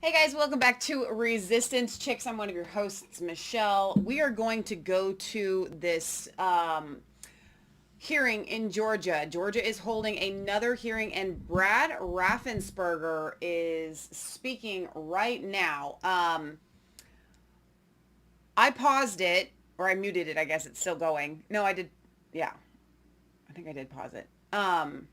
Hey guys, welcome back to Resistance Chicks. I'm one of your hosts, Michelle. We are going to go to this hearing in Georgia. Georgia is holding another hearing, and Brad Raffensperger is speaking right now. I paused it, or I muted it. I guess it's still going. No, I did. Yeah, I think I did pause it. And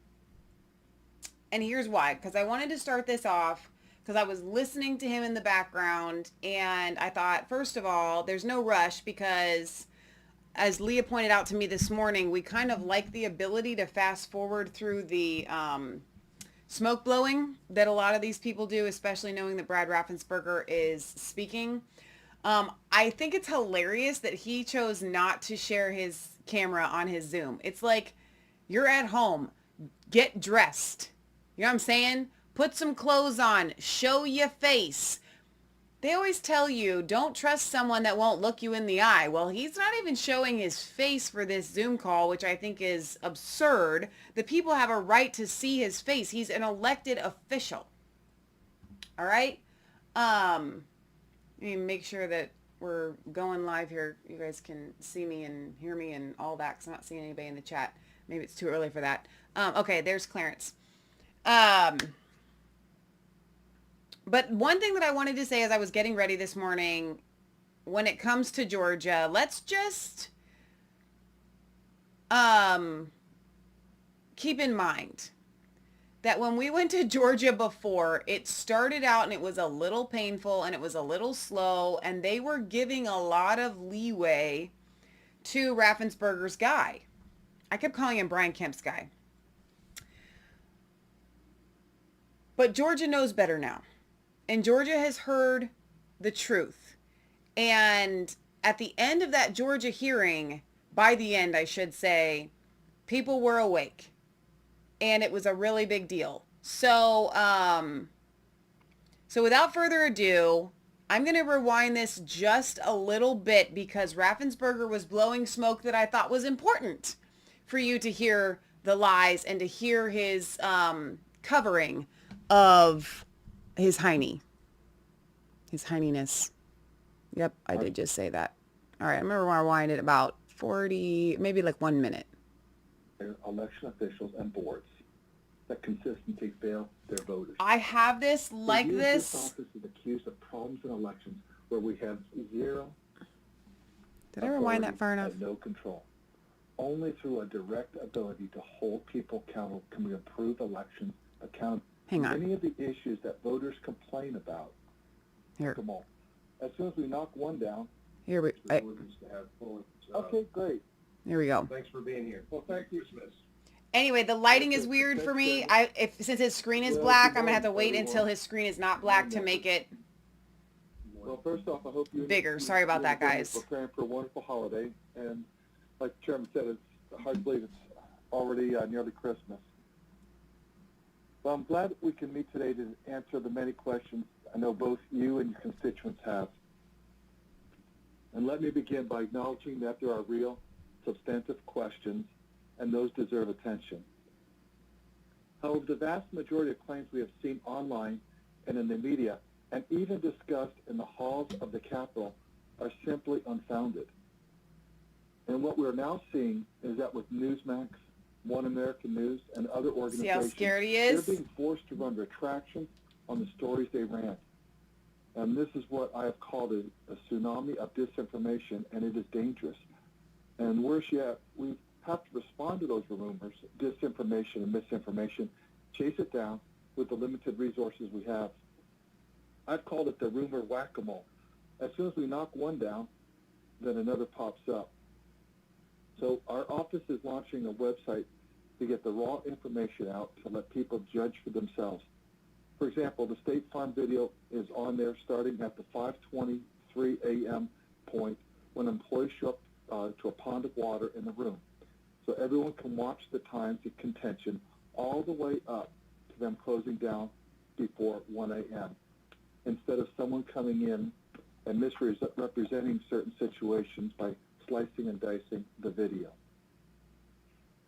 here's why. Because I wanted to start this off because I was listening to him in the background, and I thought, first of all, there's no rush because, as Leah pointed out to me this morning, we kind of like the ability to fast forward through the smoke blowing that a lot of these people do, especially knowing that Brad Raffensperger is speaking. I think it's hilarious that he chose not to share his camera on his Zoom. It's like, you're at home, get dressed. You know what I'm saying? Put some clothes on, show your face. They always tell you, don't trust someone that won't look you in the eye. Well, he's not even showing his face for this Zoom call, which I think is absurd. The people have a right to see his face. He's an elected official. All right? Let me make sure that we're going live here. You guys can see me and hear me and all that, because I'm not seeing anybody in the chat. Maybe it's too early for that. Okay, there's Clarence. But one thing that I wanted to say as I was getting ready this morning, when it comes to Georgia, let's just keep in mind that when we went to Georgia before, it started out and it was a little painful and it was a little slow, and they were giving a lot of leeway to Raffensperger's guy. I kept calling him Brian Kemp's guy. But Georgia knows better now. And Georgia has heard the truth. And at the end of that Georgia hearing, by the end, I should say, people were awake. And it was a really big deal. So without further ado, I'm going to rewind this just a little bit because Raffensperger was blowing smoke that I thought was important for you to hear the lies and to hear his covering of his hiney. His hininess. Yep, I did just say that. All right, I'm going to rewind it about 40, maybe like 1 minute. Election officials and boards that consistently fail their voters. I have this like this. This office is accused of problems in elections where we have zero. Did I rewind that far enough? No control. Only through a direct ability to hold people accountable can we improve elections accountability. Hang on. Many of the issues that voters complain about. Here. Come on. As soon as we knock one down. Here we. Okay, great. Here we go. Thanks for being here. Well, thank you, Smith. Anyway, the lighting is weird for me. Since his screen is black, I'm gonna have to wait until his screen is not black to make it well, first off, I hope you bigger. Sorry about that, guys. Preparing for a wonderful holiday, and like the chairman said, it's hard to believe it's already nearly Christmas. Well, I'm glad that we can meet today to answer the many questions I know both you and your constituents have. And let me begin by acknowledging that there are real, substantive questions, and those deserve attention. However, the vast majority of claims we have seen online and in the media, and even discussed in the halls of the Capitol, are simply unfounded. And what we're now seeing is that with Newsmax, One American News, and other organizations, see how scared he is? They're being forced to run retractions on the stories they ran. And this is what I have called a tsunami of disinformation, and it is dangerous. And worse yet, we have to respond to those rumors, disinformation and misinformation, chase it down with the limited resources we have. I've called it the rumor whack-a-mole. As soon as we knock one down, then another pops up. So our office is launching a website to get the raw information out to let people judge for themselves. For example, the State Farm video is on there starting at the 5:23 a.m. point when employees show up to a pond of water in the room. So everyone can watch the times of contention all the way up to them closing down before 1 a.m. instead of someone coming in and misrepresenting certain situations by slicing and dicing the video.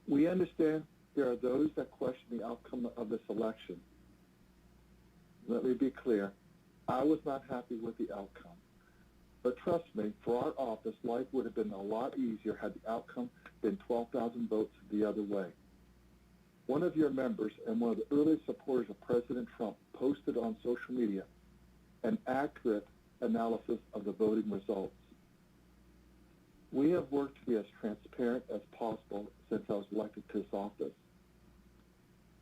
We understand there are those that question the outcome of this election. Let me be clear. I was not happy with the outcome. But trust me, for our office, life would have been a lot easier had the outcome been 12,000 votes the other way. One of your members and one of the earliest supporters of President Trump posted on social media an accurate analysis of the voting results. We have worked to be as transparent as possible since I was elected to this office.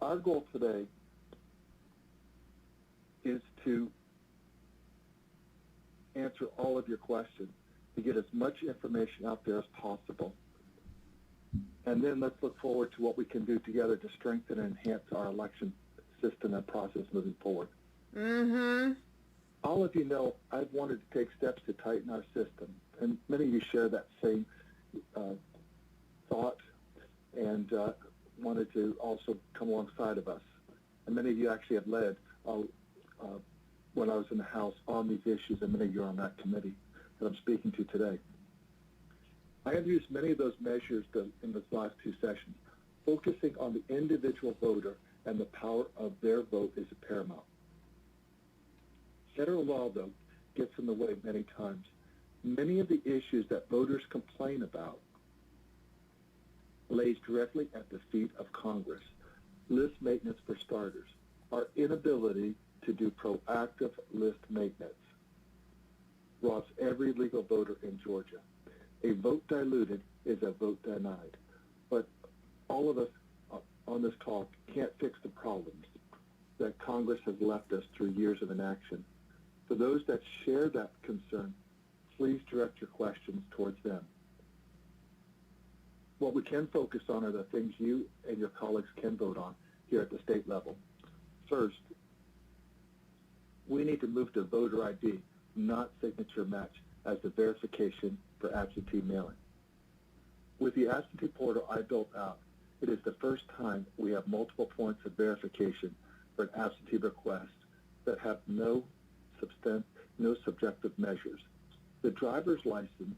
Our goal today is to answer all of your questions, to get as much information out there as possible. And then let's look forward to what we can do together to strengthen and enhance our election system and process moving forward. Mm-hmm. All of you know I've wanted to take steps to tighten our system, and many of you share that same thought and wanted to also come alongside of us. And many of you actually have led when I was in the House on these issues, and many of you are on that committee that I'm speaking to today. I introduced many of those measures in the last two sessions, focusing on the individual voter and the power of their vote is paramount. Federal law, though, gets in the way many times. Many of the issues that voters complain about lays directly at the feet of Congress. List maintenance for starters, our inability to do proactive list maintenance robs every legal voter in Georgia. A vote diluted is a vote denied. But all of us on this call can't fix the problems that Congress has left us through years of inaction. For those that share that concern, please direct your questions towards them. What we can focus on are the things you and your colleagues can vote on here at the state level. First, we need to move to voter ID, not signature match, as the verification for absentee mailing. With the absentee portal I built out, it is the first time we have multiple points of verification for an absentee request that have no subjective measures. The driver's license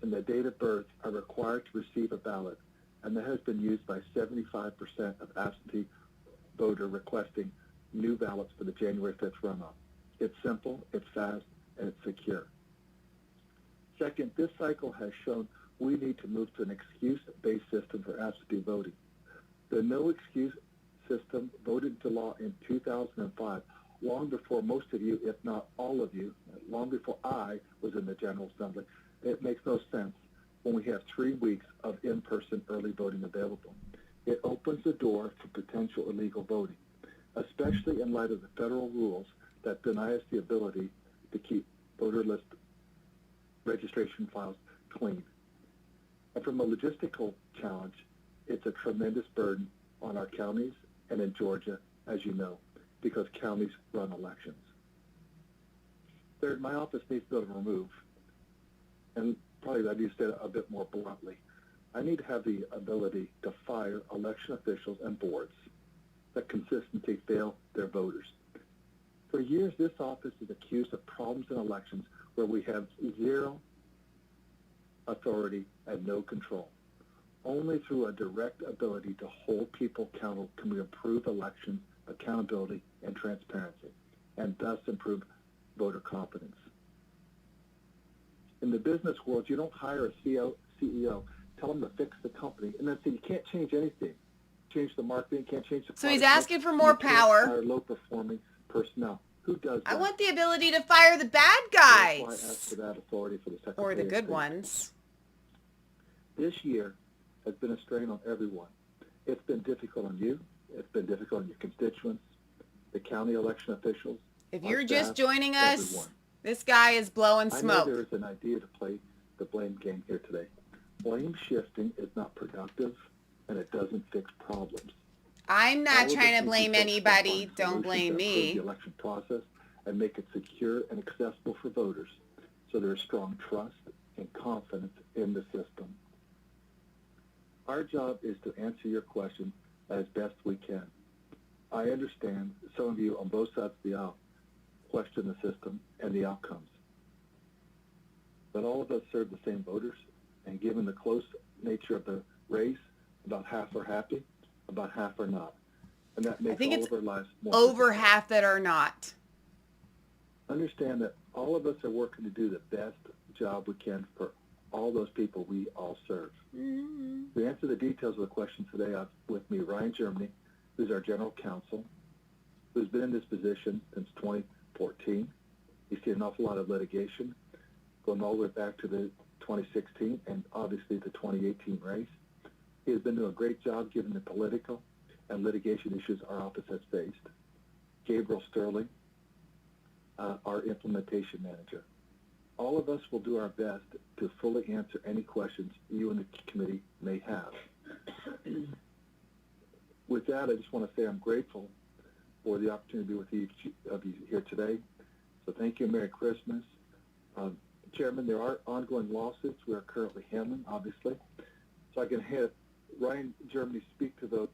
and the date of birth are required to receive a ballot, and that has been used by 75% of absentee voter requesting new ballots for the January 5th runoff. It's simple, it's fast, and it's secure. Second, this cycle has shown we need to move to an excuse-based system for absentee voting. The no-excuse system voted into law in 2005, long before most of you, if not all of you, long before I was in the General Assembly. It makes no sense when we have 3 weeks of in-person early voting available. It opens the door to potential illegal voting, especially in light of the federal rules that deny us the ability to keep voter list registration files clean. And from a logistical challenge, it's a tremendous burden on our counties and in Georgia, as you know, because counties run elections. Third, my office needs to be able to remove, and probably I need to say it a bit more bluntly, I need to have the ability to fire election officials and boards that consistently fail their voters. For years, this office is accused of problems in elections where we have zero authority and no control. Only through a direct ability to hold people accountable can we improve election accountability and transparency, and thus improve voter confidence. In the business world, you don't hire a CEO, tell them to fix the company, and then say you can't change anything. Change the marketing, can't change the product. So he's asking for more power. You can't hire low-performing personnel. Who does that? I want the ability to fire the bad guys. That's why I asked for that authority for the Secretary Or the of good State. ones. This year has been a strain on everyone. It's been difficult on you. It's been difficult on your constituents, the county election officials. If our you're just staff, joining us, everyone. this guy is blowing I know smoke. there is an idea to play the blame game here today. Blame shifting is not productive, and it doesn't fix problems. I'm not All of us trying need to blame focus on anybody. Don't solutions blame that improve me. the election process and make it secure and accessible for voters, so there is strong trust and confidence in the system. Our job is to answer your questions as best we can. I understand some of you on both sides of the aisle question the system and the outcomes. But all of us serve the same voters, and given the close nature of the race, about half are happy, about half are not. and that I makes think all it's of our lives more over difficult. half that are not. Understand that all of us are working to do the best job we can for all those people we all serve. Mm-hmm. To answer the details of the question today, I have with me Ryan Germany, who's our general counsel, who's been in this position since 2014. He's seen an awful lot of litigation, going all the way back to the 2016 and obviously the 2018 race. He has been doing a great job given the political and litigation issues our office has faced. Gabriel Sterling, our implementation manager. All of us will do our best to fully answer any questions you and the committee may have. With that, I just want to say I'm grateful for the opportunity to be with each of you here today. So thank you and Merry Christmas. Chairman, there are ongoing lawsuits we are currently handling, obviously. So I can have Ryan Germany speak to those.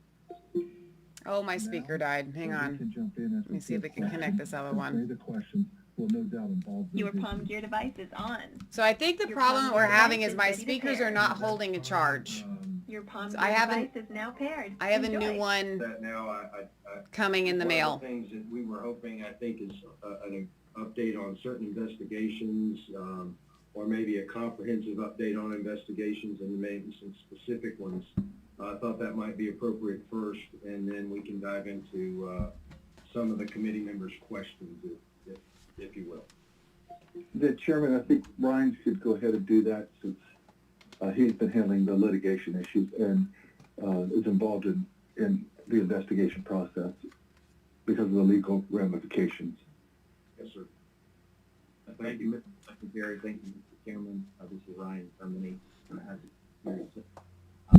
Oh, my speaker died. Hang on. Let me see if we can connect this other one. The questions will no doubt involve Your palm gear device is on. So I think the problem that we're having is my speakers are not holding a charge. Your palm So gear I have device is now paired. I have a Enjoy. new one That now, coming in the mail. One of the things that we were hoping, I think, is an update on certain investigations, or maybe a comprehensive update on investigations and maybe some specific ones. I thought that might be appropriate first, and then we can dive into some of the committee members' questions, if you will. The chairman, I think Ryan should go ahead and do that since he's been handling the litigation issues and is involved in the investigation process because of the legal ramifications. Yes, sir. Thank you, Mr. Secretary. Thank you, Mr. Chairman. This is Ryan Germany.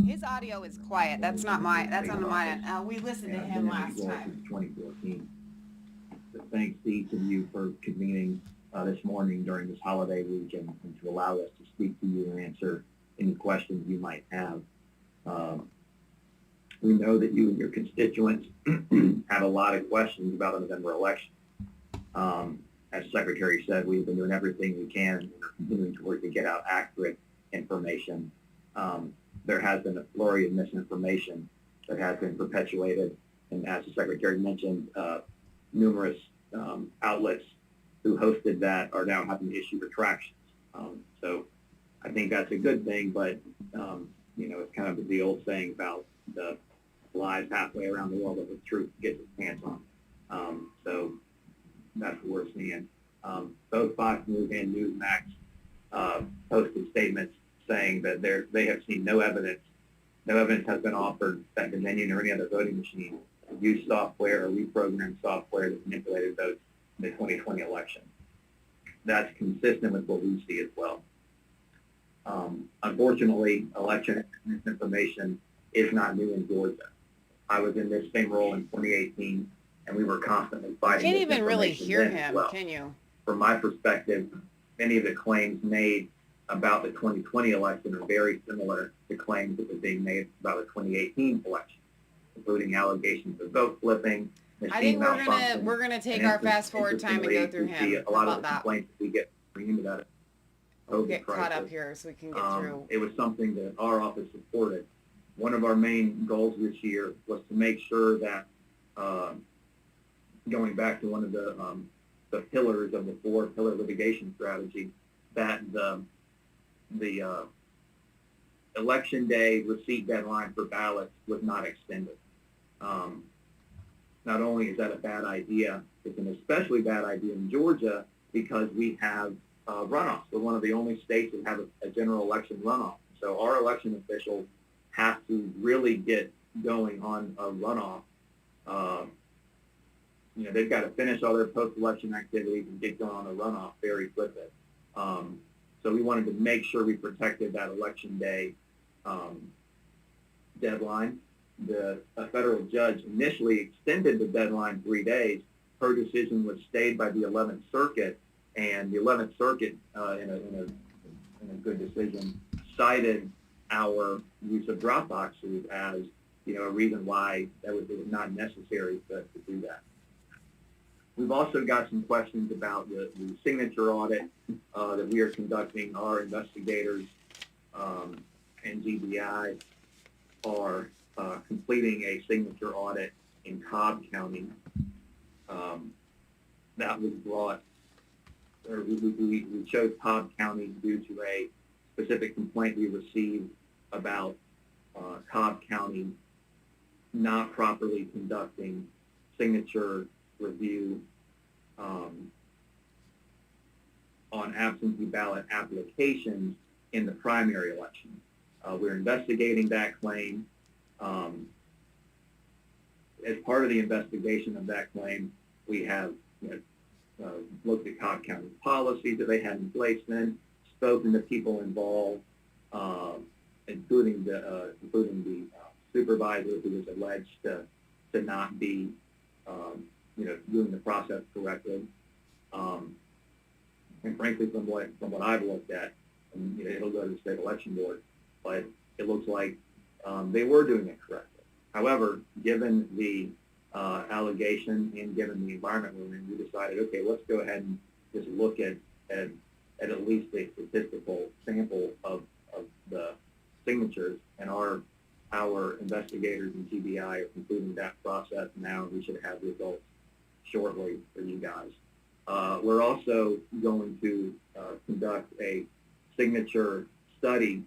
His audio is quiet. That's not mine. That's on mine. We listened to him last time. 2014. So thanks to each of you for convening this morning during this holiday week and to allow us to speak to you and answer any questions you might have. We know that you and your constituents have a lot of questions about the November election. As the Secretary said, we've been doing everything we can and are continuing to work to get out accurate information. There has been a flurry of misinformation that has been perpetuated, and as the Secretary mentioned, numerous outlets who hosted that are now having to issue retractions. So I think that's a good thing, but it's kind of the old saying about the lies halfway around the world that the truth gets its hands on. So that's what we're seeing. Both Fox News and Newsmax posted statements saying that they have seen no evidence has been offered that Dominion or any other voting machine used software or reprogrammed software that manipulated votes in the 2020 election. That's consistent with what we see as well. Unfortunately, election misinformation is not new in Georgia. I was in this same role in 2018, and we were constantly You fighting. can't even really misinformation hear then as him, well. can you? From my perspective, many of the claims made about the 2020 election are very similar to claims that were being made about the 2018 election, including allegations of vote flipping. I think we're gonna take our fast forward time and go through him. A lot How of about the that? complaints that we get into that COVID Get caught crisis. up here so we can get through. It was something that our office supported. One of our main goals this year was to make sure that, going back to one of the pillars of the 4-pillar litigation strategy, that the election day receipt deadline for ballots was not extended. Not only is that a bad idea, it's an especially bad idea in Georgia because we have runoffs. We're one of the only states that have a general election runoff. So our election officials have to really get going on a runoff. They've got to finish all their post-election activities and get going on a runoff very quickly. So we wanted to make sure we protected that election day deadline. A federal judge initially extended the deadline 3 days. Her decision was stayed by the 11th Circuit, and the 11th Circuit, in a good decision, cited our use of drop boxes as a reason why it was not necessary to do that. We've also got some questions about the signature audit that we are conducting. Our investigators and GBI are completing a signature audit in Cobb County that was brought, or we chose Cobb County due to a specific complaint we received about Cobb County not properly conducting signature review on absentee ballot applications in the primary election. We're investigating that claim. As part of the investigation of that claim, we have looked at Cobb County policies that they had in place then, spoken to people involved, including the supervisor who was alleged to not be doing the process correctly. And frankly, from what I've looked at, and it'll go to the state election board, but it looks like they were doing it correctly. However, given the allegation and given the environment we're in, we decided, okay, let's go ahead and just look at least a statistical sample of the signatures, and our investigators in GBI are concluding that process now, and we should have results shortly for you guys. We're also going to conduct a signature study.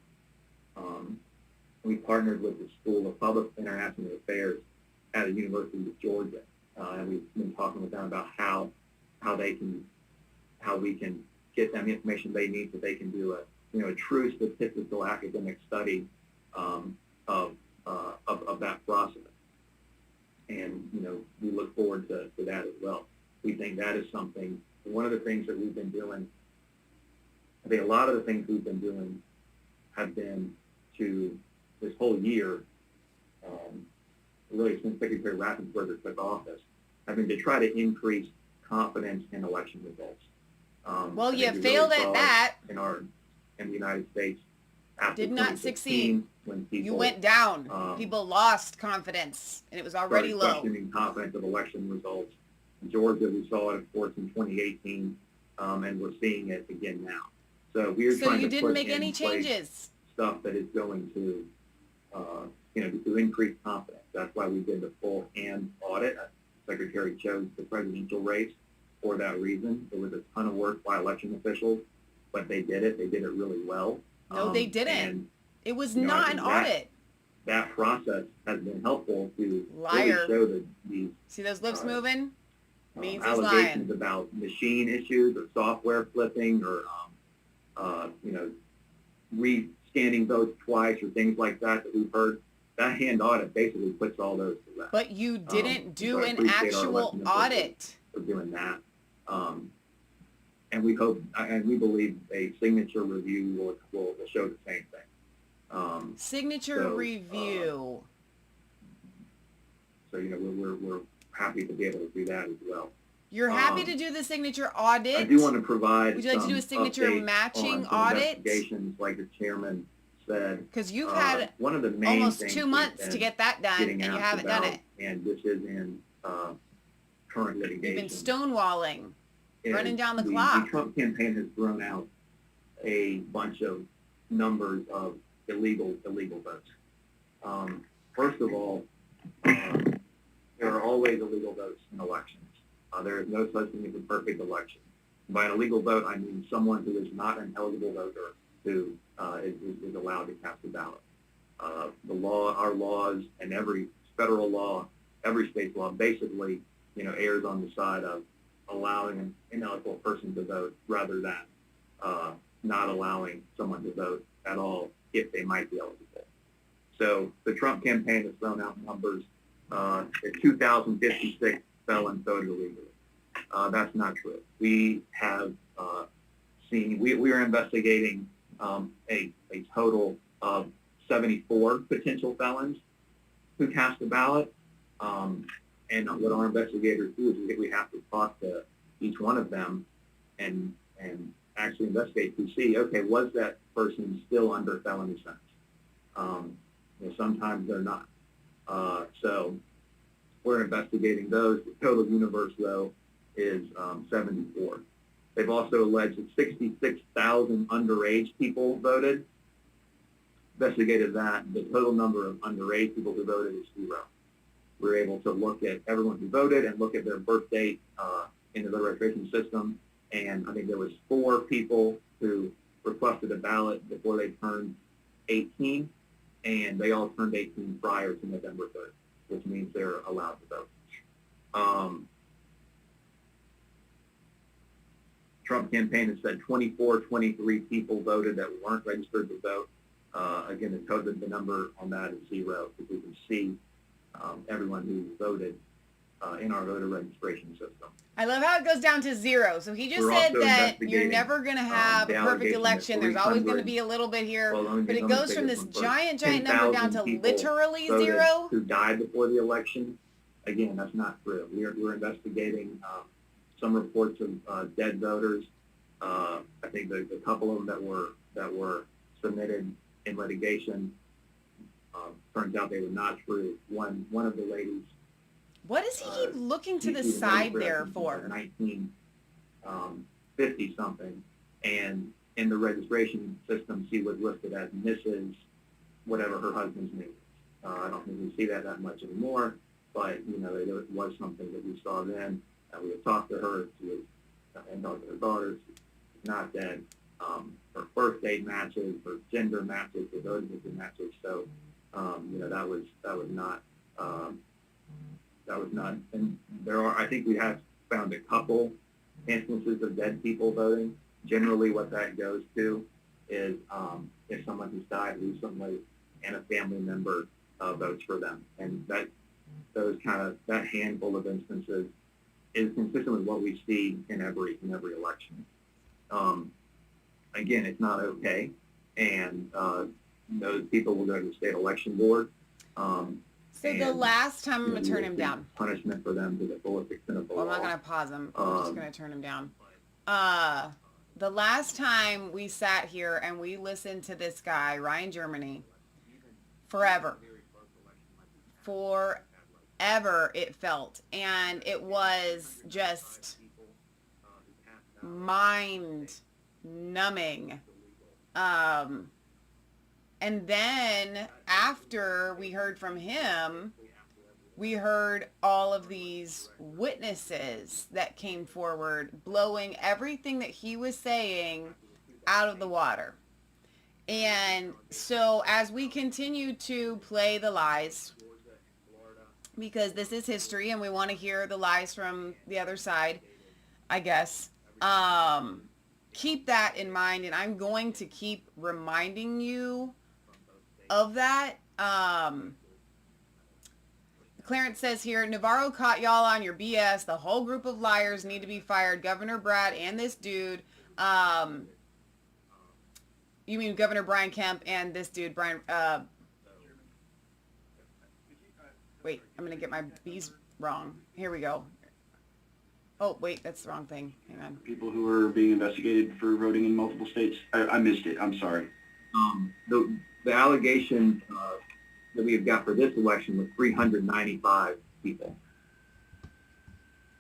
We partnered with the School of Public International Affairs at the University of Georgia, and we've been talking with them about how we can get them the information they need so they can do a true statistical academic study of that process. And we look forward to that as well. We think that is something. One of the things that we've been doing, I think a lot of the things we've been doing have been to this whole year, really since Secretary Raffensperger took office, have been to try to increase confidence in election results. Well, you failed at that. In the United States, after did not 2016, succeed. when people, You went down. People lost confidence, and it was already started low. questioning confidence of election results. In Georgia, we saw it, of course, in 2018, and we're seeing it again now. So we're So trying you to didn't put make in any place changes. stuff that is going to, to increase confidence. That's why we did the full and audit. Secretary chose the presidential race for that reason. It was a ton of work by election officials, but they did it. They did it really well. No, they didn't. And, It was I not think an audit. that process has been helpful to Liar. really show that these See those lips moving? Means he's allegations lying. about machine issues or software flipping or re-scanning votes twice or things like that we've heard. That hand audit basically puts all those to rest. But you didn't do so I an appreciate our actual election officials audit. for doing that. And we hope and we believe a signature review will show the same thing. Signature review. So we're happy to be able to do that as well. You're happy to do the signature audit? I do want to provide. Would you like to do a signature matching audit? Investigations, like the chairman said. Because you've had one of the main almost things 2 months to get that done, and you haven't done it. And this is in current litigation. You've been stonewalling, running down the clock. The Trump campaign has thrown out a bunch of numbers of illegal votes. First of all, there are always illegal votes in elections. There is no such thing as a perfect election. By an illegal vote, I mean someone who is not an eligible voter who is allowed to cast a ballot. The law, our laws, and every federal law, every state's law, basically, errs on the side of allowing an ineligible person to vote rather than not allowing someone to vote at all if they might be eligible. So the Trump campaign has thrown out numbers. 2,056 felons voted illegally. That's not true. We have we are investigating a total of 74 potential felons who cast a ballot. And what our investigators do is we have to talk to each one of them and actually investigate to see, okay, was that person still under felony sentence? Sometimes they're not. So we're investigating those. The total universe, though, is 74. They've also alleged that 66,000 underage people voted. Investigated that. The total number of underage people who voted is 0. we were able to look at everyone who voted and look at their birth date in the voter registration system. And I think there was 4 people who requested a ballot before they turned 18, and they all turned 18 prior to November 3rd, which means they're allowed to vote. Trump campaign has said 23 people voted that weren't registered to vote. Again, the number on that is 0, because we can see everyone who voted in our voter registration system. I love how it goes down to 0. So he just We're said also that you're investigating, never going to have the a perfect allegation election. that There's always going to 300 be a little bit here, Well, but it goes from this giant number down to 10,000 literally people 0. who died before the election. Again, that's not true. We're investigating some reports of dead voters. I think the couple of them that were submitted in litigation, turns out they were not true. One of the ladies. What does he keep looking to the side there for? 1950 something, and in the registration system, she was listed as Mrs. whatever her husband's name is. I don't think we see that much anymore, but it was something that we saw then. We had talked to her. She was and talked to her daughters. She's not dead. Her birth date matches, her gender matches, her voting history matches. So that was not. And I think we have found a couple instances of dead people voting. Generally, what that goes to is if someone who's died recently and a family member votes for them, and that handful of instances is consistent with what we see in every election. Again, it's not okay, and those people will go to the state election board. So the last time I'm going to turn him down. Punishment for them to the fullest extent of the law. I'm not going to pause him. I'm just going to turn him down. The last time we sat here and we listened to this guy, Ryan Germany, forever it felt. And it was just mind-numbing. And then after we heard from him, we heard all of these witnesses that came forward, blowing everything that he was saying out of the water. And so as we continue to play the lies, because this is history and we want to hear the lies from the other side, I guess, keep that in mind. And I'm going to keep reminding you of that. Clarence says here, Navarro caught y'all on your BS. The whole group of liars need to be fired. Governor Brad and this dude. You mean Governor Brian Kemp and this dude, Brian. Wait, I'm going to get my B's wrong. Here we go. Oh, wait, that's the wrong thing. Hang on. People who are being investigated for voting in multiple states. I missed it. I'm sorry. The allegation that we have got for this election was 395 people.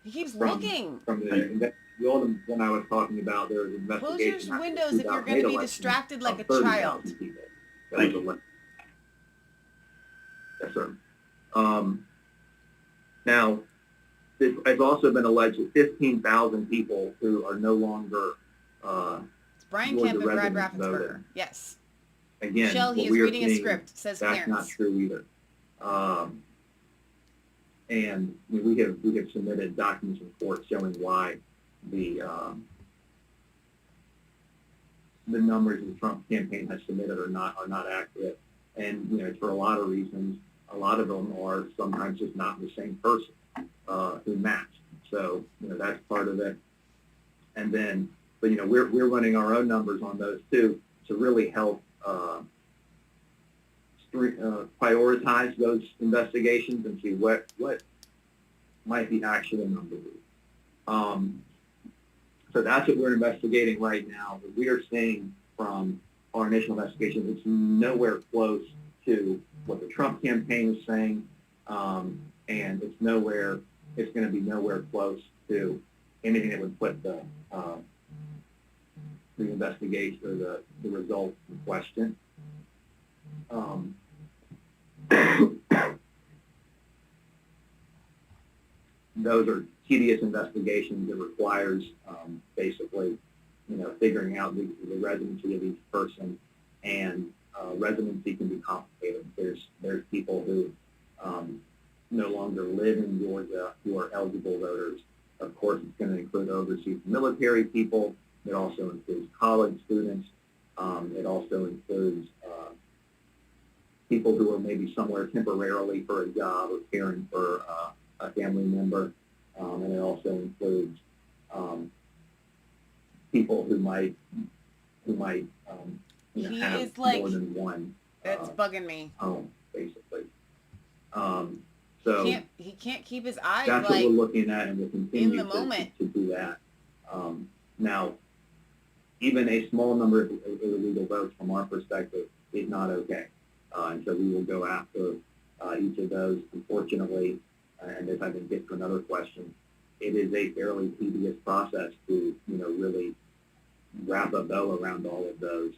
He keeps looking. From the old one I was talking about, there was an investigation. Close your windows if you're going to be distracted like a child. Thank you. Yes, sir. Now, it has also been alleged that 15,000 people who are no longer it's Brian Kemp and Brad Raffensperger. Yes. Again, Michelle, he is reading a script, says that's Clarence. not true either. And we have submitted documents in court showing why the numbers the Trump campaign has submitted are not accurate. And it's for a lot of reasons. A lot of them are sometimes just not the same person who matched. So that's part of it. And then, but we're running our own numbers on those too to really help prioritize those investigations and see what might the actual number be. So that's what we're investigating right now. But we are seeing from our initial investigation, it's nowhere close to what the Trump campaign is saying, and it's going to be nowhere close to anything that would put the investigation or the result in question. those are tedious investigations. It requires basically, figuring out the residency of each person, and residency can be complicated. There's people who no longer live in Georgia who are eligible voters. Of course, it's going to include overseas military people. It also includes college students. It also includes people who are maybe somewhere temporarily for a job or caring for a family member. And it also includes people who might He have is like- more than one That's bugging me. home, basically. So He can't keep his eyes that's what like we're looking at, and we'll continue in the moment. to do that. Now, even a small number of illegal votes from our perspective is not okay. And so we will go after each of those. Unfortunately, and if I can get to another question, it is a fairly tedious process to, really wrap a bow around all of those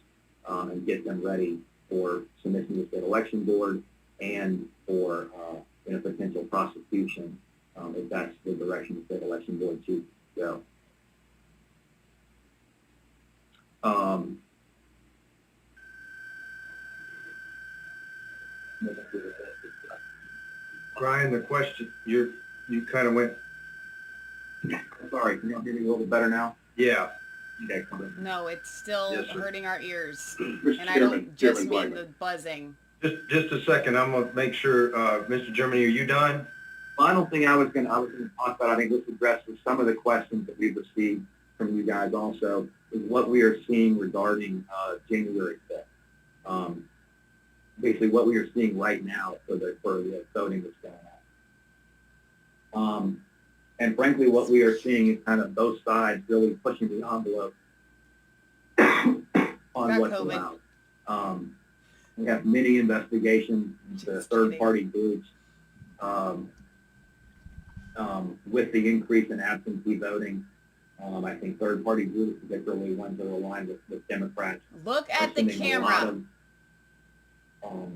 and get them ready for submission to the state election board and for potential prosecution if that's the direction the state election board chooses to go. Brian, the question, you kind of went, Sorry, can you hear me a little bit better now? yeah. Okay, come on. No, it's still Yes, sir. hurting our ears. Mr. And I don't just mean the buzzing. Just a second, I'm gonna make sure, Mr. Germany, are you done? Final thing I was going to talk about, I think this addresses some of the questions that we've received from you guys also, is what we are seeing regarding January 5th. Basically what we are seeing right now for the voting that's going on. And frankly, what we are seeing is kind of both sides really pushing the envelope on Got what's COVID. allowed. We have many investigations into Just third-party groups with the increase in absentee voting. I think third-party groups, particularly ones that are aligned with Democrats, Look are at the sending a lot camera. of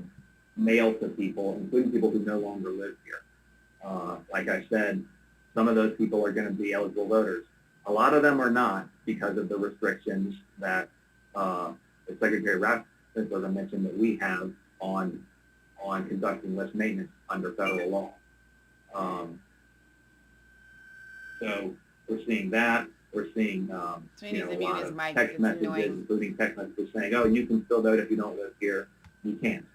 mail to people, including people who no longer live here. Like I said, some of those people are going to be eligible voters. A lot of them are not because of the restrictions that the Secretary Reprisal mentioned that we have on conducting list maintenance under federal law. So we're seeing that. We're seeing So he needs a to mute lot his of mic. text It's messages, annoying. including text messages saying, "Oh, you can still vote if you don't live here. You can't,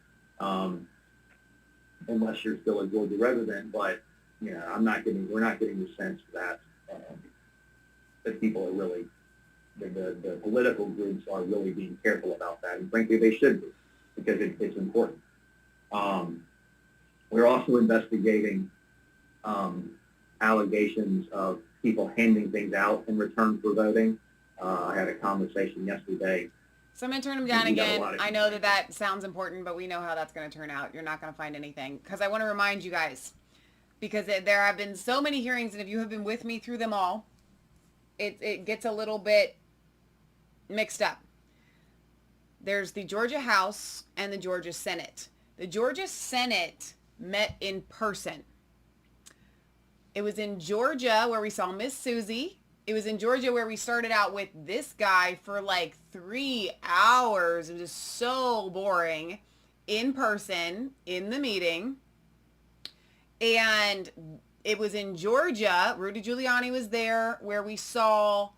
unless you're still a Georgia resident." But we're not getting the sense that people are really, the political groups are really being careful about that, and frankly, they should be, because it's important. We're also investigating allegations of people handing things out in return for voting. I had a conversation yesterday. So I'm going to turn him down We got a again. lot of I know that sounds important, but we know how that's going to turn out. You're not going to find anything. Because I want to remind you guys, because there have been so many hearings, and if you have been with me through them all, it gets a little bit mixed up. There's the Georgia House and the Georgia Senate. The Georgia Senate met in person. It was in Georgia where we saw Miss Susie. It was in Georgia where we started out with this guy for like 3 hours. It was so boring. In person, in the meeting. And it was in Georgia, Rudy Giuliani was there, where we saw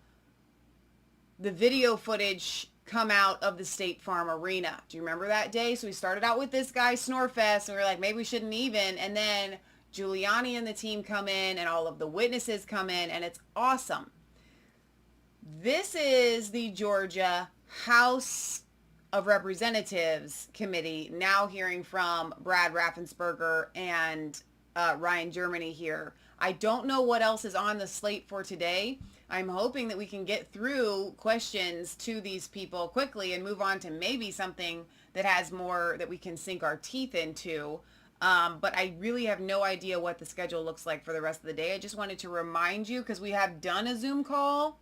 the video footage come out of the State Farm Arena. Do you remember that day? So we started out with this guy, Snorefest, and we were like, maybe we shouldn't even. And then Giuliani and the team come in, and all of the witnesses come in, and it's awesome. This is the Georgia House of Representatives Committee, now hearing from Brad Raffensperger and Ryan Germany here. I don't know what else is on the slate for today. I'm hoping that we can get through questions to these people quickly and move on to maybe something that has more that we can sink our teeth into. But I really have no idea what the schedule looks like for the rest of the day. I just wanted to remind you, because we have done a Zoom call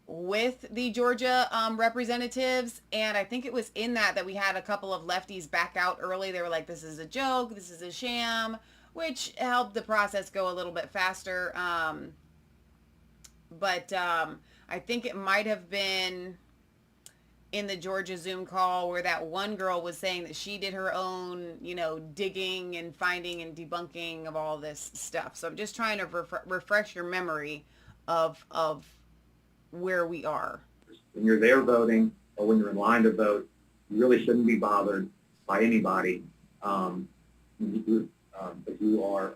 with the Georgia representatives, and I think it was in that we had a couple of lefties back out early. They were like, this is a joke, this is a sham. which helped the process go a little bit faster. But I think it might have been in the Georgia Zoom call where that one girl was saying that she did her own, digging and finding and debunking of all this stuff. So I'm just trying to refresh your memory of where we are. When you're there voting or when you're in line to vote, you really shouldn't be bothered by anybody if you are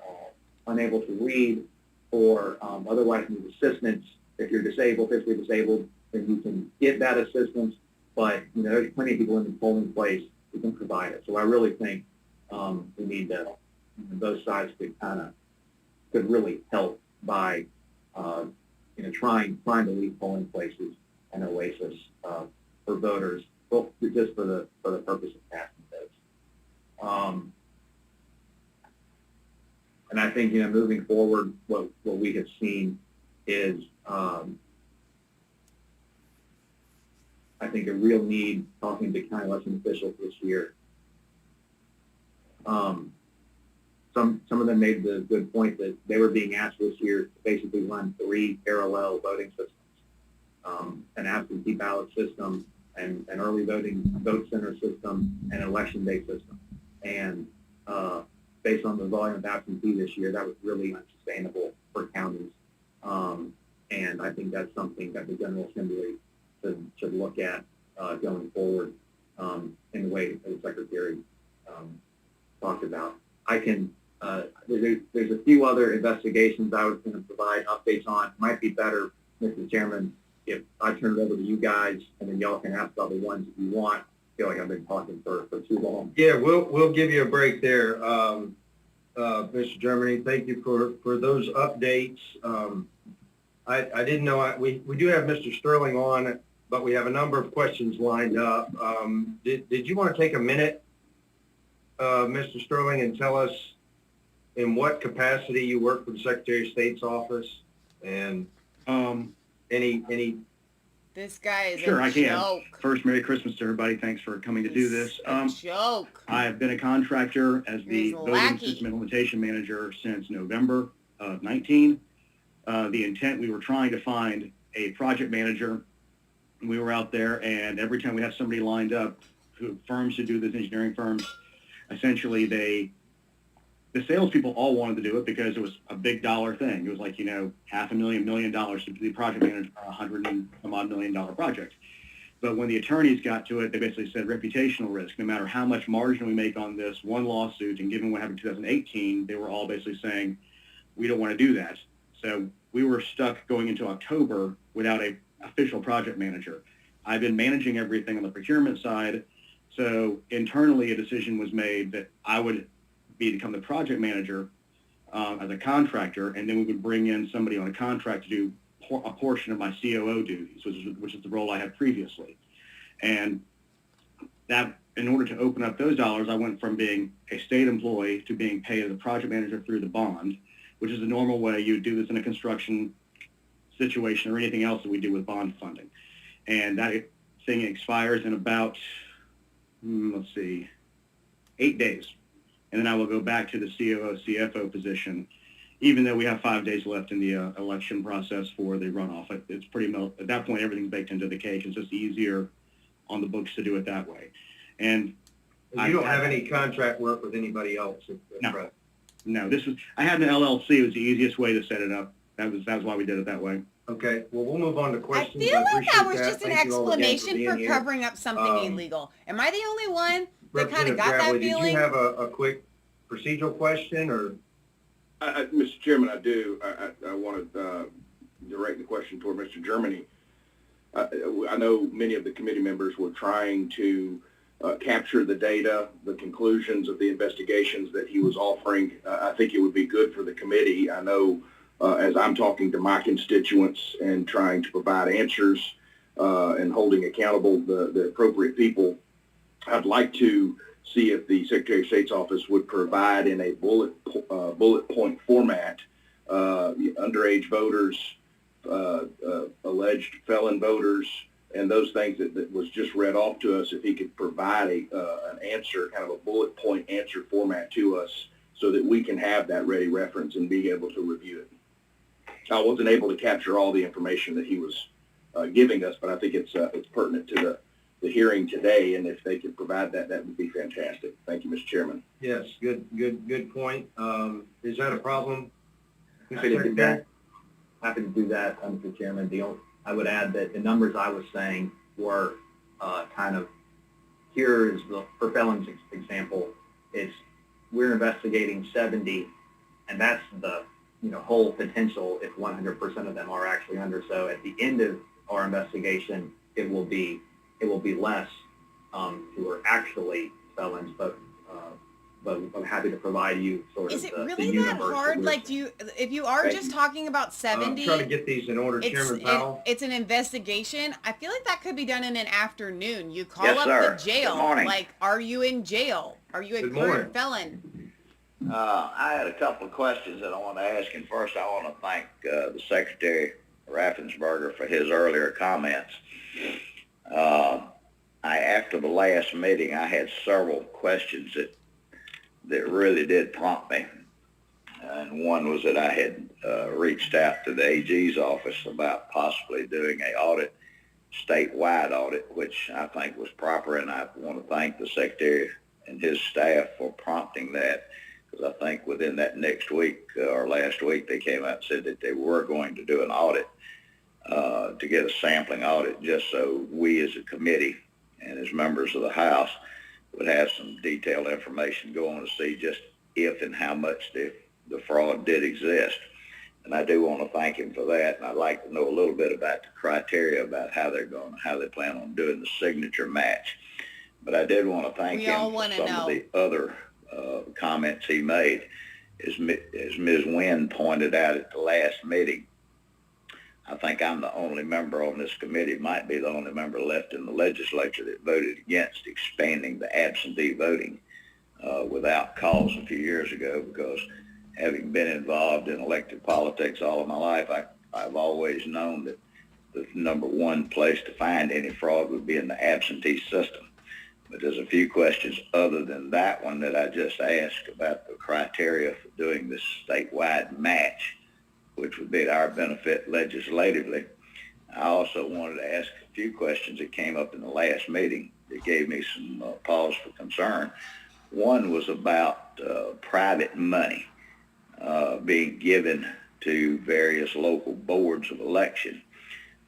unable to read or otherwise need assistance. If you're disabled, physically disabled, then you can get that assistance. But there's plenty of people in the polling place who can provide it. So I really think we need to, both sides could really help by trying to leave polling places an oasis for voters, both just for the purpose of casting votes. And I think moving forward, what we have seen is I think a real need, talking to county election officials this year. Some of them made the good point that they were being asked this year to basically run 3 parallel voting systems, an absentee ballot system, and an early vote center system, and an election day system. And based on the volume of absentee this year, that was really unsustainable for counties. And I think that's something that the General Assembly should look at going forward in the way that the Secretary talked about. I can, there's a few other investigations I was going to provide updates on. It might be better, Mr. Chairman, if I turn it over to you guys and then y'all can ask about the ones that you want. I feel like I've been talking for too long. Yeah, we'll give you a break there, Mr. Germany. Thank you for those updates. I didn't know, we do have Mr. Sterling on, but we have a number of questions lined up. Did you want to take a minute, Mr. Sterling, and tell us in what capacity you work for the Secretary of State's office, and any? This guy is Sure, a I can. joke. First, Merry Christmas to everybody. Thanks for coming to do this. A joke. I have been a contractor as the He's voting lackey. system implementation manager since November of 19. The intent, we were trying to find a project manager. We were out there, and every time we have somebody lined up, firms who do this, engineering firms, essentially the salespeople all wanted to do it because it was a big dollar thing. It was like, $500,000, $1 million to be the project manager for $100 and some odd $1 million project. But when the attorneys got to it, they basically said reputational risk. No matter how much margin we make on this one lawsuit, and given what happened in 2018, they were all basically saying, we don't want to do that. So we were stuck going into October without an official project manager. I've been managing everything on the procurement side. So internally, a decision was made that I would become the project manager as a contractor, and then we would bring in somebody on a contract to do a portion of my COO duties, which is the role I had previously. And that, in order to open up those dollars, I went from being a state employee to being paid as a project manager through the bond, which is the normal way you do this in a construction situation or anything else that we do with bond funding. And that thing expires in about, 8 days. And then I will go back to the COO, CFO position, even though we have 5 days left in the election process for the runoff. It's pretty, at that point, everything's baked into the cake. It's just easier on the books to do it that way. And You don't have any contract work with anybody else? No. No, I had an LLC. It was the easiest way to set it up. That was why we did it that way. Okay, well, we'll move on to I questions. feel like appreciate that was just an Thank you all again explanation being for here. covering up something illegal. Am I the only one that kind of Representative got that Bradley, feeling? Did you have a quick procedural question, or? Mr. Chairman, I do. I want to direct the question toward Mr. Germany. I know many of the committee members were trying to capture the data, the conclusions of the investigations that he was offering. I think it would be good for the committee. I know as I'm talking to my constituents and trying to provide answers and holding accountable the appropriate people, I'd like to see if the Secretary of State's office would provide in a bullet point format underage voters, alleged felon voters, and those things that was just read off to us. If he could provide an answer, kind of a bullet point answer format to us so that we can have that ready reference and be able to review it. I wasn't able to capture all the information that he was giving us, but I think it's pertinent to the hearing today, and if they could provide that, that would be fantastic. Thank you, Mr. Chairman. Yes, good point. Is that a problem? Happy to do that. Happy to do that, Mr. Chairman. I would add that the numbers I was saying were kind of, here is the, for felons example, we're investigating 70, and that's the whole potential if 100% of them are actually under. So at the end of our investigation, it will be less who are actually felons, but I'm happy to provide you sort of Is it the really universe that hard? we're Like, if you are Thank just you. talking about I'm 70, trying to get these in order, Chairman Powell. it's an investigation. I feel like that could be done in an afternoon. You call Yes, up sir. the jail. Good morning. Like, are you in jail? Are you a Good current morning. felon? I had a couple of questions that I want to ask, and first I want to thank the Secretary Raffensperger for his earlier comments. After the last meeting, I had several questions that really did prompt me, and one was that I had reached out to the AG's office about possibly doing a audit, statewide audit, which I think was proper, and I want to thank the Secretary and his staff for prompting that. I think within that next week or last week, they came out and said that they were going to do an audit to get a sampling audit, just so we as a committee and as members of the House would have some detailed information going to see just if and how much the fraud did exist. And I do want to thank him for that. And I'd like to know a little bit about the criteria about how they plan on doing the signature match. But I did want to thank him for some of the other comments he made. As Ms. Wynn pointed out at the last meeting, I think I'm the only member on this committee, might be the only member left in the legislature that voted against expanding the absentee voting without cause a few years ago, because having been involved in elected politics all of my life, I've always known that the number one place to find any fraud would be in the absentee system. But there's a few questions other than that one that I just asked about the criteria for doing this statewide match, which would be to our benefit legislatively. I also wanted to ask a few questions that came up in the last meeting that gave me some pause for concern. One was about private money being given to various local boards of election.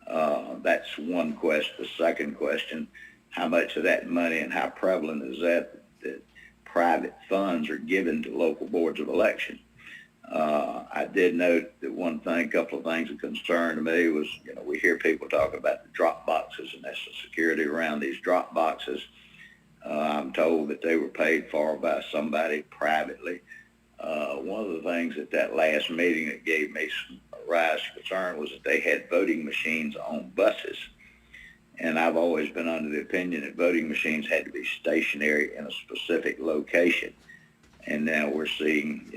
That's one question. The second question, how much of that money and how prevalent is that private funds are given to local boards of election? I did note that a couple of things of concern to me was, we hear people talk about the drop boxes, and that's the security around these drop boxes. I'm told that they were paid for by somebody privately. One of the things at that last meeting that gave me some rise to concern was that they had voting machines on buses. And I've always been under the opinion that voting machines had to be stationary in a specific location. And now we're seeing,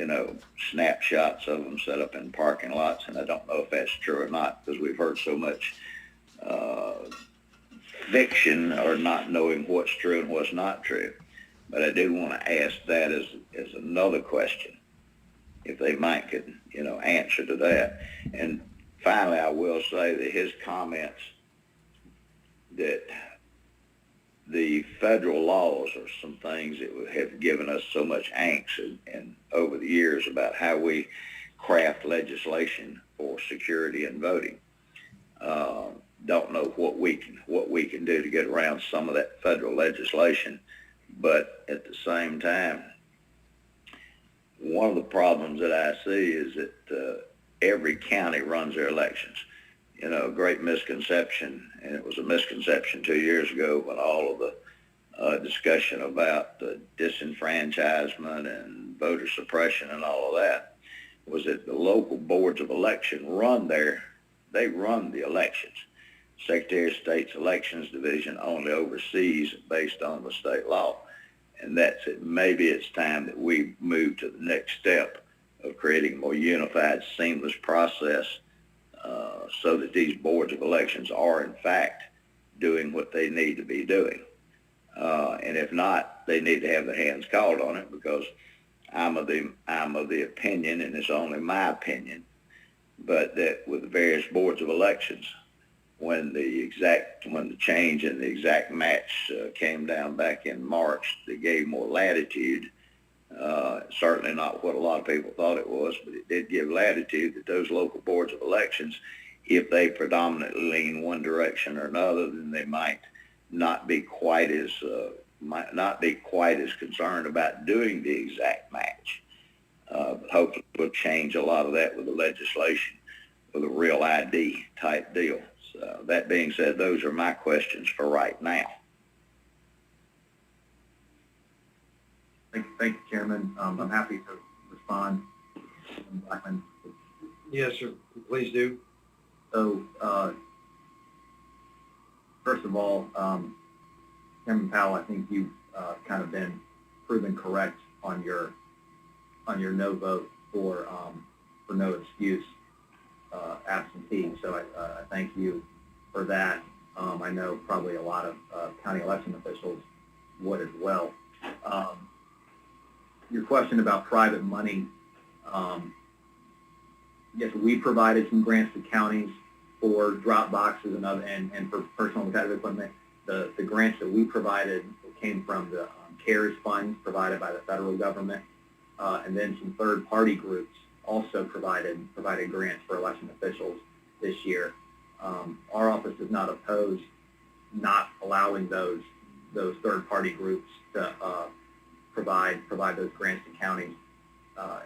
snapshots of them set up in parking lots, and I don't know if that's true or not, because we've heard so much fiction or not knowing what's true and what's not true. But I do want to ask that as another question, if they might could, answer to that. And finally, I will say that his comments that the federal laws are some things that have given us so much angst and over the years about how we craft legislation for security and voting. Don't know what we can do to get around some of that federal legislation, but at the same time, one of the problems that I see is that every county runs their elections. A great misconception, and it was a misconception 2 years ago when all of the discussion about the disenfranchisement and voter suppression and all of that was that the local boards of election run the elections. Secretary of State's Elections Division only oversees based on the state law. And that's it. Maybe it's time that we move to the next step of creating a more unified, seamless process so that these boards of elections are, in fact, doing what they need to be doing. And if not, they need to have their hands called on it, because I'm of the opinion, and it's only my opinion, but that with various boards of elections, when the change in the exact match came down back in March, they gave more latitude. Certainly not what a lot of people thought it was, but it did give latitude that those local boards of elections, if they predominantly lean one direction or another, then they might not be quite as concerned about doing the exact match. But hopefully we'll change a lot of that with the legislation, with a real ID type deal. So that being said, those are my questions for right now. Thank you, Chairman. I'm happy to respond. Blackman. Yes, sir. Please do. So, first of all, Chairman Powell, I think you've kind of been proven correct on your no vote for no excuse absentee. So I thank you for that. I know probably a lot of county election officials would as well. Your question about private money, yes, we provided some grants to counties for drop boxes and for personal protective equipment. The grants that we provided came from the CARES funds provided by the federal government, and then some third-party groups also provided grants for election officials this year. Our office does not oppose not allowing those third-party groups to provide those grants to counties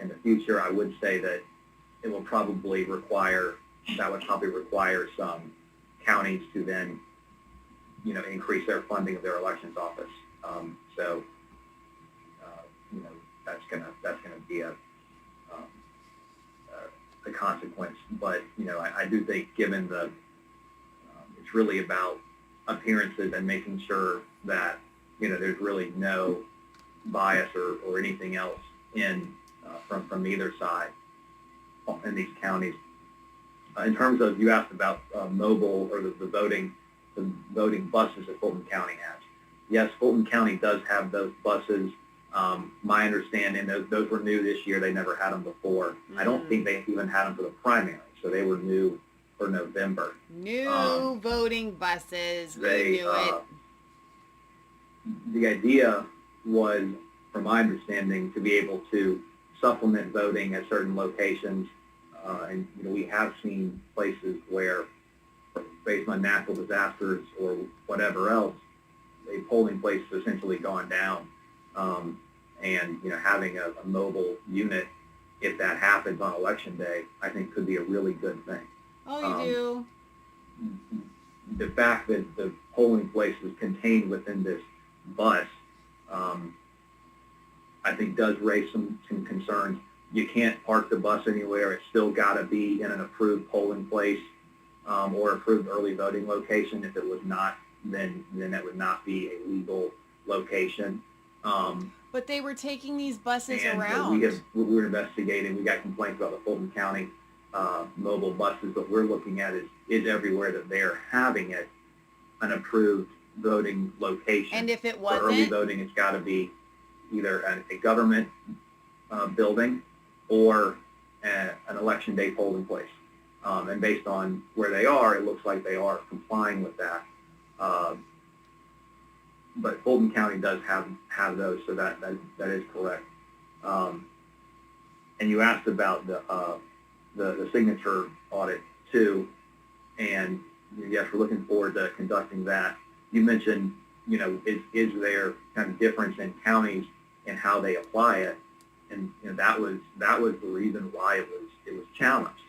in the future. I would say that it will probably require some counties to then, increase their funding of their elections office. That's gonna be a consequence. But I do think, given it's really about appearances and making sure that there's really no bias or anything else from either side in these counties. In terms of, you asked about mobile or the voting buses that Fulton County has. Yes, Fulton County does have those buses. My understanding, those were new this year. They never had them before. Mm-hmm. I don't think they even had them for the primary, so they were new for November. New voting buses. We knew it. The idea was, from my understanding, to be able to supplement voting at certain locations. And we have seen places where, based on natural disasters or whatever else, a polling place has essentially gone down. And having a mobile unit, if that happens on election day, I think could be a really good thing. Oh, you do? The fact that the polling place is contained within this bus, I think does raise some concerns. You can't park the bus anywhere. It's still got to be in an approved polling place or approved early voting location. If it was not, then that would not be a legal location. But they were taking these buses around. We're investigating. We got complaints about the Fulton County mobile buses, but we're looking at is everywhere that they're having it an approved voting location. And if it wasn't, for early voting, it's got to be either a government building or an election day polling place. And based on where they are, it looks like they are complying with that. But Fulton County does have those, so that is correct. And you asked about the signature audit too, and yes, we're looking forward to conducting that. You mentioned, is there kind of difference in counties and how they apply it, and that was the reason why it was challenged.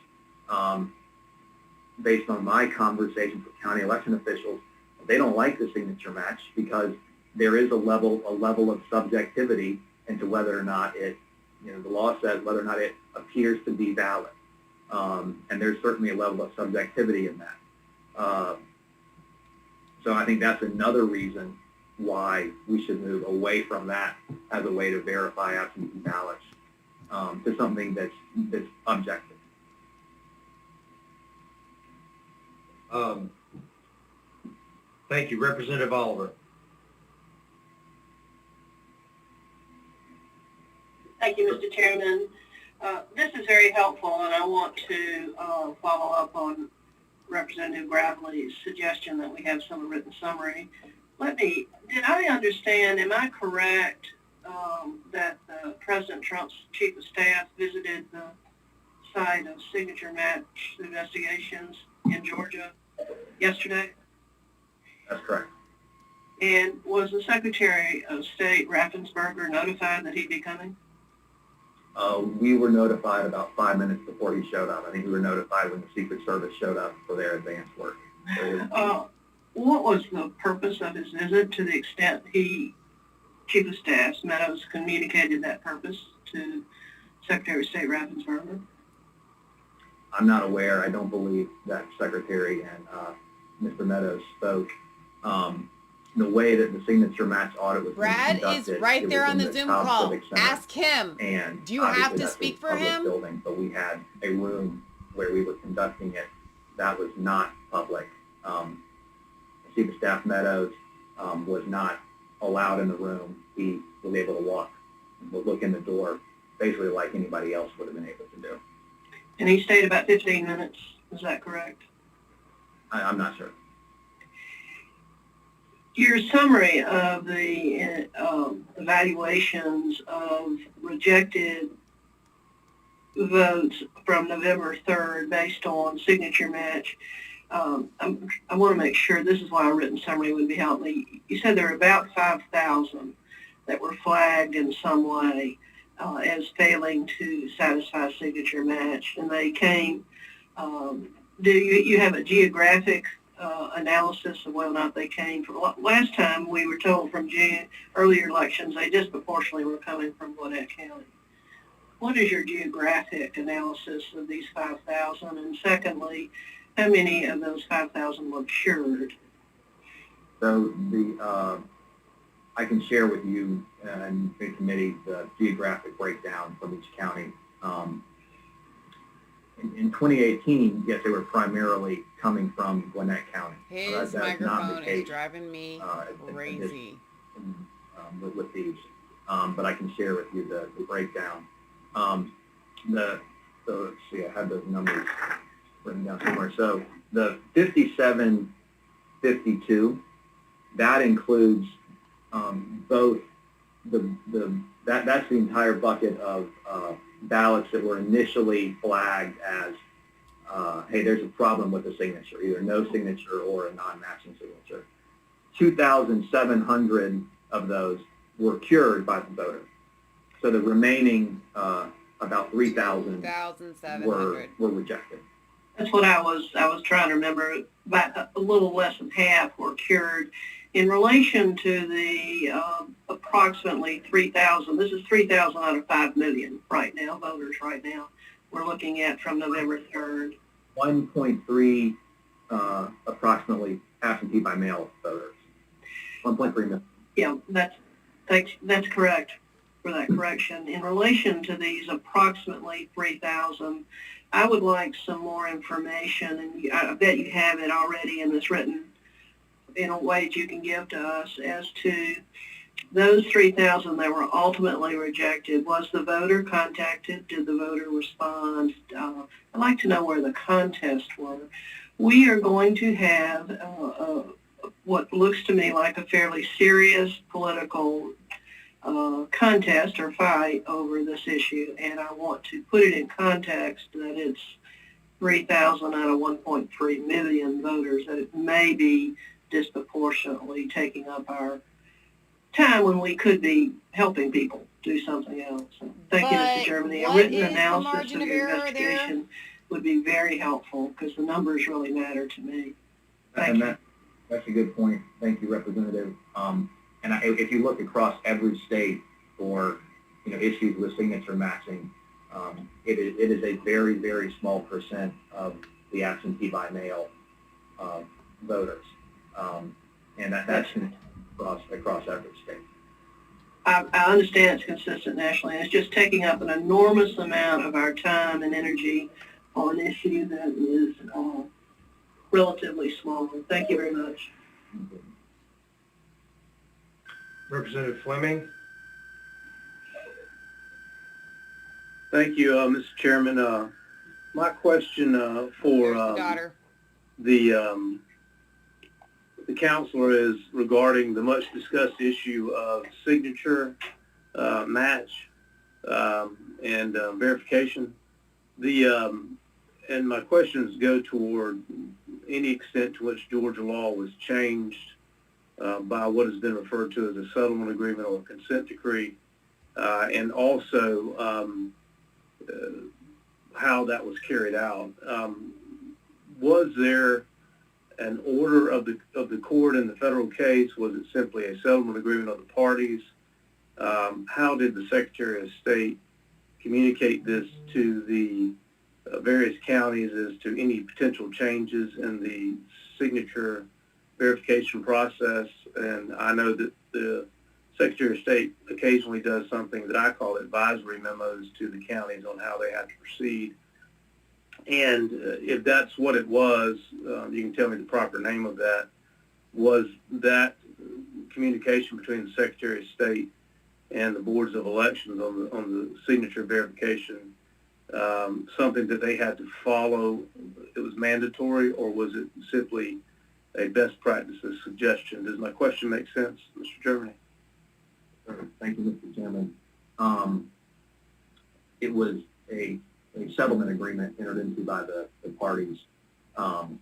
Based on my conversations with county election officials, they don't like the signature match because there is a level of subjectivity into whether or not it, the law says whether or not it appears to be valid. And there's certainly a level of subjectivity in that. So I think that's another reason why we should move away from that as a way to verify absentee ballots to something that's objective. Thank you. Representative Oliver. Thank you, Mr. Chairman. This is very helpful, and I want to follow up on Representative Gravely's suggestion that we have some written summary. Did I understand, am I correct that President Trump's chief of staff visited the site of signature match investigations in Georgia yesterday? That's correct. And was the Secretary of State, Raffensperger, notified that he'd be coming? We were notified about 5 minutes before he showed up. I think we were notified when the Secret Service showed up for their advance work. What was the purpose of his visit, to the extent Chief of Staff Meadows communicated that purpose to Secretary of State Raffensperger? I'm not aware. I don't believe that Secretary and Mr. Meadows spoke. The way that the signature match audit was Brad conducted, is right it there was on in the Zoom Cobb call. Civic Center. Ask him. And do you have to that's speak a for public him? building, but we had a room where we were conducting it that was not public. Chief of Staff Meadows was not allowed in the room. He was able to look in the door, basically like anybody else would have been able to do. And he stayed about 15 minutes. Is that correct? I'm not sure. Your summary of the evaluations of rejected votes from November 3rd based on signature match, I want to make sure, this is why a written summary would be helpful. You said there were about 5,000 that were flagged in some way as failing to satisfy signature match, and they came, do you have a geographic analysis of whether or not they came from? Last time we were told from earlier elections they disproportionately were coming from Gwinnett County. What is your geographic analysis of these 5,000? And secondly, how many of those 5,000 were cured? So I can share with you and the committee the geographic breakdown from each county. In 2018, yes, they were primarily coming from Gwinnett County. His microphone is driving me crazy. With these, but I can share with you the breakdown. So let's see, I have those numbers written down somewhere. So the 5752, that includes both that's the entire bucket of ballots that were initially flagged as, hey, there's a problem with the signature, either no signature or a non-matching signature. 2,700 of those were cured by the voter. So the remaining about 3,000 were rejected. That's what I was trying to remember. About a little less than half were cured. In relation to the approximately 3,000, this is 3,000 out of 5 million right now, voters right now, we're looking at from November 3rd. 1.3 approximately absentee by mail voters. 1.3 million. Yeah, that's correct for that correction. In relation to these approximately 3,000, I would like some more information, and I bet you have it already in this written in a way that you can give to us as to those 3,000 that were ultimately rejected. Was the voter contacted? Did the voter respond? I'd like to know where the contests were. We are going to have what looks to me like a fairly serious political contest or fight over this issue, and I want to put it in context that it's 3,000 out of 1.3 million voters, that it may be disproportionately taking up our time when we could be helping people do something else. So thank you, Mr. Germany. A written analysis of your investigation would be very helpful because the numbers really matter to me. Thank you. That's a good point. Thank you, Representative. If you look across every state for issues with signature matching, it is a very, very small percent of the absentee by mail voters. And that's across every state. I understand it's consistent nationally. It's just taking up an enormous amount of our time and energy on an issue that is relatively small. Thank you very much. Representative Fleming. Thank you, Mr. Chairman. My question for There's the daughter. the counselor is regarding the much discussed issue of signature match and verification. And my questions go toward any extent to which Georgia law was changed by what has been referred to as a settlement agreement or a consent decree, and also how that was carried out. Was there an order of the court in the federal case? Was it simply a settlement agreement of the parties? How did the Secretary of State communicate this to the various counties as to any potential changes in the signature verification process? And I know that the Secretary of State occasionally does something that I call advisory memos to the counties on how they have to proceed. And if that's what it was, you can tell me the proper name of that. Was that communication between the Secretary of State and the boards of elections on the signature verification something that they had to follow? It was mandatory, or was it simply a best practices suggestion? Does my question make sense, Mr. Germany? Thank you, Mr. Chairman. It was a settlement agreement entered into by the parties. It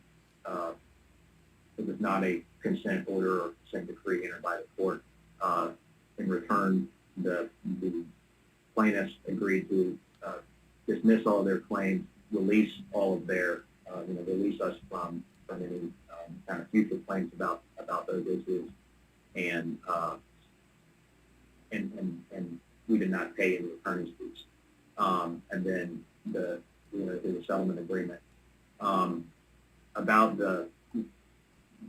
was not a consent order or consent decree entered by the court. In return, the plaintiffs agreed to dismiss all of their claims, release all of their, release us from any kind of future claims about those issues, and we did not pay any attorney's fees. And then the settlement agreement. About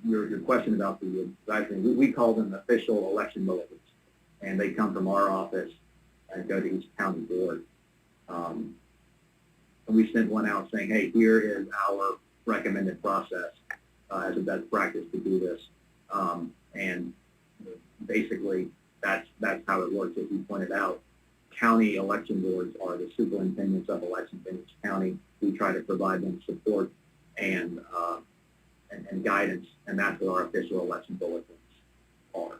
your question about the advisory, we call them official election bulletins, and they come from our office and go to each county board. And we sent one out saying, hey, here is our recommended process as a best practice to do this. And basically, that's how it works. As you pointed out, county election boards are the superintendents of elections in each county. We try to provide them support and guidance, and that's what our official election bulletins are.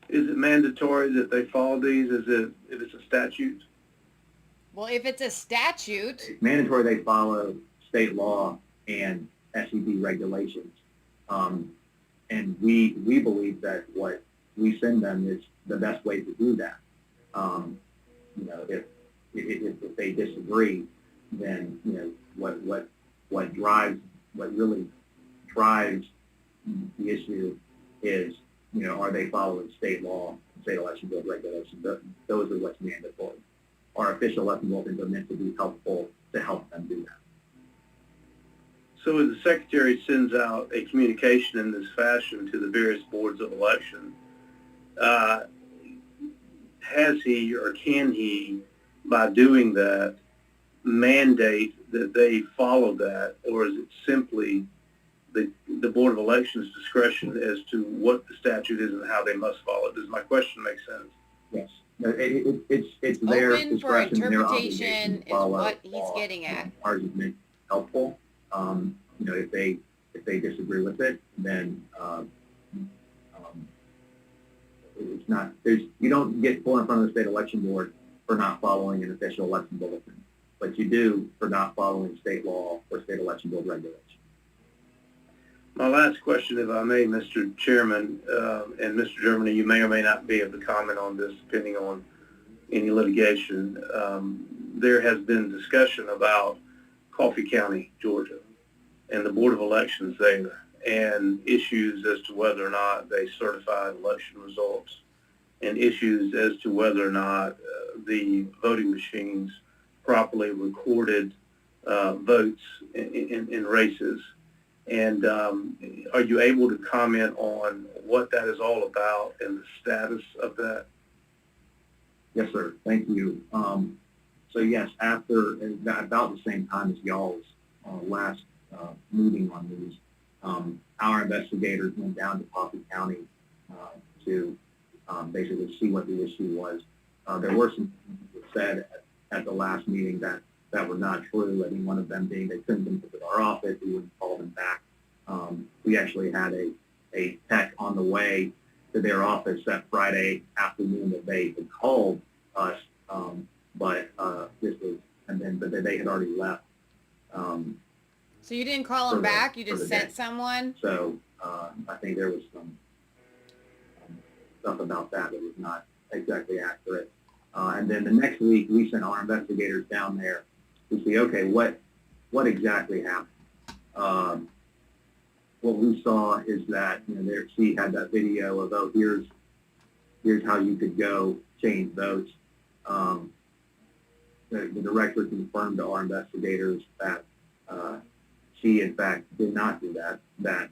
Is it mandatory that they follow these? If it's a statute? Well, if it's a statute, It's mandatory they follow state law and SED regulations. And we believe that what we send them is the best way to do that. If they disagree, then what really drives the issue is are they following state law, state election board regulations? Those are what's mandatory. Our official election bulletins are meant to be helpful to help them do that. So as the Secretary sends out a communication in this fashion to the various boards of election, has he or can he, by doing that, mandate that they follow that, or is it simply the Board of Elections' discretion as to what the statute is and how they must follow it? Does my question make sense? Yes. No, it's their open for discretion and their obligation interpretation to is follow what he's law. getting at. Ours is meant helpful. If they disagree with it, then it's not. You don't get pulled in front of the state election board for not following an official election bulletin, but you do for not following state law or state election board regulations. My last question, if I may, Mr. Chairman, and Mr. Germany, you may or may not be able to comment on this depending on any litigation. There has been discussion about Coffee County, Georgia, and the Board of Elections there, and issues as to whether or not they certified election results, and issues as to whether or not the voting machines properly recorded votes in races. And are you able to comment on what that is all about and the status of that? Yes, sir. Thank you. So yes, after about the same time as y'all's last meeting on these, our investigators went down to Coffee County to basically see what the issue was. There were some things that said at the last meeting that were not true. I mean, one of them being they couldn't come to our office, we wouldn't call them back. We actually had a tech on the way to their office that Friday afternoon that they had called us, but they had already left. So you didn't call them back? You just sent someone? So I think there was some stuff about that was not exactly accurate. And then the next week, we sent our investigators down there to see, okay, what exactly happened? What we saw is that, she had that video of, oh, here's how you could go change votes. The director confirmed to our investigators that she, in fact, did not do that, that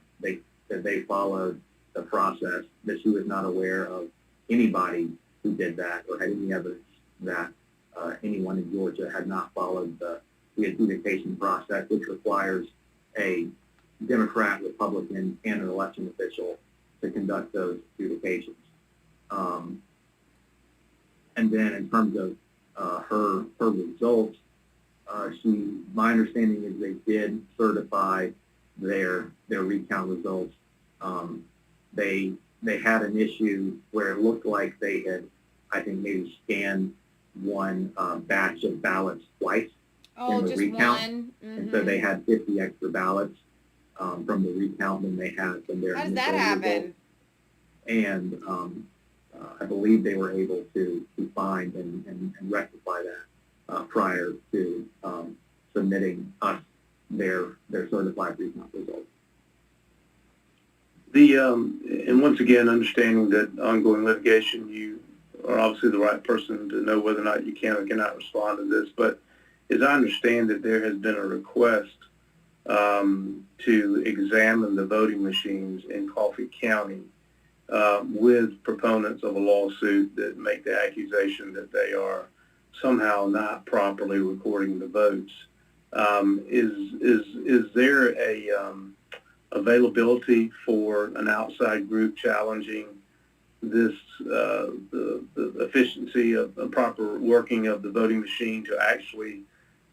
they followed the process, that she was not aware of anybody who did that or had any evidence that anyone in Georgia had not followed the adjudication process, which requires a Democrat, Republican, and an election official to conduct those adjudications. And then in terms of her results, my understanding is they did certify their recount results. They had an issue where it looked like they had, I think, maybe scanned one batch of ballots twice in the just recount. one. Mm-hmm. And so they had 50 extra ballots from the recount than they had from their How does that happen? Results. And I believe they were able to find and rectify that prior to submitting us their certified recount results. And once again, understanding that ongoing litigation, you are obviously the right person to know whether or not you can or cannot respond to this. But as I understand it, there has been a request to examine the voting machines in Coffee County with proponents of a lawsuit that make the accusation that they are somehow not properly recording the votes. Is there a availability for an outside group challenging this, the efficiency of the proper working of the voting machine to actually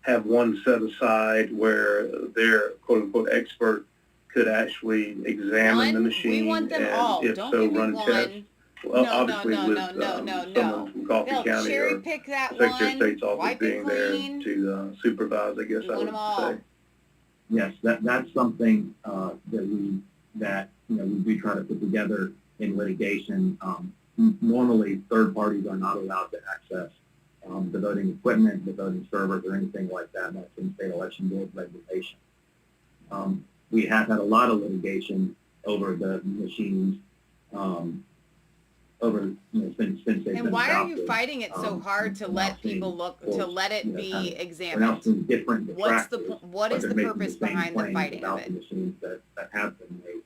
have one set aside where their quote-unquote expert could actually examine the machine? We want them and all. if Don't so, give me run one. tests? Well, No, obviously no, with no, someone from Coffee They'll County cherry or pick that Secretary one, of State's office wipe being it there clean. to supervise, I guess We I want would them all. say. Yes, that's something that we try to put together in litigation. Normally, third parties are not allowed to access the voting equipment, the voting servers, or anything like that. That's in state election board regulation. We have had a lot of litigation over the machines since they've been And why are you adopted. fighting it so hard to let people let it be examined? We're now seeing different What detractors, is the but they're purpose making the same behind the claims fighting of about it? the machines that have been made.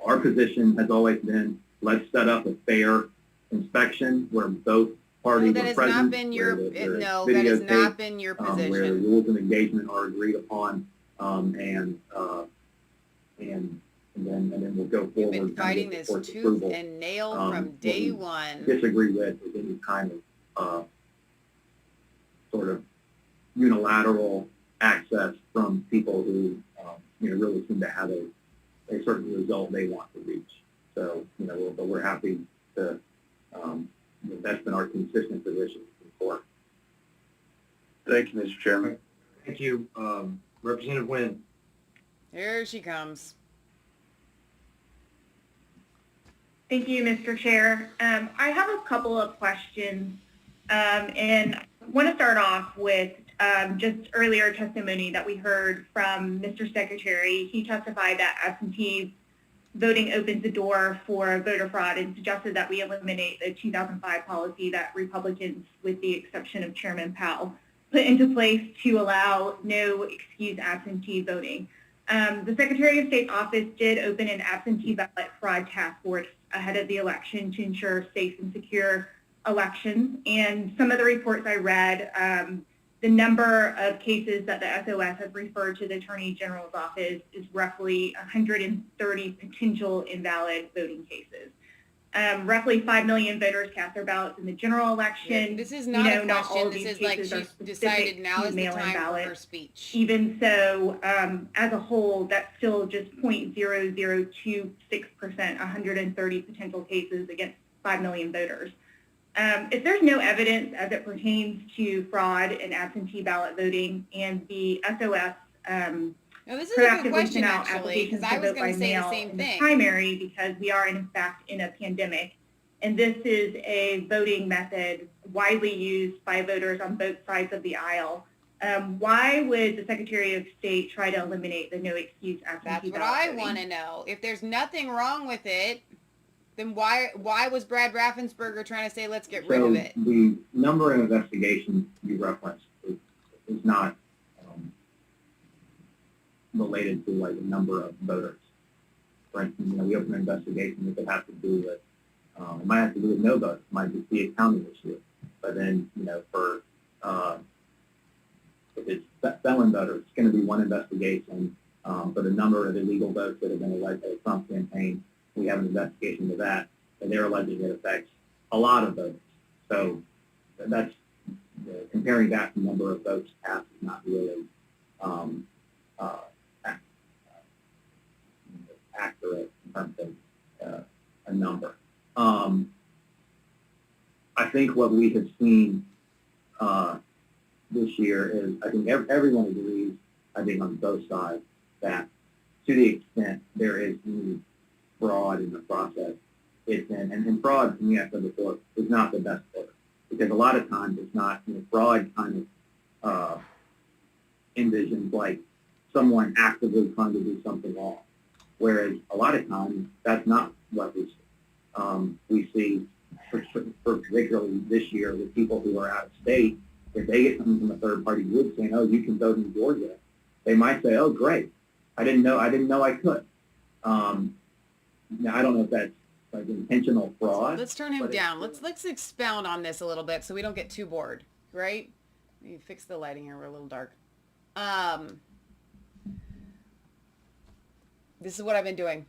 Our position has always been, let's set up a fair inspection where both parties that are has present. not been your where there's that has videotape, not been your where position. rules of engagement are agreed upon, and then we'll go You've forward. been fighting this tooth and nail from day one. Disagree with is any kind of sort of unilateral access from people who really seem to have a certain result they want to reach. So but we're happy to. That's been our consistent position before. Thank you, Mr. Chairman. Thank you. Representative Wynn. Here she comes. Thank you, Mr. Chair. I have a couple of questions, and I want to start off with just earlier testimony that we heard from Mr. Secretary. He testified that absentee voting opens the door for voter fraud and suggested that we eliminate the 2005 policy that Republicans, with the exception of Chairman Powell, put into place to allow no excuse absentee voting. The Secretary of State's office did open an absentee ballot fraud task force ahead of the election to ensure safe and secure elections. And some of the reports I read, the number of cases that the SOS has referred to the Attorney General's office is roughly 130 potential invalid voting cases. Roughly 5 million voters cast their ballots in the general election. This is not a not all question. of This these is like cases are she's specific decided now to is the mail-in time for ballots. her speech. Even so, as a whole, that's still just 0.0026%, 130 potential cases against 5 million voters. If there's no evidence as it pertains to fraud and absentee ballot voting and the SOS Now, this is a good proactively question, sent out actually, applications because I to was vote going by to say the mail same in the thing. primary, because we are in fact in a pandemic, and this is a voting method widely used by voters on both sides of the aisle. Why would the Secretary of State try to eliminate the no excuse absentee That's what ballot I voting? want to know. If there's nothing wrong with it, then why was Brad Raffensperger trying to say let's get rid of it? The number of investigations you referenced is not related to like the number of voters. For instance, we open an investigation if it has to do with, it might have to do with no votes, it might just be a county issue. But then, for if it's felon voters, it's going to be one investigation. For the number of illegal votes that have been alleged by the Trump campaign, we have an investigation into that, and they're alleging it affects a lot of voters. So that's comparing that to number of votes cast is not really accurate in terms of a number. I think what we have seen this year is, I think everyone agrees, I think on both sides, that to the extent there is any fraud in the process, it's in, and fraud, to me, I said before, is not the best word, because a lot of times it's not, fraud kind of envisions like someone actively trying to do something wrong, whereas a lot of times that's not what we see. We see, particularly this year, with people who are out of state, if they get something from a third-party group saying, "Oh, you can vote in Georgia," they might say, "Oh, great, I didn't know I could." Now, I don't know if that's like intentional fraud. Let's turn him down. Let's expound on this a little bit so we don't get too bored, right? You fix the lighting here. We're a little dark. This is what I've been doing.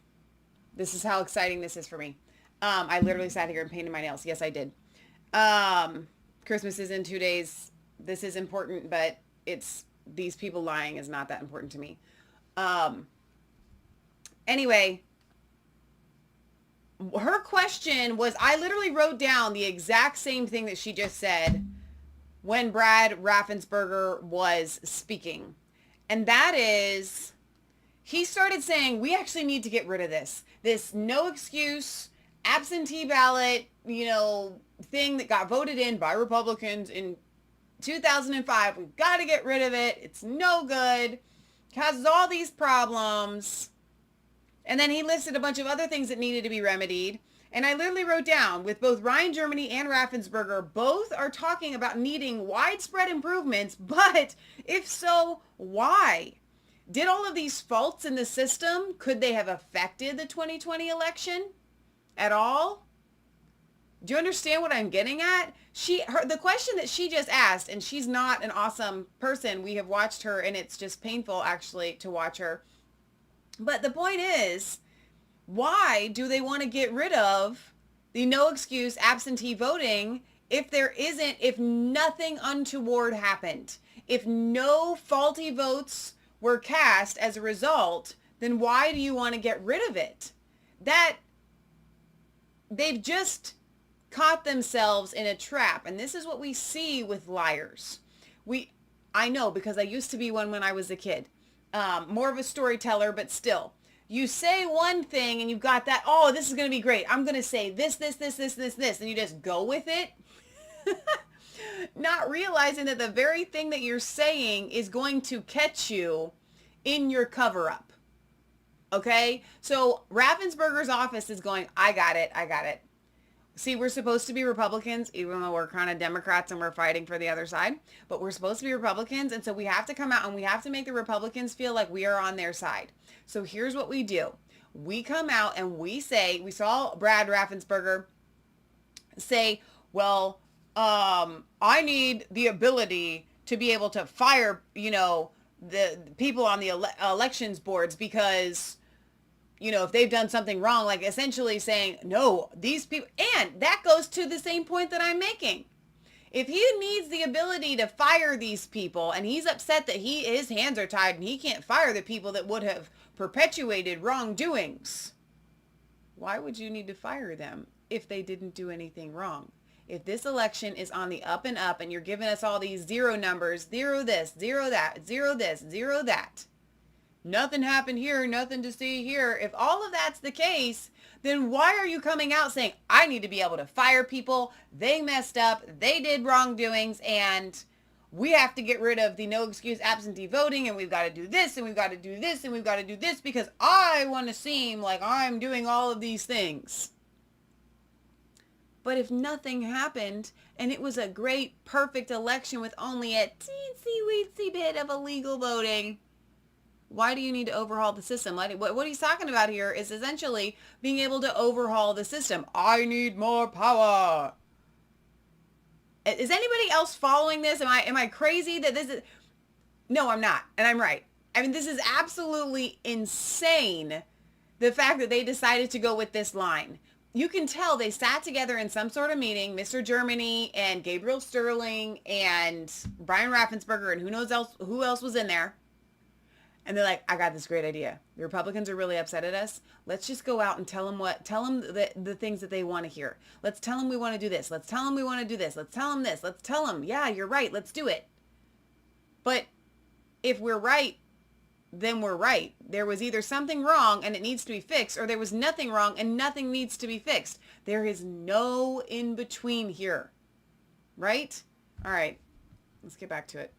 This is how exciting this is for me. I literally sat here and painted my nails. Yes, I did. Christmas is in 2 days. This is important, but it's these people lying is not that important to me. Anyway, her question was, I literally wrote down the exact same thing that she just said when Brad Raffensperger was speaking. And that is, he started saying, we actually need to get rid of this no excuse absentee ballot, thing that got voted in by Republicans in 2005. We've got to get rid of it. It's no good. Causes all these problems. And then he listed a bunch of other things that needed to be remedied. And I literally wrote down, with both Ryan Germany and Raffensperger, both are talking about needing widespread improvements, but if so, why? Did all of these faults in the system, could they have affected the 2020 election at all? Do you understand what I'm getting at? The question that she just asked, and she's not an awesome person. We have watched her, and it's just painful, actually, to watch her. But the point is, why do they want to get rid of the no excuse absentee voting if nothing untoward happened? If no faulty votes were cast as a result, then why do you want to get rid of it? They've just caught themselves in a trap. And this is what we see with liars. I know, because I used to be one when I was a kid. More of a storyteller, but still. You say one thing and you've got that, oh, this is going to be great. I'm going to say this, and you just go with it. Not realizing that the very thing that you're saying is going to catch you in your cover-up. Okay? So Raffensperger's office is going, I got it. See, we're supposed to be Republicans, even though we're kind of Democrats and we're fighting for the other side. But we're supposed to be Republicans, and so we have to come out and we have to make the Republicans feel like we are on their side. So here's what we do. We come out and we say, we saw Brad Raffensperger say, well, I need the ability to be able to fire, the people on the elections boards because you know, if they've done something wrong, like essentially saying, no, these people, and that goes to the same point that I'm making. If he needs the ability to fire these people and he's upset that his hands are tied and he can't fire the people that would have perpetuated wrongdoings, why would you need to fire them if they didn't do anything wrong? If this election is on the up and up and you're giving us all these zero numbers, zero this, zero that, zero this, zero that, nothing happened here, nothing to see here. If all of that's the case, then why are you coming out saying, I need to be able to fire people, they messed up, they did wrongdoings, and we have to get rid of the no excuse absentee voting, and we've got to do this, and we've got to do this, and we've got to do this, because I want to seem like I'm doing all of these things. But if nothing happened, and it was a great, perfect election with only a teensy-weensy bit of illegal voting, why do you need to overhaul the system? What he's talking about here is essentially being able to overhaul the system. I need more power. Is anybody else following this? Am I crazy that this is... No, I'm not. And I'm right. I mean, this is absolutely insane, the fact that they decided to go with this line. You can tell they sat together in some sort of meeting, Mr. Germany and Gabriel Sterling and Brian Raffensperger and who else was in there. And they're like, I got this great idea. The Republicans are really upset at us. Let's just go out and tell them the things that they want to hear. Let's tell them we want to do this. Let's tell them we want to do this. Let's tell them this. Let's tell them, yeah, you're right. Let's do it. But if we're right, then we're right. There was either something wrong and it needs to be fixed, or there was nothing wrong and nothing needs to be fixed. There is no in between here. Right? All right. Let's get back to it.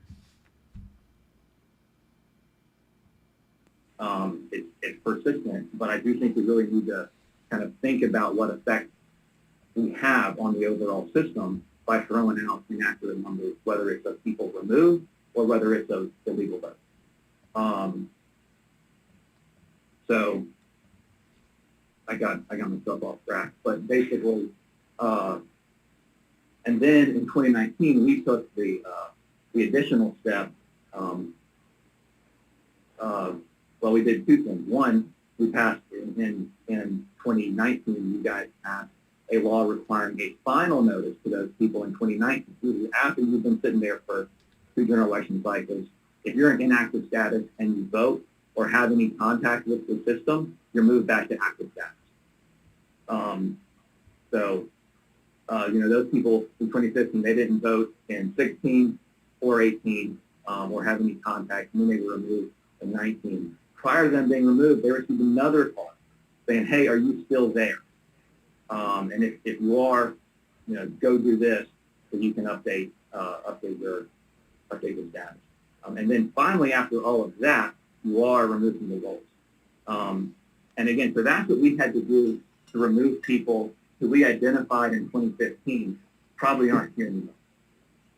It's persistent, but I do think we really need to kind of think about what effect we have on the overall system by throwing out inaccurate numbers, whether it's of people removed or whether it's of illegal votes. So I got myself off track, but basically, and then in 2019 we took the additional step. Well, we did two things. One, we passed in 2019, you guys passed a law requiring a final notice to those people in 2019. After you've been sitting there for 2 general election cycles, if you're in inactive status and you vote or have any contact with the system, you're moved back to active status. Those people in 2015, they didn't vote in 16 or 18 or have any contact, and then they were removed in 19. Prior to them being removed, they received another call saying, hey, are you still there? And if you are, go do this so you can update your status. And then finally, after all of that, you are removed from the rolls. And again, so that's what we had to do to remove people who we identified in 2015 probably aren't here anymore.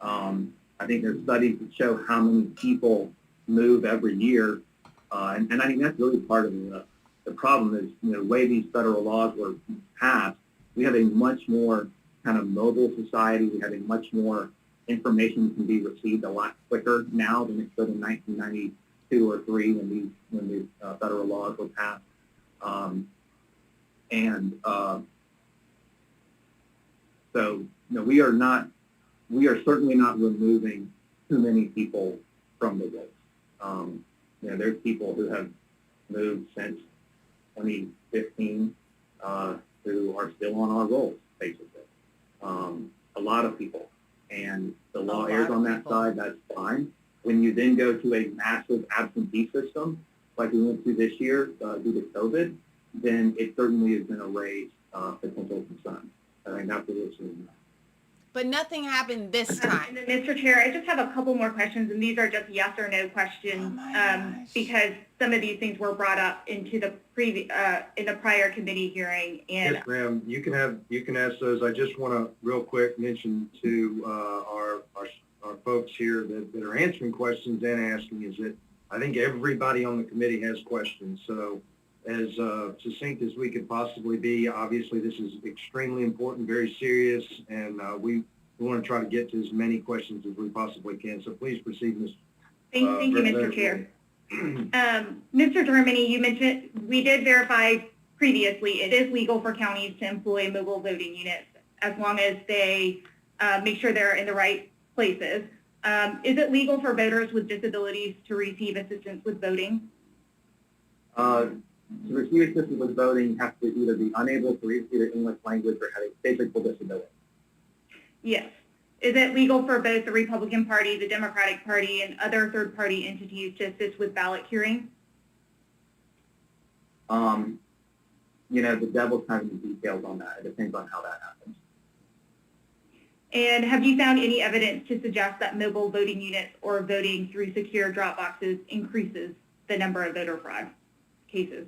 I think there's studies that show how many people move every year. And I think that's really part of the problem is, the way these federal laws were passed, we have a much more kind of mobile society. We have a much more information can be received a lot quicker now than it could in 1992 or 3 when these federal laws were passed. So we are certainly not removing too many people from the rolls. There's people who have moved since 2015 who are still on our rolls, basically. A lot of people. And the law errs on that side, that's fine. When you then go to a massive absentee system, like we went through this year due to COVID, then it certainly is going to raise potential concerns. I think that's what we're seeing. But nothing happened this time. And then, Mr. Chair, I just have a couple more questions, and these are just yes or no questions because some of these things were brought up into the in the prior committee hearing. And yes, ma'am, you can ask those. I just want to real quick mention to our folks here that are answering questions and asking is that I think everybody on the committee has questions. So as succinct as we could possibly be, obviously this is extremely important, very serious, and we want to try to get to as many questions as we possibly can. So please proceed, Ms. Thank you, Mr. Chair. Mr. Germany, you mentioned, we did verify previously, it is legal for counties to employ mobile voting units as long as they make sure they're in the right places. Is it legal for voters with disabilities to receive assistance with voting? To receive assistance with voting, you have to either be unable to read either English language or have a physical disability. Yes. Is it legal for both the Republican Party, the Democratic Party, and other third-party entities to assist with ballot curing? The devil's kind of in the details on that. It depends on how that happens. And have you found any evidence to suggest that mobile voting units or voting through secure drop boxes increases the number of voter fraud cases?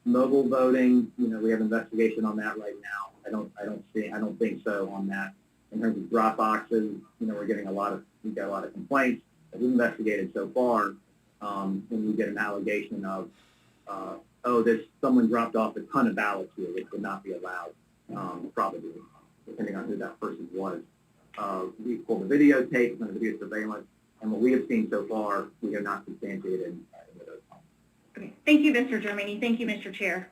Mobile voting, we have investigation on that right now. I don't think so on that. In terms of drop boxes, we've got a lot of complaints that we've investigated so far. When we get an allegation of, someone dropped off a ton of ballots here, which would not be allowed, probably, depending on who that person was. We pulled the videotape and the video surveillance, and what we have seen so far, we have not substantiated any of those. Okay. Thank you, Mr. Germany. Thank you, Mr. Chair.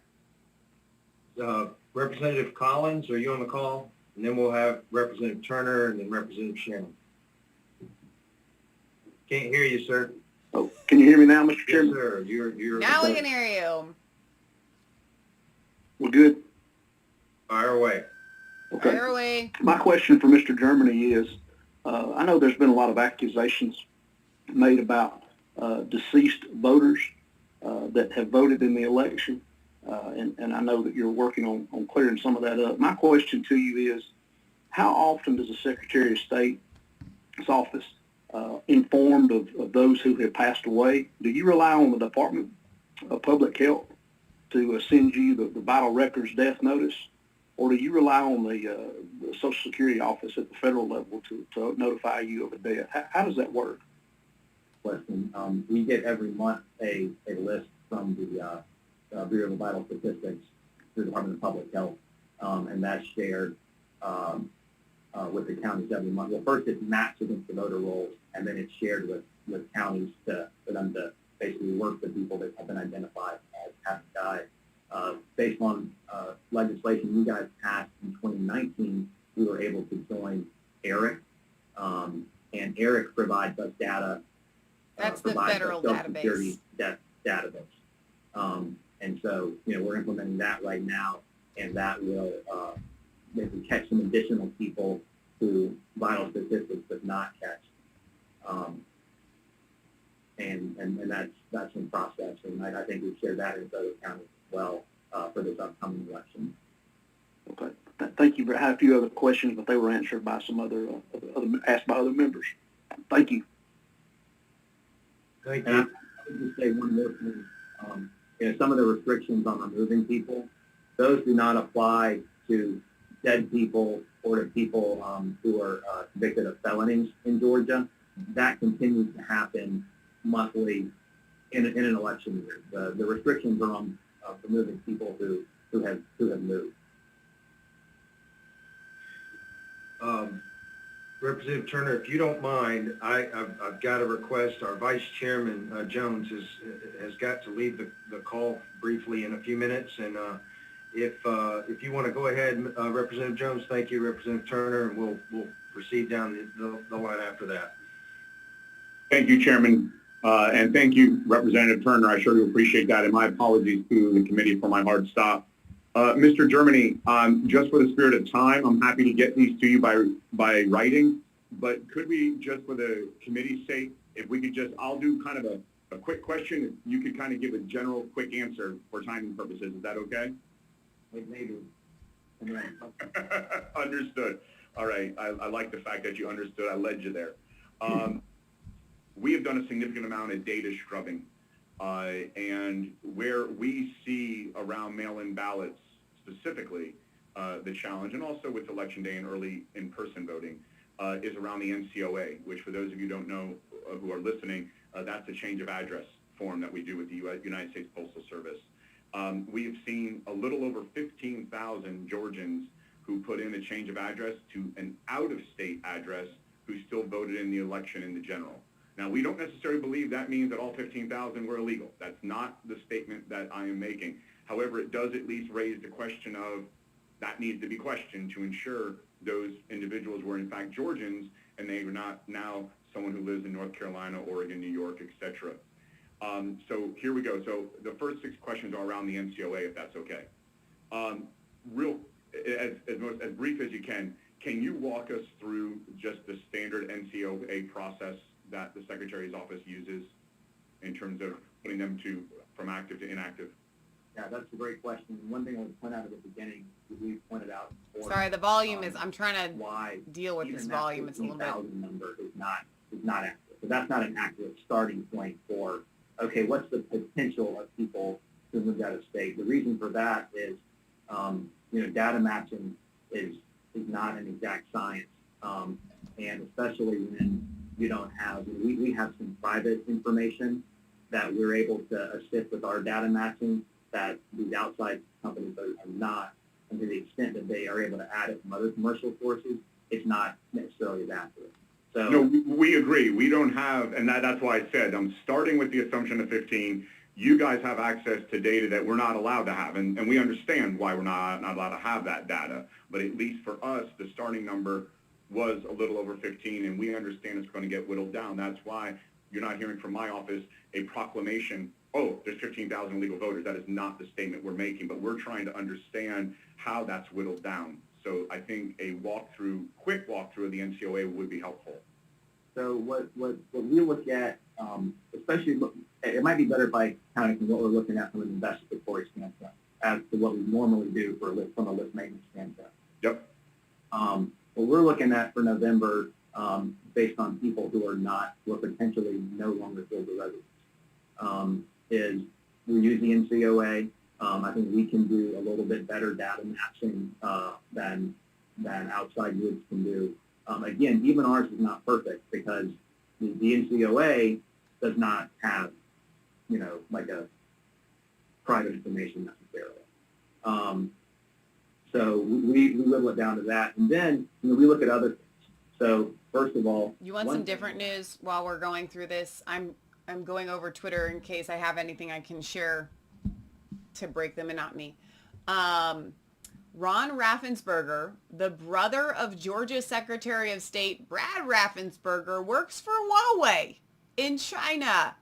Representative Collins, are you on the call? And then we'll have Representative Turner and then Representative Shannon. Can't hear you, sir. Oh, can you hear me now, Mr. Chairman? Yes, sir. You're Now we can hear you. We're good? fire away. Okay. Fire away. My question for Mr. Germany is, I know there's been a lot of accusations made about deceased voters that have voted in the election, and I know that you're working on clearing some of that up. My question to you is, how often does the Secretary of State's office informed of those who have passed away? Do you rely on the Department of Public Health to send you the vital records death notice, or do you rely on the Social Security office at the federal level to notify you of a death? How does that work? Question. We get every month a list from the Bureau of Vital Statistics through the Department of Public Health, and that's shared with the counties every month. Well, first it's matched against the voter rolls, and then it's shared with counties for them to basically work with people that have been identified as having died. Based on legislation you guys passed in 2019, we were able to join ERIC, and ERIC provides us data. That's the federal database. Database. And so, we're implementing that right now, and that will maybe catch some additional people who vital statistics does not catch. And that's in process, and I think we've shared that in other counties as well for this upcoming election. Okay. Thank you. I had a few other questions, but they were answered by some other asked by other members. Thank you. Thank And you. I would just say one more thing. Some of the restrictions on removing people, those do not apply to dead people or to people who are convicted of felonies in Georgia. That continues to happen monthly in an election year. The restrictions are on removing people who have moved. Representative Turner, if you don't mind, I've got a request. Our Vice Chairman Jones has got to leave the call briefly in a few minutes, and if you want to go ahead, Representative Jones, thank you, Representative Turner, and we'll proceed down the line after that. Thank you, Chairman, and thank you, Representative Turner. I sure do appreciate that, and my apologies to the committee for my hard stop. Mr. Germany, just for the spirit of time, I'm happy to get these to you by writing, but could we, just for the committee's sake, if we could I'll do kind of a quick question, you could kind of give a general quick answer for timing purposes. Is that okay? Maybe. Understood. All right. I like the fact that you understood. I led you there. We have done a significant amount of data scrubbing, and where we see around mail-in ballots specifically the challenge, and also with Election Day and early in-person voting, is around the NCOA, which for those of you who don't know who are listening, that's a change of address form that we do with the United States Postal Service. We have seen a little over 15,000 Georgians who put in a change of address to an out-of-state address who still voted in the election in the general. Now, we don't necessarily believe that means that all 15,000 were illegal. That's not the statement that I am making. However, it does at least raise the question of that needs to be questioned to ensure those individuals were in fact Georgians and they were not now someone who lives in North Carolina, Oregon, New York, etc. So here we go. So the first 6 questions are around the NCOA, if that's okay. As brief as you can you walk us through just the standard NCOA process that the Secretary's office uses in terms of putting them from active to inactive? Yeah, that's a great question. One thing I would point out at the beginning, we pointed out before, Sorry, the volume is, I'm trying to why deal with this volume. It's a little bit. 15,000 number is not accurate. So that's not an accurate starting point for, okay, what's the potential of people who moved out of state? The reason for that is, data matching is not an exact science. And especially when you don't have, we have some private information that we're able to assist with our data matching that these outside companies are not. And to the extent that they are able to add it from other commercial sources, it's not necessarily as accurate. So no, we agree. We don't have, and that's why I said I'm starting with the assumption of 15. You guys have access to data that we're not allowed to have, and we understand why we're not allowed to have that data. But at least for us, the starting number was a little over 15, and we understand it's going to get whittled down. That's why you're not hearing from my office a proclamation, oh, there's 15,000 illegal voters. That is not the statement we're making, but we're trying to understand how that's whittled down. So I think a quick walkthrough of the NCOA would be helpful. So what we look at, especially, it might be better if I kind of what we're looking at from an investigatory standpoint as to what we normally do from a list maintenance standpoint. Yep. What we're looking at for November, based on people who are potentially no longer filled with residents, is we use the NCOA. I think we can do a little bit better data matching than outside groups can do. Again, even ours is not perfect because the NCOA does not have, like a private information necessarily. So we whittle it down to that. And then, we look at other things. So first of all, you want some different news while we're going through this? I'm going over Twitter in case I have anything I can share to break the monotony. Ron Raffensperger, the brother of Georgia's Secretary of State Brad Raffensperger, works for Huawei in China.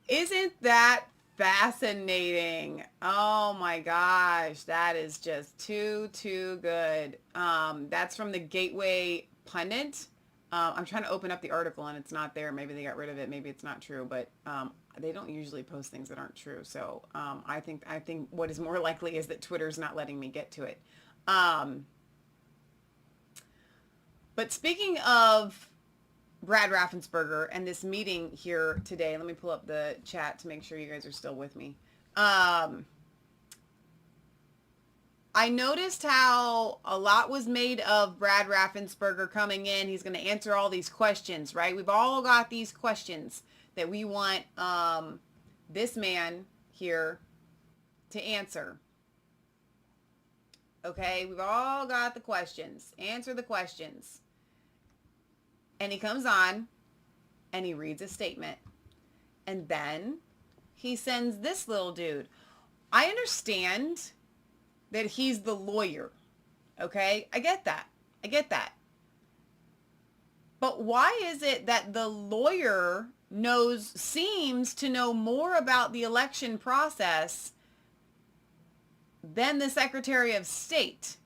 Isn't that fascinating? Oh my gosh, that is just too good. That's from the Gateway Pundit. I'm trying to open up the article and it's not there. Maybe they got rid of it. Maybe it's not true, but they don't usually post things that aren't true. So I think what is more likely is that Twitter's not letting me get to it. But speaking of Brad Raffensperger and this meeting here today, let me pull up the chat to make sure you guys are still with me. I noticed how a lot was made of Brad Raffensperger coming in. He's going to answer all these questions, right? We've all got these questions that we want this man here to answer. Okay, we've all got the questions. Answer the questions. And he comes on and he reads a statement. And then he sends this little dude. I understand that he's the lawyer. Okay? I get that. But why is it that the lawyer seems to know more about the election process than the Secretary of State?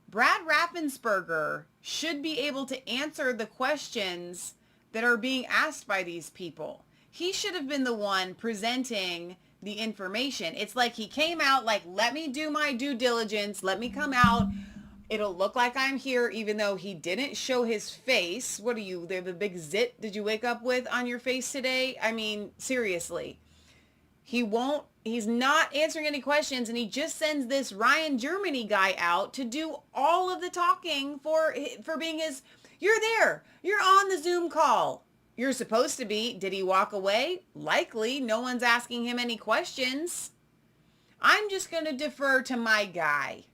Brad Raffensperger should be able to answer the questions that are being asked by these people. He should have been the one presenting the information. It's like he came out like, let me do my due diligence. Let me come out. It'll look like I'm here, even though he didn't show his face. What are you, the big zit did you wake up with on your face today? I mean, seriously. He's not answering any questions, and he just sends this Ryan Germany guy out to do all of the talking for being his, you're there. You're on the Zoom call. You're supposed to be. Did he walk away? Likely. No one's asking him any questions. I'm just going to defer to my guy.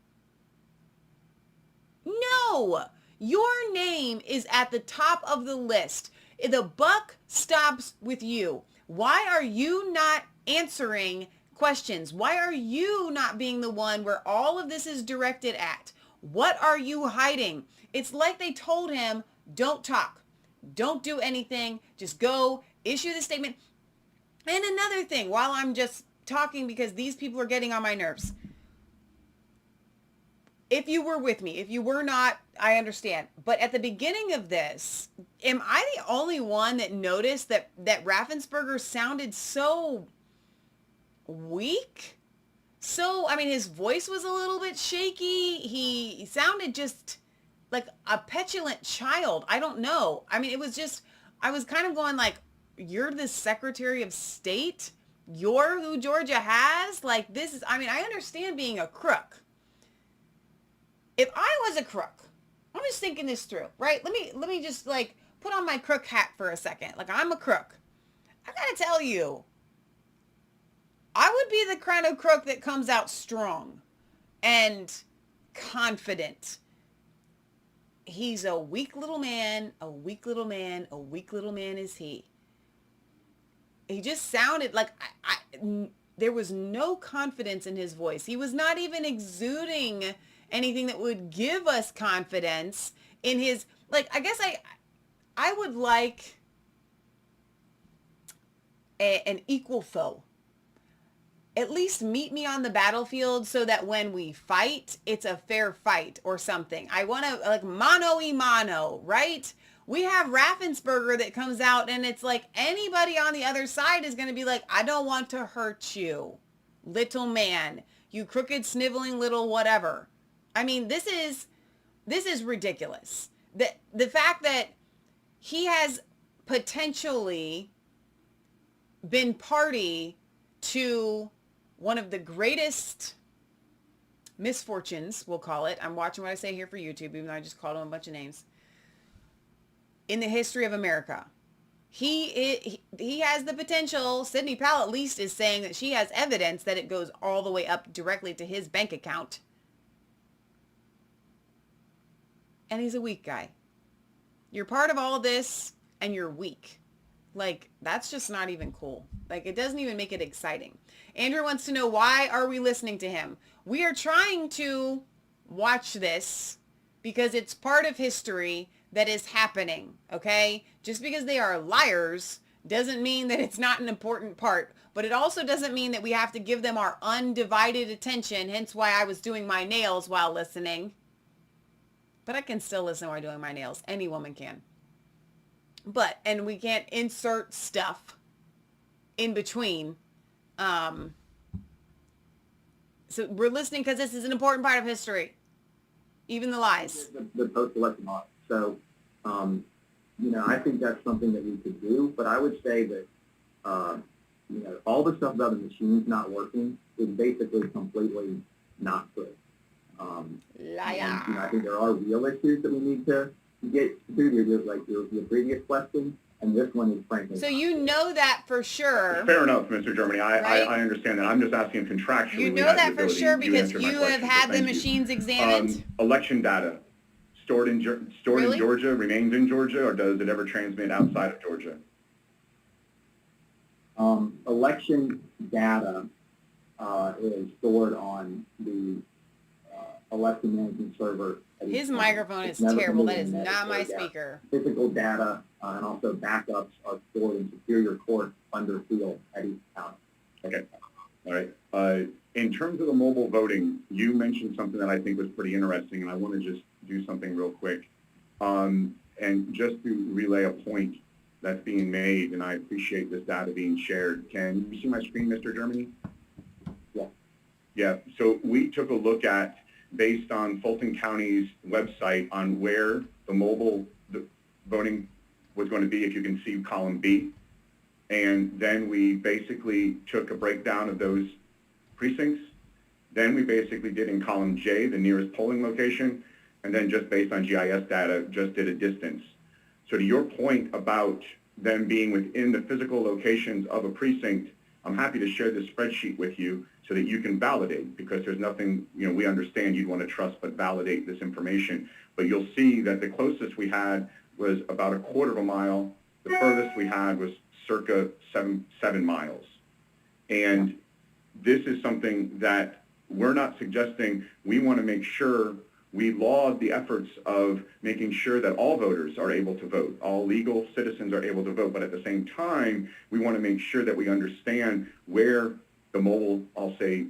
No, Your name is at the top of the list. The buck stops with you. Why are you not answering questions? Why are you not being the one where all of this is directed at? What are you hiding? It's like they told him, don't talk. Don't do anything. Just go issue the statement. And another thing, while I'm just talking, because these people are getting on my nerves. If you were with me, if you were not, I understand. But at the beginning of this, am I the only one that noticed that Raffensperger sounded so weak? So, I mean, his voice was a little bit shaky. He sounded just like a petulant child. I don't know. I mean, it was just, I was kind of going like, you're the Secretary of State? You're who Georgia has? Like, this is, I mean, I understand being a crook. If I was a crook, I'm just thinking this through, right? Let me just like put on my crook hat for a second. Like, I'm a crook. I gotta tell you, I would be the kind of crook that comes out strong and confident. He's a weak little man, a weak little man, a weak little man is he. He just sounded like there was no confidence in his voice. He was not even exuding anything that would give us confidence in his, like, I guess I would like an equal foe. At least meet me on the battlefield so that when we fight, it's a fair fight or something. I want to, like, mano y mano, right? We have Raffensperger that comes out and it's like anybody on the other side is going to be like, I don't want to hurt you, little man, you crooked, sniveling little whatever. I mean, this is ridiculous. The fact that he has potentially been party to one of the greatest misfortunes, we'll call it. I'm watching what I say here for YouTube, even though I just called him a bunch of names. In the history of America. He has the potential. Sidney Powell at least is saying that she has evidence that it goes all the way up directly to his bank account. And he's a weak guy. You're part of all of this and you're weak. Like, that's just not even cool. Like, it doesn't even make it exciting. Andrew wants to know, why are we listening to him? We are trying to watch this because it's part of history that is happening, okay? Just because they are liars doesn't mean that it's not an important part, but it also doesn't mean that we have to give them our undivided attention, hence why I was doing my nails while listening. But I can still listen while doing my nails. Any woman can. But, and we can't insert stuff in between. So we're listening because this is an important part of history. Even the lies. The post-election audit. So, I think that's something that we could do. But I would say that, all the stuff about the machines not working is basically completely not good. Liar. And, I think there are real issues that we need to get to, like your previous question, and this one is frankly. So you know that for sure. Fair enough, Mr. Germany. Right? I understand that. I'm just asking contractually. You know that for sure because you have had the machines examined. Election data stored in Georgia remains in Georgia, or does it ever transmit outside of Georgia? Election data is stored on the election management server. His microphone is terrible. That is not my speaker. Physical data and also backups are stored in Superior Court under field at each county. Okay. All right. In terms of the mobile voting, you mentioned something that I think was pretty interesting, and I want to just do something real quick. And just to relay a point that's being made, and I appreciate this data being shared. Can you see my screen, Mr. Germany? Yeah. Yeah. So we took a look at, based on Fulton County's website, on where the mobile voting was going to be, if you can see column B. And then we basically took a breakdown of those precincts. Then we basically did in column J, the nearest polling location, and then just based on GIS data, just did a distance. So to your point about them being within the physical locations of a precinct, I'm happy to share this spreadsheet with you so that you can validate, because there's nothing, we understand you'd want to trust but validate this information. But you'll see that the closest we had was about 1/4 mile. The furthest we had was circa 7 miles. And this is something that we're not suggesting. We want to make sure we laud the efforts of making sure that all voters are able to vote, all legal citizens are able to vote, but at the same time, we want to make sure that we understand where the mobile, I'll say,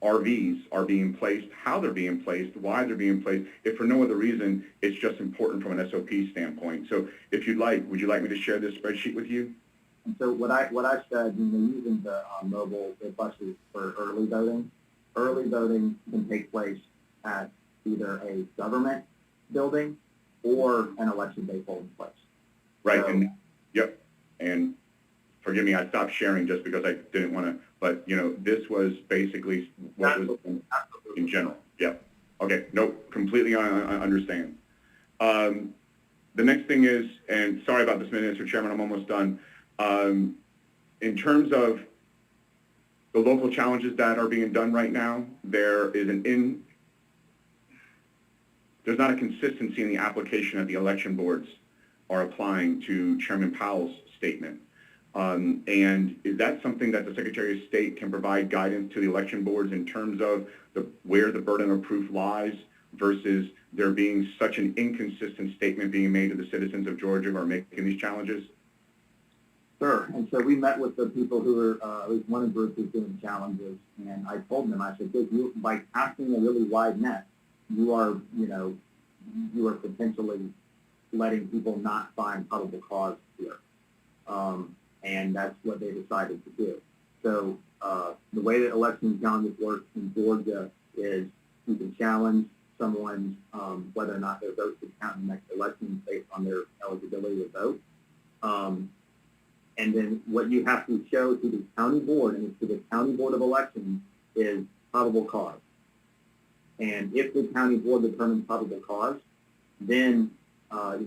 RVs are being placed, how they're being placed, why they're being placed. If for no other reason, it's just important from an SOP standpoint. So if you'd like, would you like me to share this spreadsheet with you? And so what I said, using the mobile buses for early voting can take place at either a government building or an election day polling place. Right, So, and yep, and forgive me, I stopped sharing just because I didn't want to, but this was basically what was in general. Yep. Okay, nope, completely understand. The next thing is, and sorry about this, Mr. Chairman, I'm almost done. In terms of the local challenges that are being done right now, there is there's not a consistency in the application that the election boards are applying to Chairman Powell's statement. And is that something that the Secretary of State can provide guidance to the election boards in terms of where the burden of proof lies versus there being such an inconsistent statement being made to the citizens of Georgia who are making these challenges? Sure. And so we met with the people who are, at least one of the groups who's doing challenges, and I told them, I said, you, by casting a really wide net, you are potentially letting people not find probable cause here. And that's what they decided to do. So the way that election challenges work in Georgia is you can challenge someone whether or not their vote should count in the next election based on their eligibility to vote. And then what you have to show to the county board and to the county board of elections is probable cause. And if the county board determines probable cause, then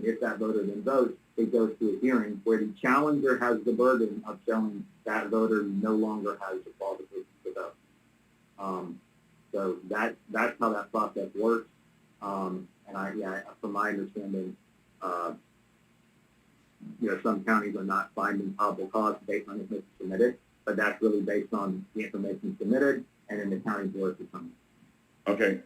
if that voter then votes, it goes to a hearing where the challenger has the burden of showing that voter no longer has the qualifications to vote. So that's how that process works. And from my understanding, some counties are not finding probable cause based on information submitted, but that's really based on the information submitted and then the county board determines. Okay.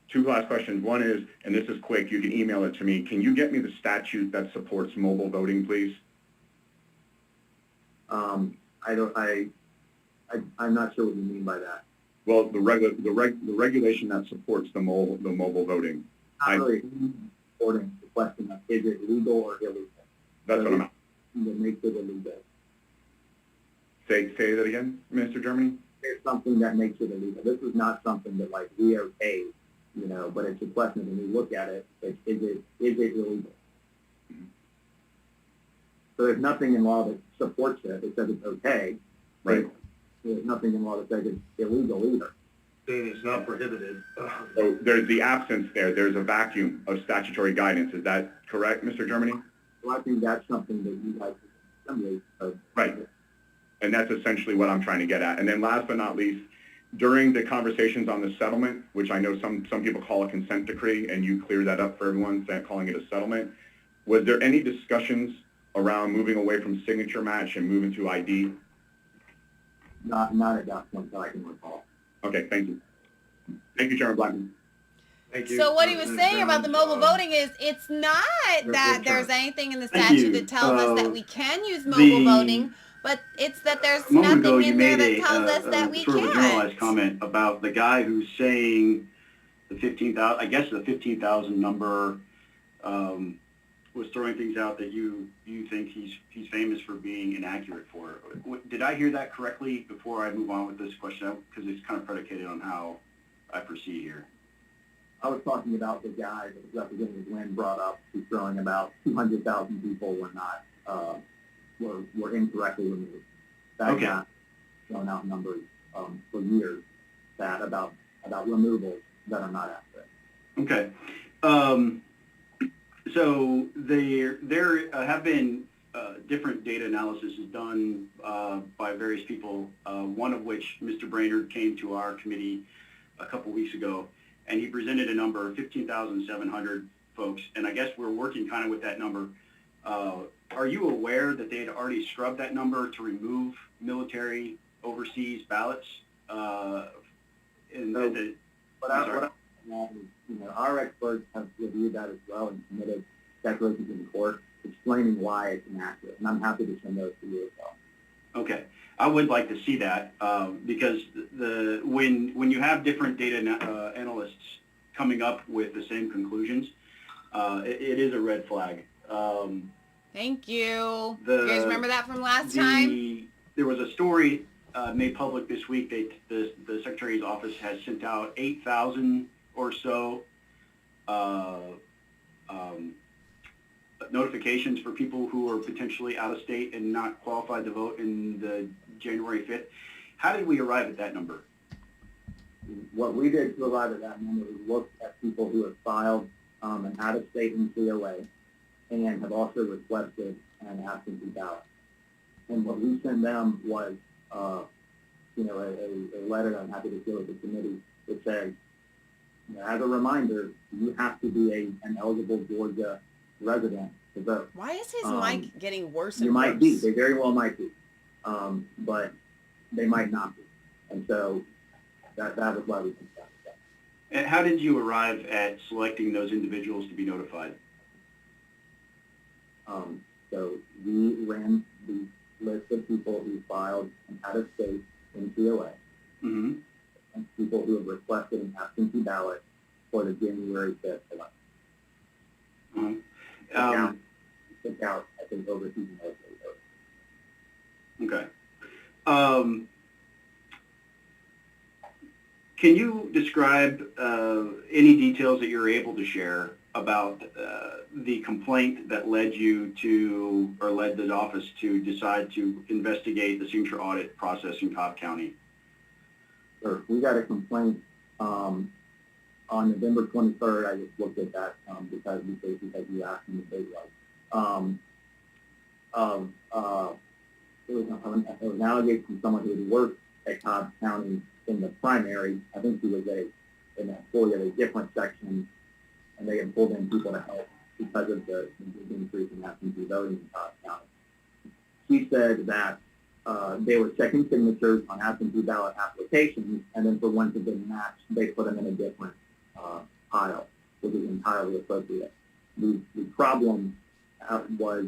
2 last questions. One is, and this is quick, you can email it to me. Can you get me the statute that supports mobile voting, please? I'm not sure what you mean by that. Well, the regulation that supports the mobile voting. Not really supporting the question of is it legal or illegal. That's what I'm asking. That makes it illegal. Say that again, Mr. Germany? There's something that makes it illegal. This is not something that we are paid, but it's a question when we look at it, is it illegal? Mm-hmm. So there's nothing in law that supports it. It says it's okay. Right. There's nothing in law that says it's illegal either. It's not prohibited. So there's the absence there. There's a vacuum of statutory guidance. Is that correct, Mr. Germany? Well, I think that's something that you guys can Right. And that's essentially what I'm trying to get at. And then last but not least, during the conversations on the settlement, which I know some people call a consent decree, and you clear that up for everyone, calling it a settlement, was there any discussions around moving away from signature match and moving to ID? Not at that point that I can recall. Okay, thank you. Thank you, Chairman Blackman. Thank you. So what he was saying about the mobile voting is it's not that there's anything in the statute that tells us that we can use mobile voting, but it's that there's nothing in there that tells us that we sort of a can't. generalized comment about the guy who's saying the 15,000, I guess the 15,000 number was throwing things out that you think he's famous for being inaccurate for. Did I hear that correctly before I move on with this question? Because it's kind of predicated on how I proceed here. I was talking about the guy that Representative Lynn brought up, who's throwing about 200,000 people were not were incorrectly removed. That guy thrown out numbers for years that about removals that are not accurate. Okay. So there have been different data analysis is done by various people, one of which Mr. Brainerd came to our committee a couple weeks ago, and he presented a number of 15,700 folks, and I guess we're working kind of with that number. Are you aware that they had already scrubbed that number to remove military overseas ballots? Our experts have reviewed that as well and submitted declarations in court explaining why it's inaccurate, and I'm happy to send those to you as well. Okay, I would like to see that because when you have different data analysts coming up with the same conclusions, it is a red flag. Thank you. You guys remember that from last time? There was a story made public this week. The Secretary's office has sent out 8,000 or so notifications for people who are potentially out of state and not qualified to vote in the January 5th. How did we arrive at that number? What we did to arrive at that number, we looked at people who have filed an out-of-state COA and have also requested an absentee ballot. And what we sent them was, a letter that I'm happy to share with the committee that says, as a reminder, you have to be an eligible Georgia resident to vote. Why is his mic getting worse and you worse? might be. They very well might be. But they might not be. And so that was why we did that. And how did you arrive at selecting those individuals to be notified? So we ran the list of people who filed an out-of-state COA Mm-hmm. and people who have requested an absentee ballot for the January 5th election. Took out, I think, over 2,000 votes. Okay. Can you describe any details that you're able to share about the complaint that led you to, or led the office to decide to investigate the signature audit process in Cobb County? Sure. We got a complaint on November 23rd. I just looked at that because you asked me the date was. It was an allegation from someone who had worked at Cobb County in the primary. I think he was an employee of a different section, and they had pulled in people to help because of the increase in absentee voting in Cobb County. He said that they were checking signatures on absentee ballot applications, and then for ones that didn't match, they put them in a different pile, which is entirely appropriate. The problem was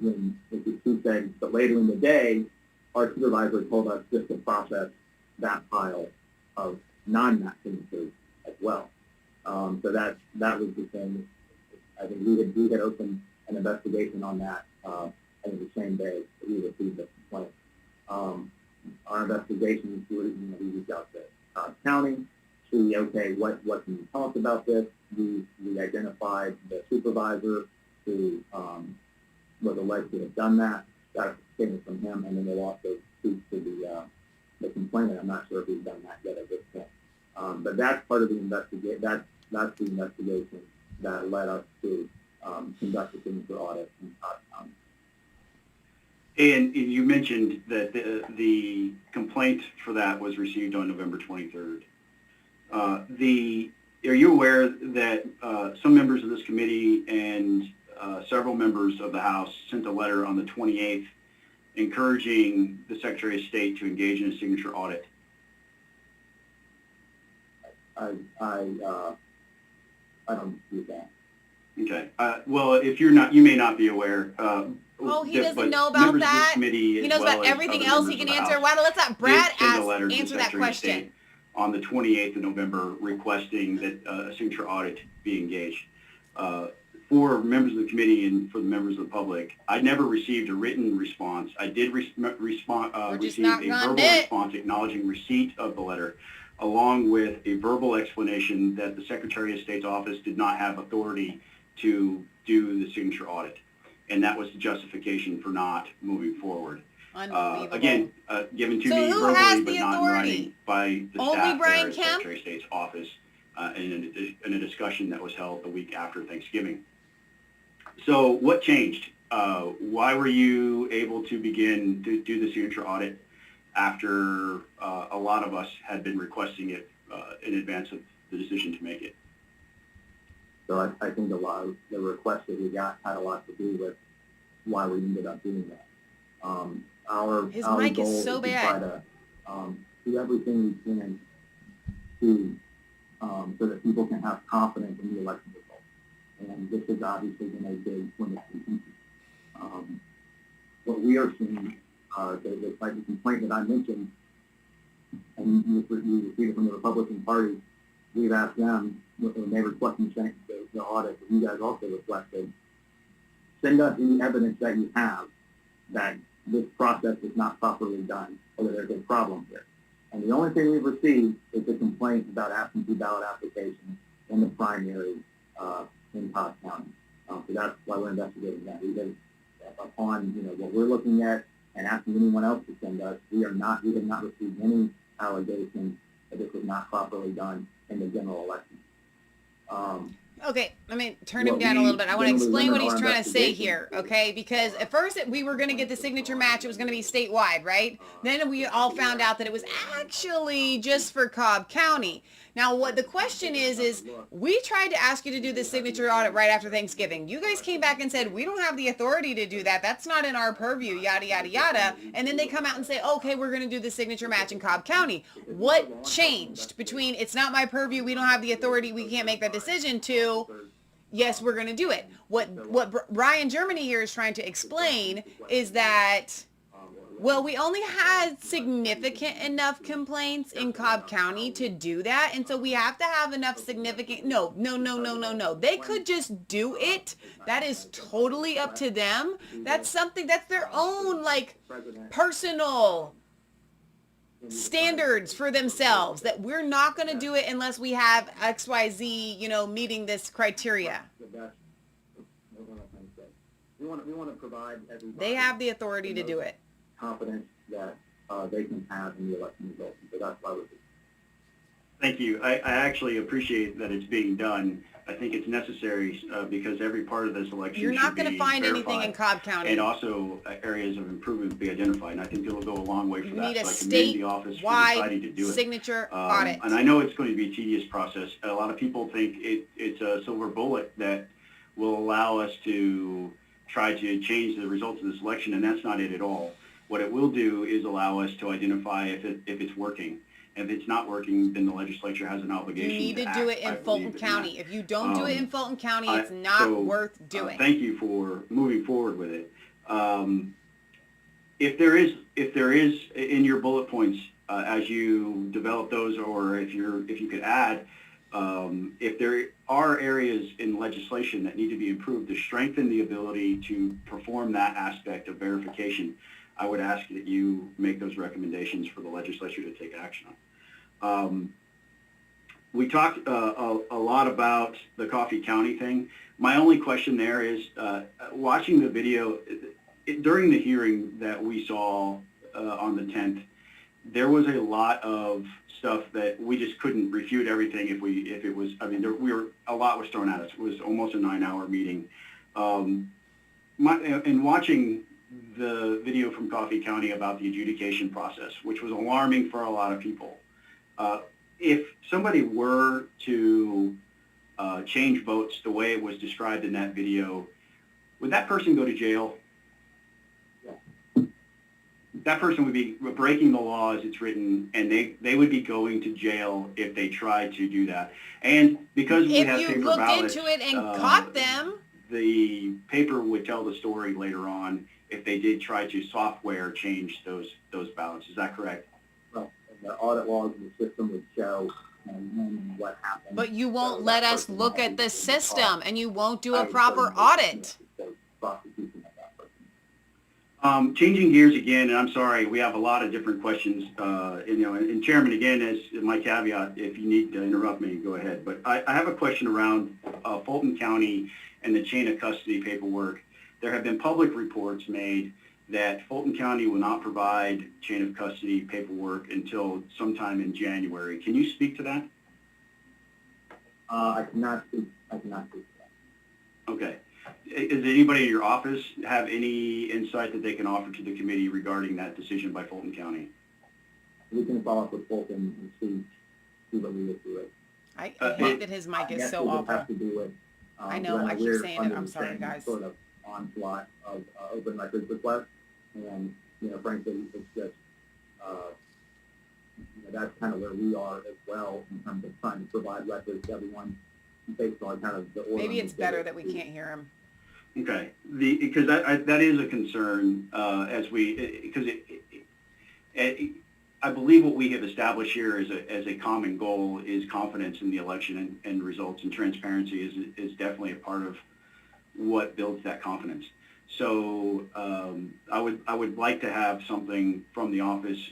when he said, but later in the day, our supervisor told us just to process that pile of non-match signatures as well. So that was the thing. I think we had opened an investigation on that. I think the same day that we received the complaint. Our investigation, we reached out to Cobb County, see, okay, what can you tell us about this? We identified the supervisor who was alleged to have done that. Got a statement from him, and then we'll also speak to the complainant. I'm not sure if he's done that yet at this point. But that's part of the investigation. That's the investigation that led us to conduct a signature audit in Cobb County. And you mentioned that the complaint for that was received on November 23rd. Are you aware that some members of this committee and several members of the House sent a letter on the 28th encouraging the Secretary of State to engage in a signature audit? I don't do that. Okay. Well, if you're not, you may not be aware. Oh, he doesn't know about that? He knows about everything else he can answer. Why don't let's let Brad answer that question. On the 28th of November, requesting that a signature audit be engaged. For members of the committee and for the members of the public, I never received a written response. I did receive a verbal response acknowledging receipt of the letter, along with a verbal explanation that the Secretary of State's office did not have authority to do the signature audit. And that was the justification for not moving forward. Unbelievable. Again, given to me verbally, but not in writing by the staff there at the Secretary of State's office in a discussion that was held the week after Thanksgiving. So what changed why were you able to begin to do the signature audit after a lot of us had been requesting it in advance of the decision to make it? So I think a lot of the requests that we got had a lot to do with why we ended up doing that. His Our mic goal is so to bad. try to do everything we can to so that people can have confidence in the election results. And this has obviously been a big win of contention. What we are seeing, the type of complaint that I mentioned, and you received it from the Republican Party, we've asked them, when they requested the audit, that you guys also requested, send us any evidence that you have that this process is not properly done, or that there's a problem here. And the only thing we've received is a complaint about absentee ballot applications in the primary in Cobb County. So that's why we're investigating that. Because upon what we're looking at and asking anyone else to send us, we have not received any allegations that this was not properly done in the general election. Okay, let me turn him down a little bit. I want to explain what he's trying to say here, okay? Because at first we were going to get the signature match. It was going to be statewide, right? Then we all found out that it was actually just for Cobb County. Now, what the question is we tried to ask you to do the signature audit right after Thanksgiving. You guys came back and said, we don't have the authority to do that. That's not in our purview, yada, yada, yada. And then they come out and say, okay, we're going to do the signature match in Cobb County. What changed between it's not my purview, we don't have the authority, we can't make that decision, to yes, we're going to do it? What Ryan Germany here is trying to explain is that, well, we only had significant enough complaints in Cobb County to do that. And so we have to have enough significant, no. They could just do it. That is totally up to them. That's something, that's their own, personal standards for themselves, that we're not going to do it unless we have XYZ, meeting this criteria. We want to provide everybody. They have the authority to do it. Confidence that they can have in the election results. So that's why we're doing it. Thank you. I actually appreciate that it's being done. I think it's necessary because every part of this election You're not going to find anything in Cobb County. And also areas of improvement be identified. And I think it'll go a long way for You that. need a So I commend the office for deciding to do it. signature audit. And I know it's going to be a tedious process. A lot of people think it's a silver bullet that will allow us to try to change the results of this election, and that's not it at all. What it will do is allow us to identify if it's working. If it's not working, then the legislature has an obligation. You need to act, do it in I Fulton believe, County. If you don't do it in Fulton County, it's not worth doing. Thank you for moving forward with it. If there is in your bullet points as you develop those, or if you could add, if there are areas in legislation that need to be improved to strengthen the ability to perform that aspect of verification, I would ask that you make those recommendations for the legislature to take action on. We talked a lot about the Coffee County thing. My only question there is, watching the video, during the hearing that we saw on the 10th, there was a lot of stuff that we just couldn't refute everything if it was, a lot was thrown at us. It was almost a 9-hour meeting. In watching the video from Coffee County about the adjudication process, which was alarming for a lot of people. If somebody were to change votes the way it was described in that video, would that person go to jail? Yeah. That person would be breaking the law as it's written, and they would be going to jail if they tried to do that. And because we have paper ballots, if you looked into it and caught them, the paper would tell the story later on if they did try to software change those ballots. Is that correct? Well, the audit logs in the system would show what happened. but you won't let us look at the system, and you won't do a proper audit. Changing gears again, and I'm sorry, we have a lot of different questions. And Chairman, again, as my caveat, if you need to interrupt me, go ahead. But I have a question around Fulton County and the chain of custody paperwork. There have been public reports made that Fulton County will not provide chain of custody paperwork until sometime in January. Can you speak to that? I cannot speak to that. Okay. Does anybody in your office have any insight that they can offer to the committee regarding that decision by Fulton County? We can follow up with Fulton and see what we would do it. I hate that his mic is so awful. Have to do it. I know, I keep saying it. I'm sorry, guys. Sort of onslaught of open records requests, and frankly, it's just that's kind of where we are as well in terms of trying to provide records to everyone based on kind of the order. Maybe it's better that we can't hear him. Okay, because that is a concern I believe what we have established here as a common goal is confidence in the election and results, and transparency is definitely a part of what builds that confidence. So I would like to have something from the office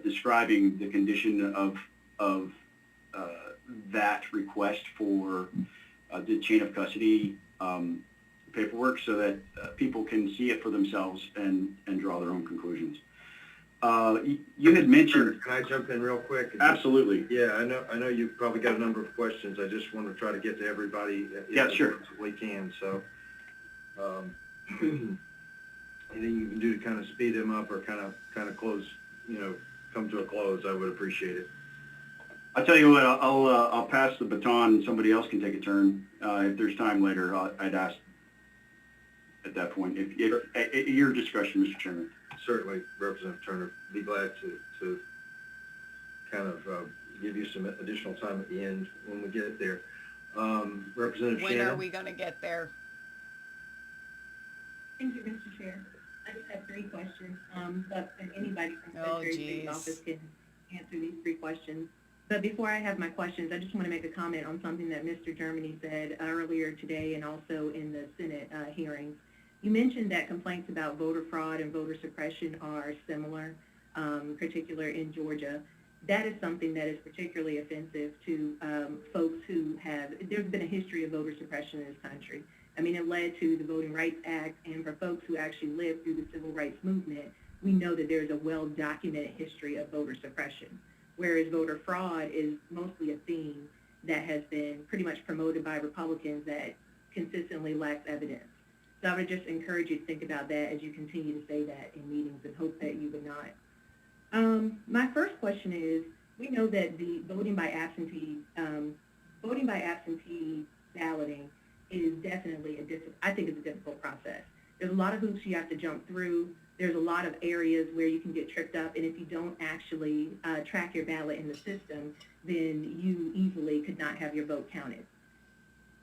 describing the condition of that request for the chain of custody paperwork, so that people can see it for themselves and draw their own conclusions. You had mentioned. Can I jump in real quick? Absolutely. Yeah, I know you've probably got a number of questions. I just want to try to get to everybody. Yeah, sure. As we can. So, anything you can do to kind of speed them up or kind of close, come to a close, I would appreciate it. I'll tell you what. I'll pass the baton, and somebody else can take a turn. If there's time later, I'd ask at that point. If your discretion, Mr. Chairman. Certainly, Representative Turner, be glad to kind of give you some additional time at the end when we get it there. Representative When Shannon? are we going to get there? Thank you, Mr. Chair. I just have 3 questions, but anybody from the Secretary of State's office can answer these 3 questions. But before I have my questions, I just want to make a comment on something that Mr. Germany said earlier today and also in the Senate hearings. You mentioned that complaints about voter fraud and voter suppression are similar, particular in Georgia. That is something that is particularly offensive to folks who there's been a history of voter suppression in this country. I mean, it led to the Voting Rights Act, and for folks who actually lived through the civil rights movement, we know that there's a well-documented history of voter suppression, whereas voter fraud is mostly a theme that has been pretty much promoted by Republicans that consistently lacks evidence. So I would just encourage you to think about that as you continue to say that in meetings, and hope that you would not. My first question is, we know that the voting by absentee balloting is definitely I think it's a difficult process. There's a lot of hoops you have to jump through. There's a lot of areas where you can get tripped up, and if you don't actually track your ballot in the system, then you easily could not have your vote counted.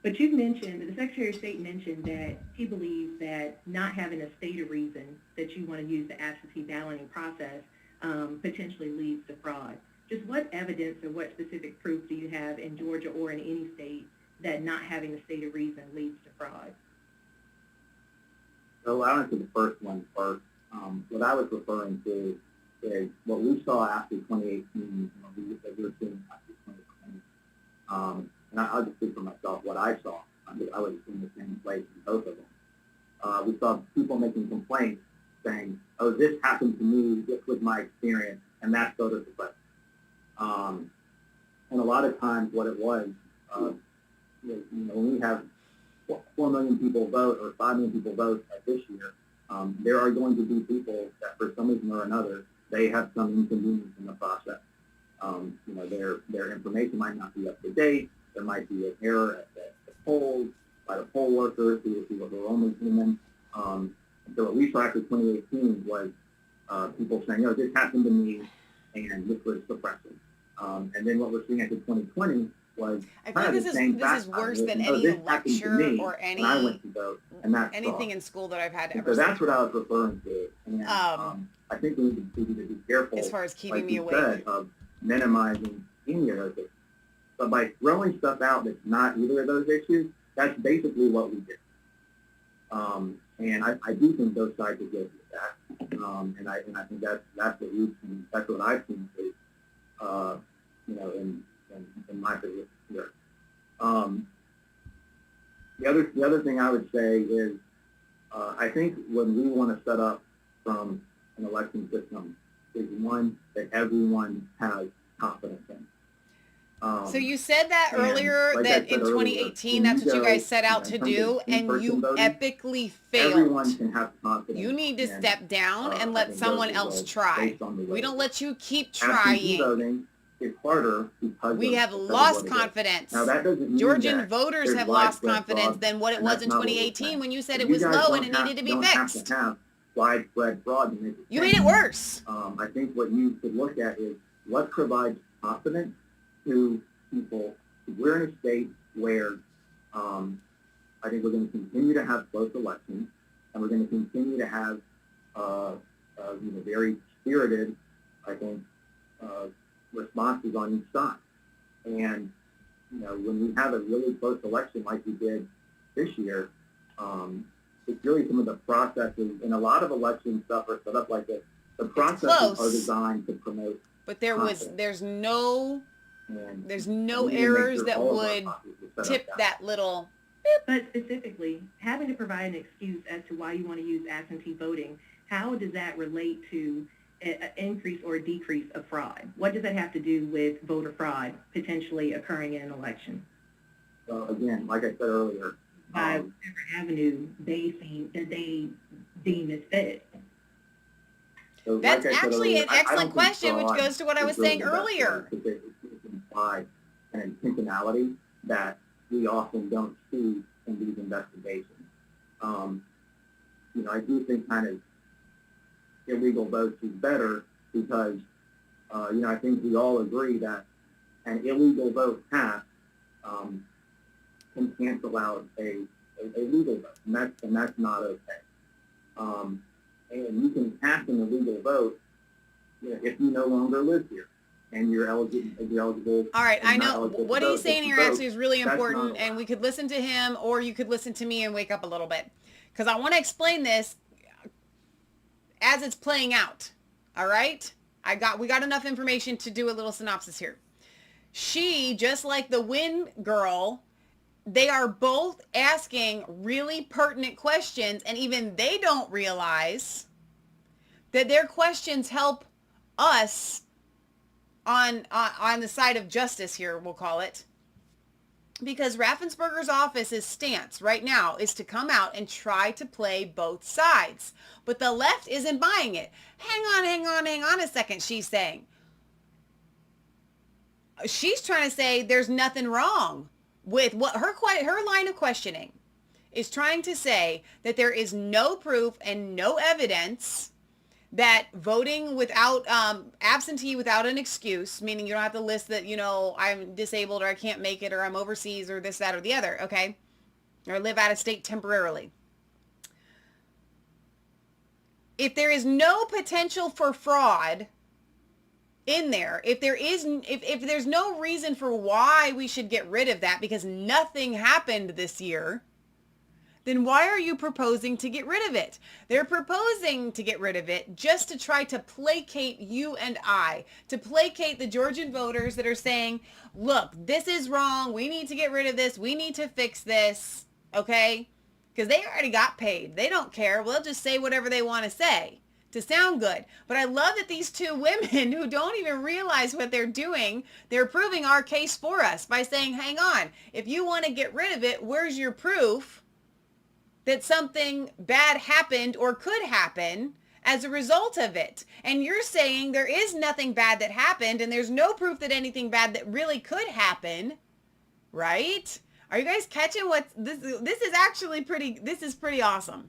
But the Secretary of State mentioned that he believes that not having a stated reason that you want to use the absentee balloting process potentially leads to fraud. Just what evidence or what specific proof do you have in Georgia or in any state that not having a stated reason leads to fraud? So I'll answer the first one first. What I was referring to is what we saw after 2018, we were seeing after 2020. And I'll just speak for myself, what I saw. I was in the same place in both of them. We saw people making complaints saying, oh, this happened to me, this was my experience, and that's voter suppression. And a lot of times what it was, when we have 4 million people vote or 5 million people vote this year, there are going to be people that for some reason or another, they have some inconvenience in the process. Their information might not be up to date. There might be an error at the polls by the poll workers who were only human. So what we saw after 2018 was people saying, this happened to me, and this was suppressing. And then what we're seeing after 2020 was I think this is worse than any lecture or any I went to vote, and that's anything in school that I've had to ever. So that's what I was referring to. And I think we need to be careful, as far as keeping me awake, of minimizing any of those issues. But by throwing stuff out that's not either of those issues, that's basically what we do. And I do think those sides are guilty of that. And I think that's what we've seen. That's what I've seen, in my position here. The other thing I would say is, I think when we want to set up from an election system is one that everyone has confidence in. So you said that and earlier, like I that said in earlier, 2018, when that's you what you go, guys set out in to terms of do, and in-person you voting, epically everyone failed. can have confidence. You need to in, step down and I let think, someone those else results try. based on the We way don't let you keep absentee trying. voting is harder because We have of lost what it is. confidence. Now that doesn't mean Georgian that voters there's have lost widespread confidence fraud, than what it and was that's in not what we're 2018 saying. when you said But it you was guys low and it needed to be don't have fixed. to have widespread fraud to make it You made it worse. I think what you could look at is what provides confidence to people. We're in a state where I think we're going to continue to have close elections, and we're going to continue to have very spirited, I think, responses on each side. And when we have a really close election like we did this year, it's really some of the processes, and a lot of election stuff are set up like this. The processes are designed to promote. But there's no errors that would tip that little. But specifically, having to provide an excuse as to why you want to use absentee voting, how does that relate to an increase or a decrease of fraud? What does that have to do with voter fraud potentially occurring in an election? So again, like I said earlier, by whatever avenue they deem is fit. So That's like actually earlier, an excellent question, which goes to what I was saying earlier. It's implied an intentionality that we often don't see in these investigations. I do think kind of illegal votes is better because, I think we all agree that an illegal vote passed can cancel out a legal vote, and that's not okay. And you can pass an illegal vote if you no longer live here and you're eligible. All right, I know what he's vote. saying here actually is really important, not and we could listen to him, or you could listen to me and wake up a little bit, because I want to explain this as it's playing out. All right, we got enough information to do a little synopsis here. She, just like the Win girl, they are both asking really pertinent questions, and even they don't realize that their questions help us on the side of justice here, we'll call it. Because Raffensperger's office's stance right now is to come out and try to play both sides. But the left isn't buying it. Hang on a second, she's saying. She's trying to say there's nothing wrong with what her line of questioning is trying to say, that there is no proof and no evidence that voting without absentee without an excuse, meaning you don't have to list that, I'm disabled or I can't make it or I'm overseas or this, that, or the other, okay? Or live out of state temporarily. If there is no potential for fraud in there, if there's no reason for why we should get rid of that because nothing happened this year, then why are you proposing to get rid of it? They're proposing to get rid of it just to try to placate you and I, to placate the Georgian voters that are saying, look, this is wrong. We need to get rid of this. We need to fix this. Okay? Because they already got paid. They don't care. Well, they'll just say whatever they want to say to sound good. But I love that these two women who don't even realize what they're doing, they're proving our case for us by saying, hang on, if you want to get rid of it, where's your proof that something bad happened or could happen as a result of it? And you're saying there is nothing bad that happened and there's no proof that anything bad that really could happen, right? Are you guys catching what this is actually pretty awesome.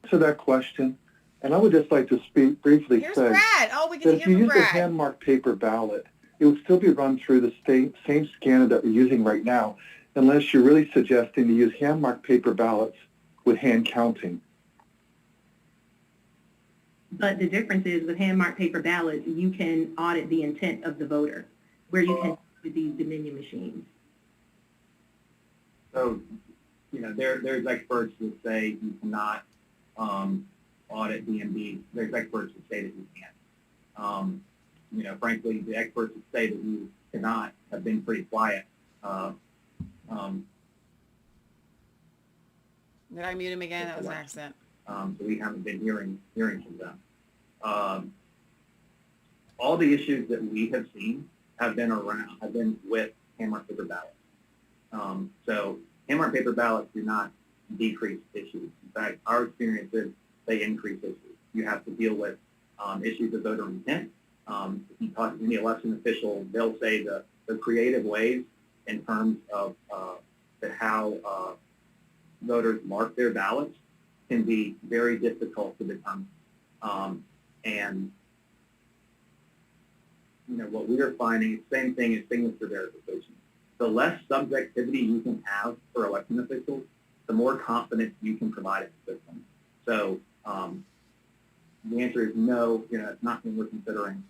To that question, and I would just like to speak briefly. Here's say Brad. Oh, we that can if hear you from use a Brad. hand-marked paper ballot, it would still be run through the same scanner that we're using right now, unless you're really suggesting to use hand-marked paper ballots with hand counting. But the difference is with hand-marked paper ballots, you can audit the intent of the voter, where you can with these Dominion machines. So, there's experts that say you cannot audit DMV. There's experts that say that you can't. Frankly, the experts that say that you cannot have been pretty quiet. Did I mute him again? That was an accident. So we haven't been hearing from them. All the issues that we have seen have been with hand-marked paper ballots. So hand-marked paper ballots do not decrease issues. In fact, our experience is they increase issues. You have to deal with issues of voter intent. If you talk to any election official, they'll say the creative ways in terms of how voters mark their ballots can be very difficult to determine. And what we are finding is the same thing as signature verification. The less subjectivity you can have for election officials, the more confidence you can provide in the system. So the answer is no, it's not something we're considering.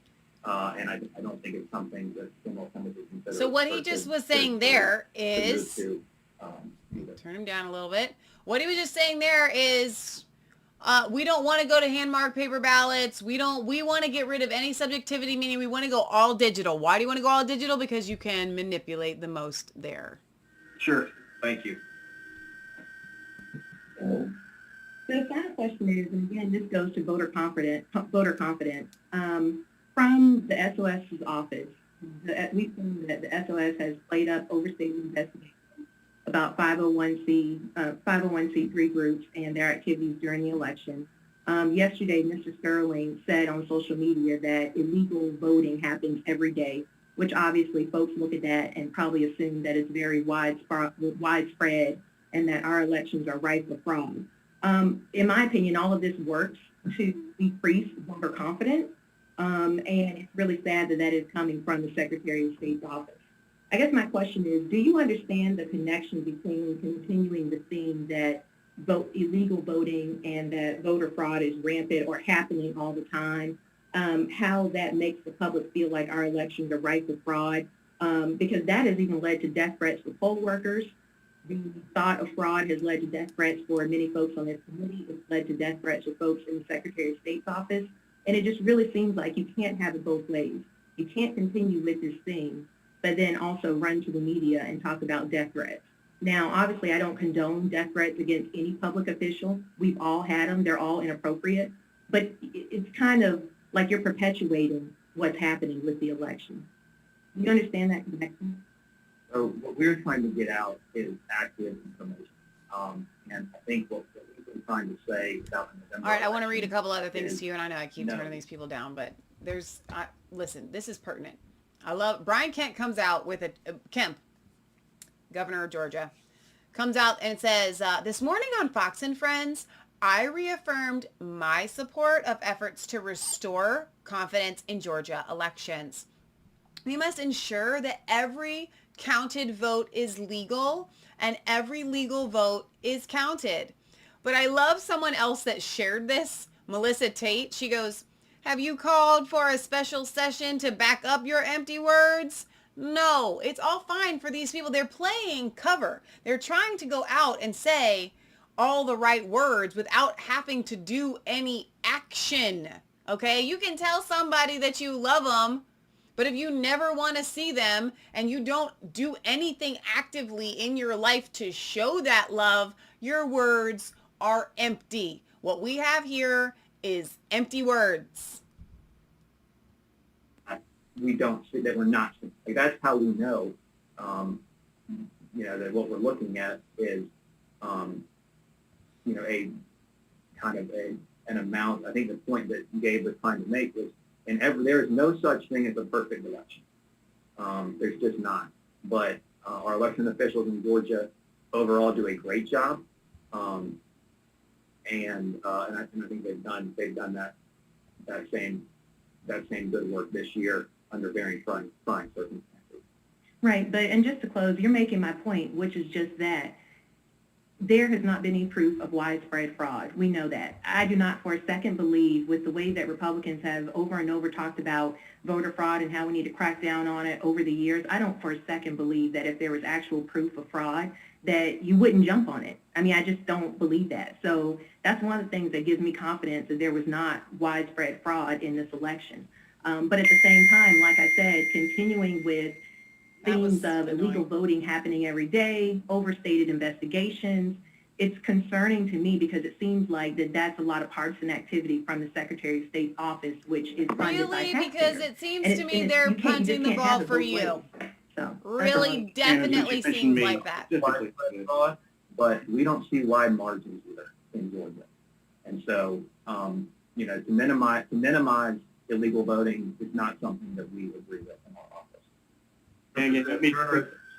And I don't think it's something that will come to consider. So what he just was saying there is, turn him down a little bit. What he was just saying there is, we don't want to go to hand-marked paper ballots. We want to get rid of any subjectivity, meaning we want to go all digital. Why do you want to go all digital? Because you can manipulate the most there. Sure. Thank you. So the final question is, and again, this goes to voter confidence. From the SOS's office, we've seen that the SOS has played up overstated investigations about 501c3 groups and their activities during the election. Yesterday, Mr. Sterling said on social media that illegal voting happens every day, which obviously folks look at that and probably assume that it's very widespread and that our elections are rife for fraud. In my opinion, all of this works to decrease voter confidence, and it's really sad that is coming from the Secretary of State's office. I guess my question is, do you understand the connection between continuing the theme that illegal voting and that voter fraud is rampant or happening all the time, how that makes the public feel like our elections are rife for fraud, because that has even led to death threats for poll workers. The thought of fraud has led to death threats for many folks on this committee. It's led to death threats for folks in the Secretary of State's office. And it just really seems like you can't have it both ways. You can't continue with this thing, but then also run to the media and talk about death threats. Now, obviously, I don't condone death threats against any public official. We've all had them. They're all inappropriate. But it's kind of like you're perpetuating what's happening with the election. Do you understand that connection? So what we're trying to get out is accurate information. And I think what we've been trying to say about the November All right, I want to read a couple other things to you, and I know I keep No. turning these people down, but listen, this is pertinent. Brian Kemp comes out with Kemp, governor of Georgia, comes out and says, this morning on Fox and Friends, I reaffirmed my support of efforts to restore confidence in Georgia elections. We must ensure that every counted vote is legal and every legal vote is counted. But I love someone else that shared this, Melissa Tate. She goes, have you called for a special session to back up your empty words? No, it's all fine for these people. They're playing cover. They're trying to go out and say all the right words without having to do any action. Okay, you can tell somebody that you love them, but if you never want to see them and you don't do anything actively in your life to show that love, your words are empty. What we have here is empty words. We don't see that. We're not. Like, that's how we know, that what we're looking at is, a kind of an amount. I think the point that Gabe was trying to make was, there is no such thing as a perfect election. There's just not. But our election officials in Georgia overall do a great job, and I think they've done that same good work this year under very trying circumstances. Right, and just to close, you're making my point, which is just that there has not been any proof of widespread fraud. We know that. I do not for a second believe, with the way that Republicans have over and over talked about voter fraud and how we need to crack down on it over the years, I don't for a second believe that if there was actual proof of fraud, that you wouldn't jump on it. I mean, I just don't believe that. So that's one of the things that gives me confidence that there was not widespread fraud in this election. But at the same time, like I said, continuing with themes of illegal voting happening every day, overstated investigations, it's concerning to me because it seems like that's a lot of partisan activity from the Secretary of State's office, which is funded by Really? taxpayers. Because it seems And to it's- me and they're you can't- you just punting the can't ball have it for both you. ways. So, Really, Shannon, definitely you mentioned seems me like that. specifically. Widespread fraud, But we don't see wide margins either in Georgia. And so, you know, to minimize illegal voting is not something that we agree with in our office. And yet, let me, Turner,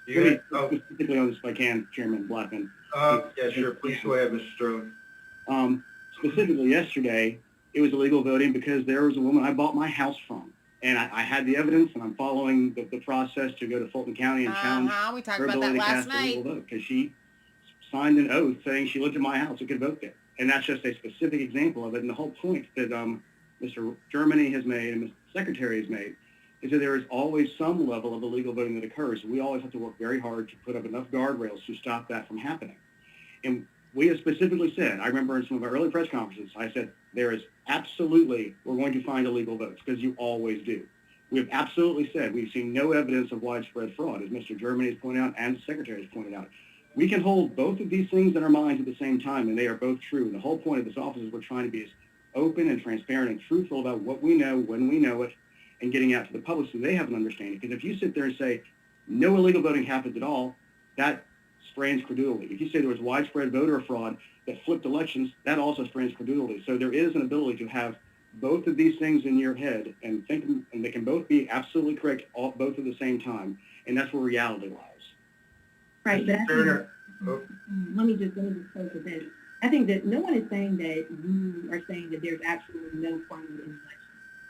let you me had, specifically on this if I can, Chairman Blackman. yeah, sure. Please go ahead, Mr. Sterling. Specifically yesterday, it was illegal voting because there was a woman I bought my house from. And I had the evidence, and I'm following the process to go to Fulton County and challenge We talked her about that ability to last cast a legal night. vote because she signed an oath saying she lived in my house and could vote there. And that's just a specific example of it. And the whole point that Mr. Germany has made and Mr. Secretary has made is that there is always some level of illegal voting that occurs. We always have to work very hard to put up enough guardrails to stop that from happening. And we have specifically said, I remember in some of our early press conferences, I said, there is absolutely, we're going to find illegal votes because you always do. We have absolutely said we've seen no evidence of widespread fraud, as Mr. Germany has pointed out and the Secretary has pointed out. We can hold both of these things in our minds at the same time, and they are both true. And the whole point of this office is we're trying to be as open and transparent and truthful about what we know, when we know it, and getting out to the public so they have an understanding. Because if you sit there and say no illegal voting happens at all, that strains credulity. If you say there was widespread voter fraud that flipped elections, that also strains credulity. So there is an ability to have both of these things in your head and think, and they can both be absolutely correct both at the same time, and that's where reality lies. right, but I think, Turner. let me just close with this. I think that no one is saying that you are saying that there's absolutely no fraud in the election.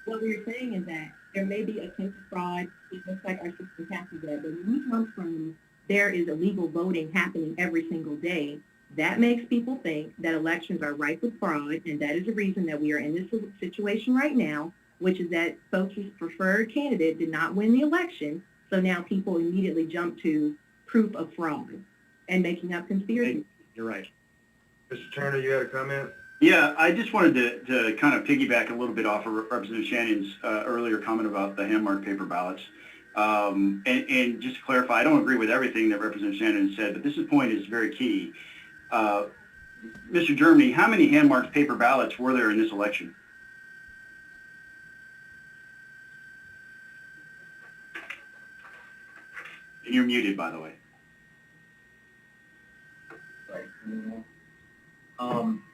What we're saying is that there may be attempted fraud. It looks like our system captures that, but when we come from there is illegal voting happening every single day, that makes people think that elections are rife with fraud, and that is the reason that we are in this situation right now, which is that folks' preferred candidate did not win the election, so now people immediately jump to proof of fraud and making up conspiracies. You're right. Mr. Turner, you had a comment? Yeah, I just wanted to kind of piggyback a little bit off of Representative Shannon's earlier comment about the hand-marked paper ballots. And just to clarify, I don't agree with everything that Representative Shannon said, but this point is very key. Mr. Germany, how many hand-marked paper ballots were there in this election? And you're muted, by the way. Right.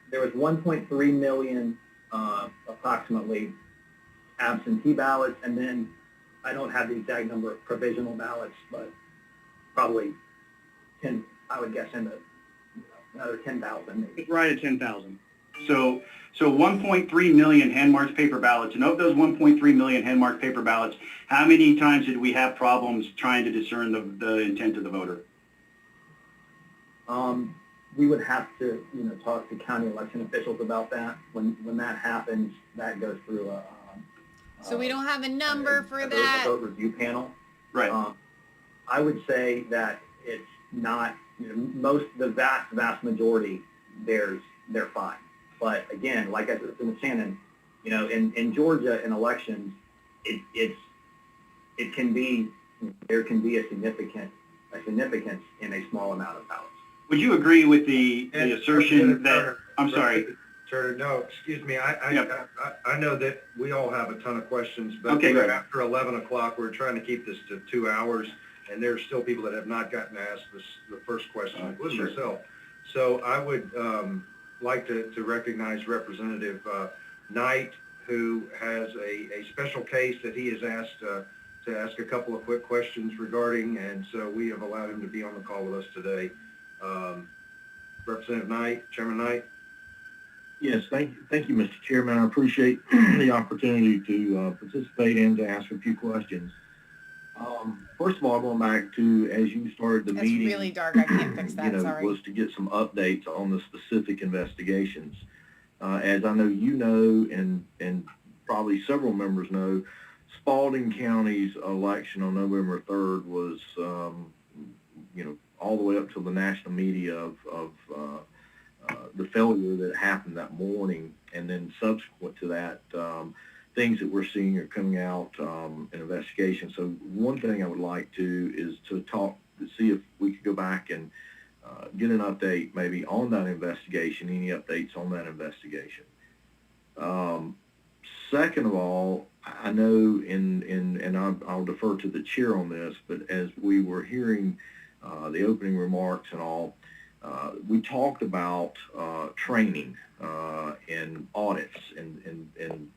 There was 1.3 million approximately absentee ballots, and then I don't have the exact number of provisional ballots, but probably 10, I would guess, in the another 10,000 maybe. Right at 10,000. So 1.3 million hand-marked paper ballots, and of those 1.3 million hand-marked paper ballots, how many times did we have problems trying to discern the intent of the voter? We would have to, talk to county election officials about that. When that happens, that goes through a So we don't have a number for that. vote review panel. Right. I would say that it's not, the vast majority, they're fine. But again, like I said to Shannon, in Georgia in elections, there can be a significance in a small amount of ballots. Would you agree with the assertion that, I'm sorry. Turner, no, excuse me. Yep. I know that we all have a ton of questions, but Okay, we're good. after 11 o'clock, we're trying to keep this to 2 hours, and there's still people that have not gotten asked the first question, including Sure. myself. So I would like to recognize Representative Knight, who has a special case that he has asked to ask a couple of quick questions regarding, and so we have allowed him to be on the call with us today. Representative Knight, Chairman Knight. Yes, thank you, Mr. Chairman. I appreciate the opportunity to participate and to ask a few questions. First of all, going back to, as you started the It's meeting, really dark. I can't fix that. Sorry. was to get some updates on the specific investigations. As I know you know, and probably several members know, Spalding County's election on November 3rd was, all the way up to the national media of the failure that happened that morning, and then subsequent to that, things that we're seeing are coming out in investigation. So one thing I would like to is to see if we could go back and get an update maybe on that investigation, any updates on that investigation. Second of all, I know, and I'll defer to the chair on this, but as we were hearing the opening remarks and all, we talked about training and audits and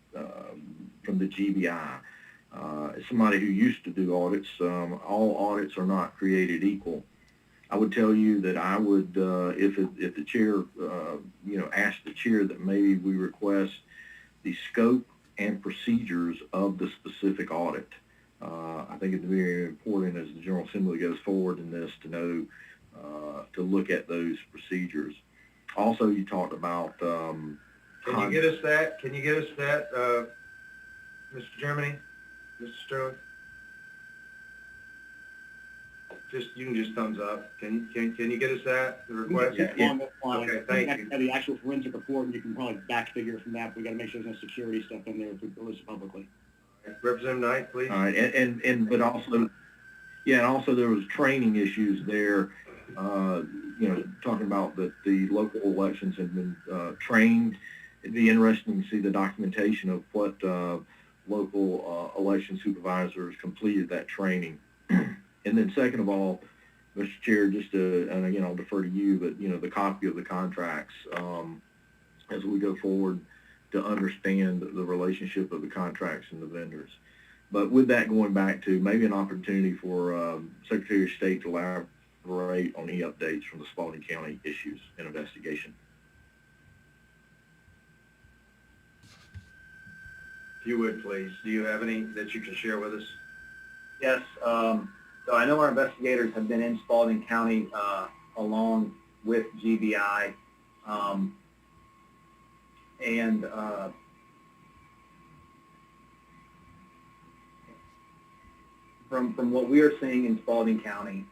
from the GBI. As somebody who used to do audits, all audits are not created equal. I would tell you that I would, if the chair, asked the chair that maybe we request the scope and procedures of the specific audit. I think it's very important as the General Assembly goes forward in this to know, to look at those procedures. Also, you talked about... Can you get us that, Mr. Germany, Mr. Sterling? You can just thumbs up. Can you get us that, the request? Yeah. Okay, thank you. The actual forensic report, and you can probably back figure from that. We got to make sure there's no security stuff in there if we release it publicly. Representative Knight, please. All right, but also, and also there was training issues there, talking about that the local elections have been trained. It'd be interesting to see the documentation of what local election supervisors completed that training. And then second of all, Mr. Chair, just and again, I'll defer to you, but, the copy of the contracts as we go forward to understand the relationship of the contracts and the vendors. But with that, going back to maybe an opportunity for Secretary of State to elaborate on any updates from the Spalding County issues and investigation. If you would, please. Do you have any that you can share with us? Yes. So I know our investigators have been in Spalding County along with GBI. From what we are seeing in Spalding County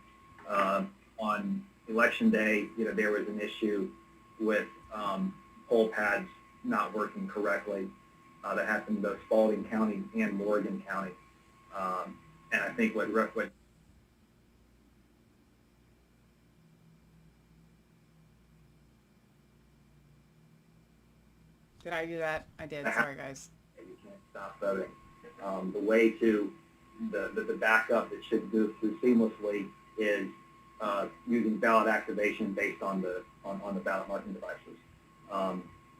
on election day, there was an issue with poll pads not working correctly. That happened in both Spalding County and Morgan County. And I think what Did I do that? I did. Sorry, guys. You can't stop voting. The way to the backup that should go through seamlessly is using ballot activation based on the ballot marking devices.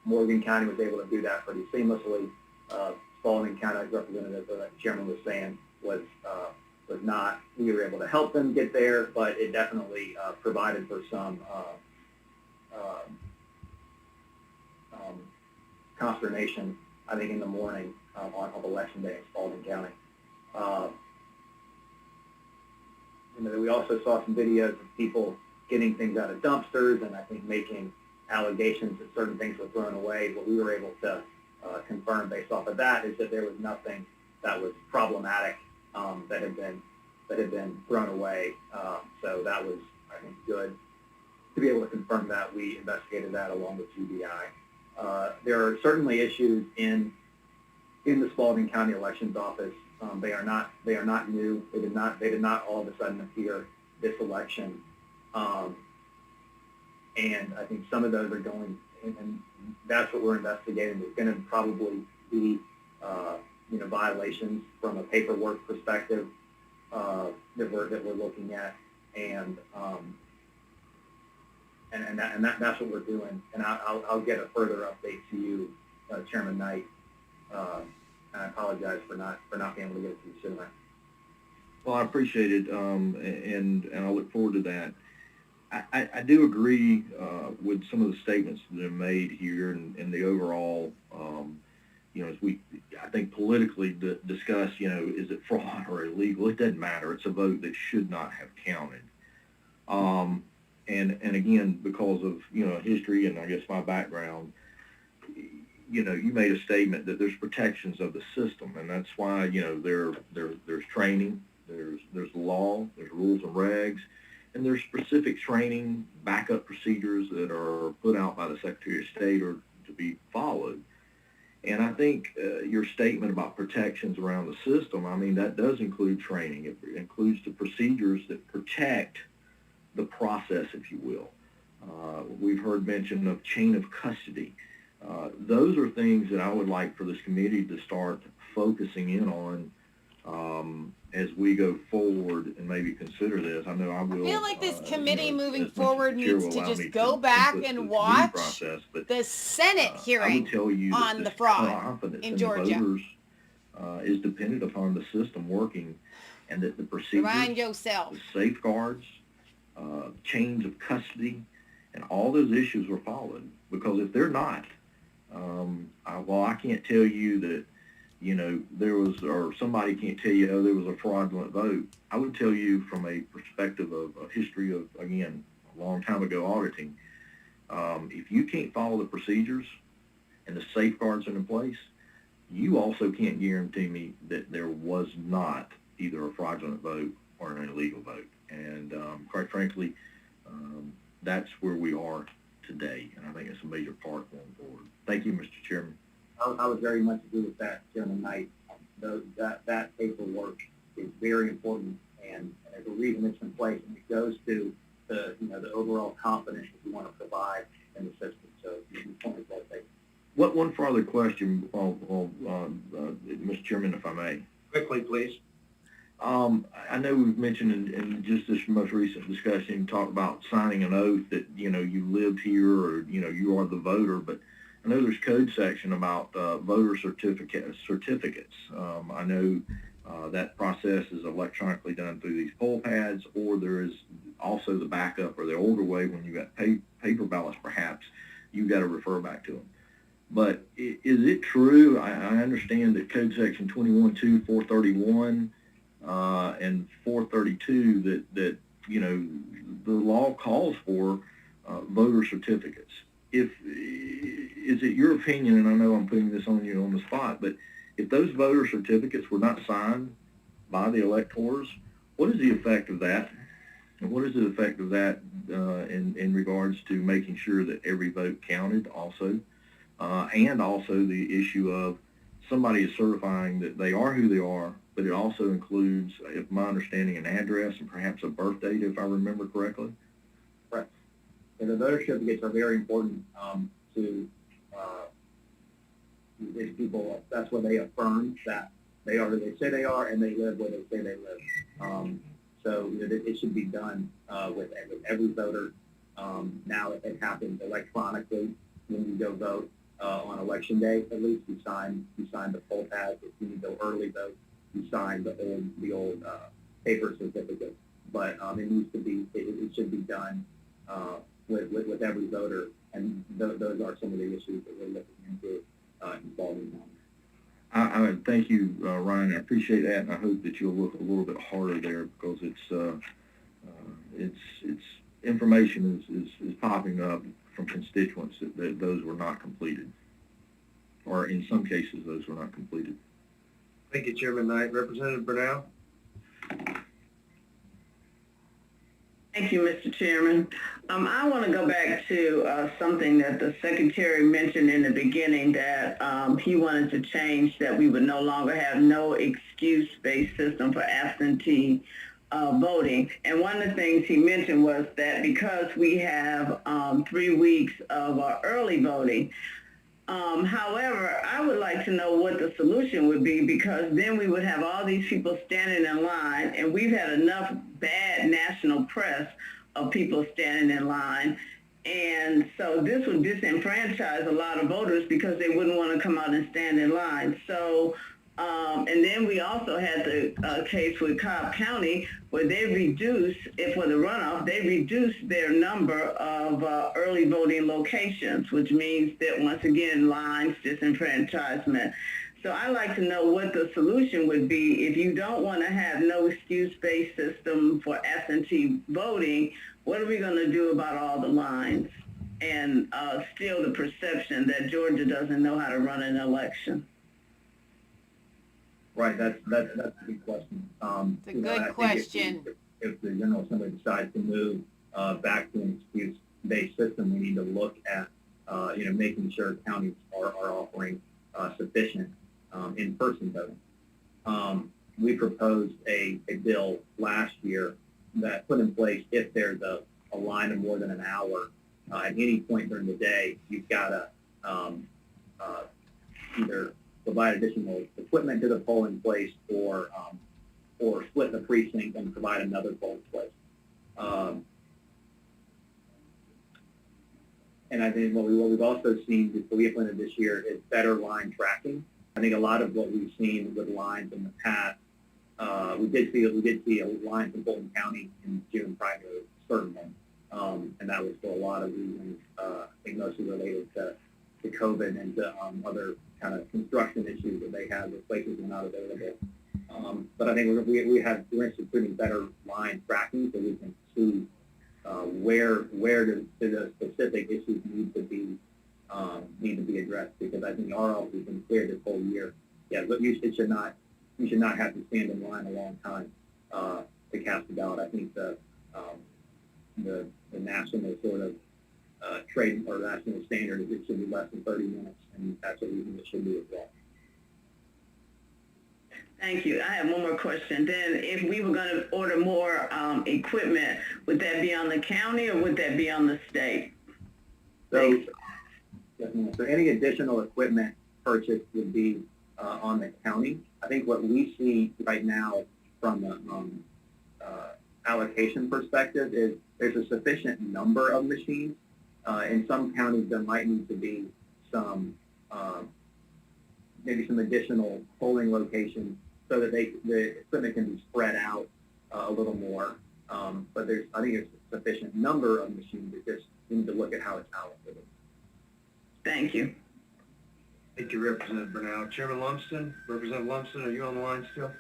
Morgan County was able to do that pretty seamlessly. Spalding County, as Representative Chairman was saying, was not. We were able to help them get there, but it definitely provided for some consternation, I think, in the morning of election day in Spalding County. We also saw some videos of people getting things out of dumpsters and I think making allegations that certain things were thrown away. What we were able to confirm based off of that is that there was nothing that was problematic that had been thrown away. So that was, I think, good to be able to confirm that. We investigated that along with GBI. There are certainly issues in the Spalding County Elections Office. They are not new. They did not all of a sudden appear this election. And I think some of those are going, and that's what we're investigating. There's going to probably be, violations from a paperwork perspective that we're looking at, and that's what we're doing. And I'll get a further update to you, Chairman Knight. And I apologize for not being able to get it to you sooner. Well, I appreciate it, and I look forward to that. I do agree with some of the statements that are made here and the overall, as I think politically discuss, is it fraud or illegal? It doesn't matter. It's a vote that should not have counted. And again, because of, history and I guess my background, you made a statement that there's protections of the system, and that's why, there's training, there's law, there's rules and regs, and there's specific training, backup procedures that are put out by the Secretary of State or to be followed. And I think your statement about protections around the system, that does include training. It includes the procedures that protect the process, if you will. We've heard mention of chain of custody. Those are things that I would like for this committee to start focusing in on as we go forward and maybe consider this. I know I will. I feel like this committee moving as much as forward the chair needs will to allow just me go to back input and the watch process, but, the Senate I hearing would tell you on that the this fraud confidence in the Georgia. voters is dependent upon the system working, and that the procedures, Remind yourself. the safeguards, chains of custody, and all those issues were followed. Because if they're not, I can't tell you that, there was, or somebody can't tell you, there was a fraudulent vote. I would tell you from a perspective of a history of, again, a long time ago auditing, if you can't follow the procedures and the safeguards that are in place, you also can't guarantee me that there was not either a fraudulent vote or an illegal vote. And quite frankly, that's where we are today, and I think it's a major part going forward. Thank you, Mr. Chairman. I would very much agree with that, Chairman Knight. That paperwork is very important, and there's a reason it's in place, and it goes to the overall confidence that you want to provide in the system. So your point is well taken. One further question, Mr. Chairman, if I may. Quickly, please. I know we've mentioned in just this most recent discussion, talked about signing an oath that, you live here or, you are the voter, but I know there's code section about voter certificates. I know that process is electronically done through these poll pads, or there is also the backup or the older way when you got paper ballots, perhaps, you've got to refer back to them. But is it true? I understand that code section 21.2, 431, and 432 that the law calls for voter certificates. Is it your opinion, and I know I'm putting this on you on the spot, but if those voter certificates were not signed by the electors, what is the effect of that? And what is the effect of that in regards to making sure that every vote counted also? And also the issue of somebody is certifying that they are who they are, but it also includes, if my understanding, an address and perhaps a birth date, if I remember correctly? Correct. And the voter certificates are very important to these people. That's when they affirm that they are who they say they are and they live where they say they live. So it should be done with every voter. Now it happens electronically when you go vote. On election day, at least you sign the poll pad. If you need to early vote, you sign the old paper certificate. But it should be done with every voter, and those are some of the issues that we're looking into involving them. I thank you, Ryan. I appreciate that, and I hope that you'll look a little bit harder there, because it's information is popping up from constituents that those were not completed, or in some cases those were not completed. Thank you, Chairman Knight. Representative Burnell? Thank you, Mr. Chairman. I want to go back to something that the Secretary mentioned in the beginning, that he wanted to change, that we would no longer have no excuse-based system for absentee voting. And one of the things he mentioned was that because we have 3 weeks of early voting, however, I would like to know what the solution would be, because then we would have all these people standing in line, and we've had enough bad national press of people standing in line. And so this would disenfranchise a lot of voters because they wouldn't want to come out and stand in line. So and then we also had the case with Cobb County, where they reduced, for the runoff, they reduced their number of early voting locations, which means that, once again, lines, disenfranchisement. So I'd like to know what the solution would be if you don't want to have no excuse-based system for absentee voting. What are we going to do about all the lines and still the perception that Georgia doesn't know how to run an election? Right, that's a good question. It's a good question. If the General Assembly decides to move back to an excuse-based system, we need to look at making sure counties are offering sufficient in-person voting. We proposed a bill last year put in place if there's a line of more than an hour at any point during the day. You've got to either provide additional equipment to the polling place or split the precinct and provide another polling place. And I think what we've also seen that we implemented this year is better line tracking. I think a lot of what we've seen with lines in the past, we did see a line from Fulton County in June primary, certainly, and that was for a lot of reasons. I think mostly related to COVID and to other kind of construction issues that they had where places were not available. But I think we're instituting better line tracking so we can see where do the specific issues need to be addressed, because I think our office has been clear this whole year. Yeah, but you should not have to stand in line a long time to cast a ballot. I think the national sort of trade or national standard is it should be less than 30 minutes, and that's what we think it should be as well. Thank you. I have one more question. Then, if we were going to order more equipment, would that be on the county or would that be on the state? So any additional equipment purchase would be on the county. I think what we see right now from the allocation perspective is there's a sufficient number of machines. In some counties, there might need to be some maybe some additional polling locations so that the equipment can be spread out a little more. But I think there's a sufficient number of machines. We just need to look at how it's allocated. Thank you. Thank you, Representative Bernal. Chairman Lumsden, Representative Lumsden, are you on the line still?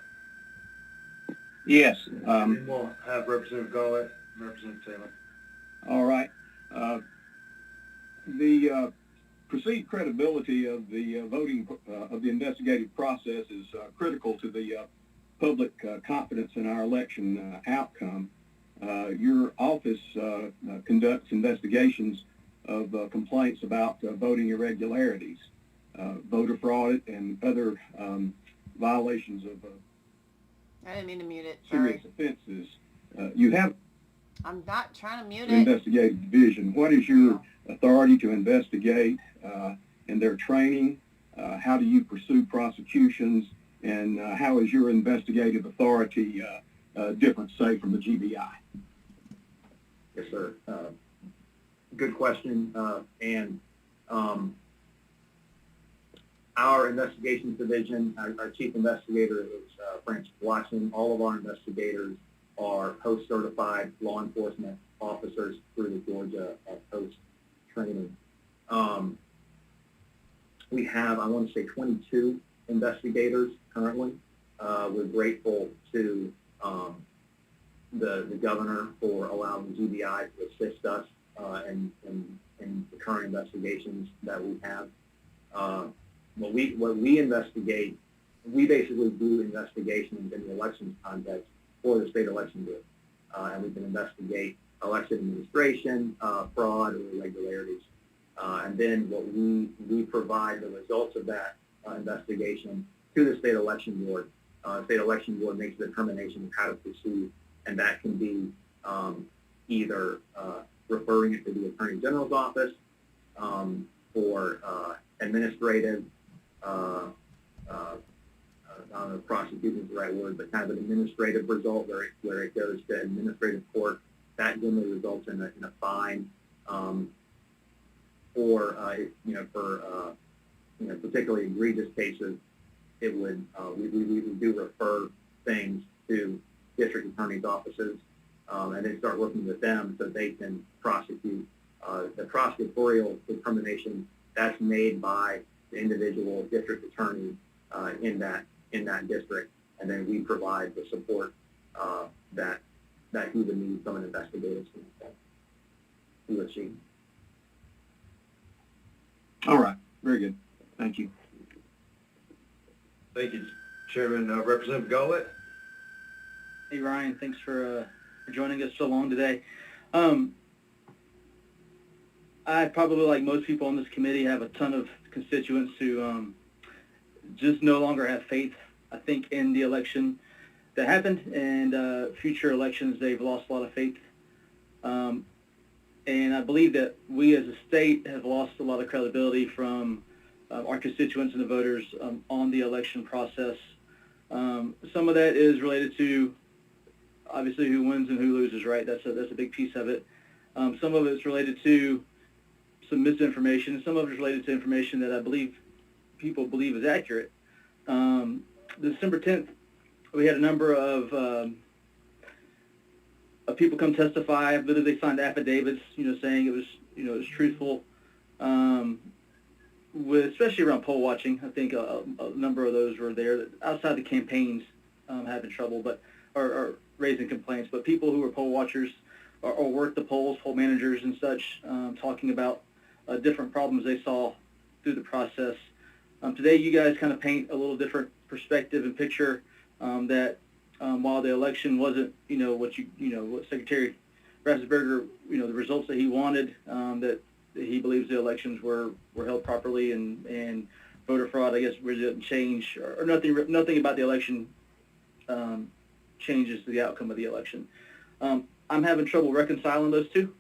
Yes. And we'll have Representative Gullett and Representative Taylor. All right. The perceived credibility of the voting of the investigative process is critical to the public confidence in our election outcome. Your office conducts investigations of complaints about voting irregularities, voter fraud, and other violations of I didn't mean to mute it. serious offenses. You have I'm not trying to mute an it. investigative division. What is your authority to investigate and their training? How do you pursue prosecutions? And how is your investigative authority different, say, from the GBI? Yes, sir. Good question. And our investigations division, our chief investigator is Francis Watson. All of our investigators are post-certified law enforcement officers through the Georgia post training. We have, I want to say, 22 investigators currently. We're grateful to the governor for allowing the GBI to assist us in the current investigations that we have. What we investigate, we basically do investigations in the elections context for the state election board, and we can investigate election administration, fraud, or irregularities. And then what we provide the results of that investigation to the state election board. State election board makes a determination of how to proceed, and that can be either referring it to the Attorney General's office for administrative, I don't know if prosecution is the right word, but kind of an administrative result where it goes to administrative court. That generally results in a fine, or for particularly egregious cases, it would we do refer things to district attorney's offices, and then start working with them so they can prosecute. The prosecutorial determination that's made by the individual district attorney in that district, and then we provide the support that he would need from an investigative standpoint. He or she. All right. Very good. Thank you. Thank you, Chairman. Representative Gullett. Hey, Ryan. Thanks for joining us so long today. I probably, like most people on this committee, have a ton of constituents who just no longer have faith, I think, in the election. that happened, and future elections, they've lost a lot of faith. And I believe that we as a state have lost a lot of credibility from our constituents and the voters on the election process. Some of that is related to, obviously, who wins and who loses, right? That's a big piece of it. Some of it's related to some misinformation. Some of it is related to information that I believe people believe is accurate. December 10th, we had a number of people come testify. I believe they signed affidavits, saying it was, it was truthful. Especially around poll watching, I think a number of those were there outside the campaigns having trouble, or raising complaints. But people who were poll watchers or worked the polls, poll managers and such, talking about different problems they saw through the process. Today, you guys kind of paint a little different perspective and picture that while the election wasn't, what Secretary Raffensperger, the results that he wanted, that he believes the elections were held properly, and voter fraud, I guess, really didn't change, or nothing about the election changes the outcome of the election. I'm having trouble reconciling those two.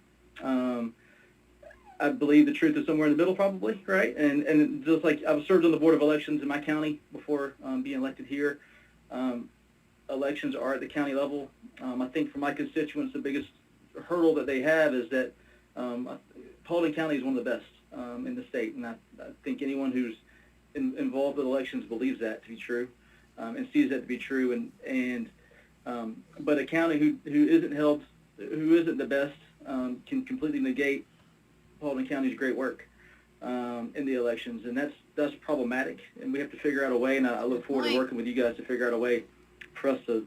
I believe the truth is somewhere in the middle, probably, right? And just like I've served on the Board of Elections in my county before being elected here. Elections are at the county level. I think for my constituents, the biggest hurdle that they have is that Paulding County is one of the best in the state, and I think anyone who's involved with elections believes that to be true, and sees that to be true. But a county who isn't the best can completely negate Paulding County's great work in the elections, and that's problematic. And we have to figure out a way, and I look forward to working with you guys to figure out a way for us to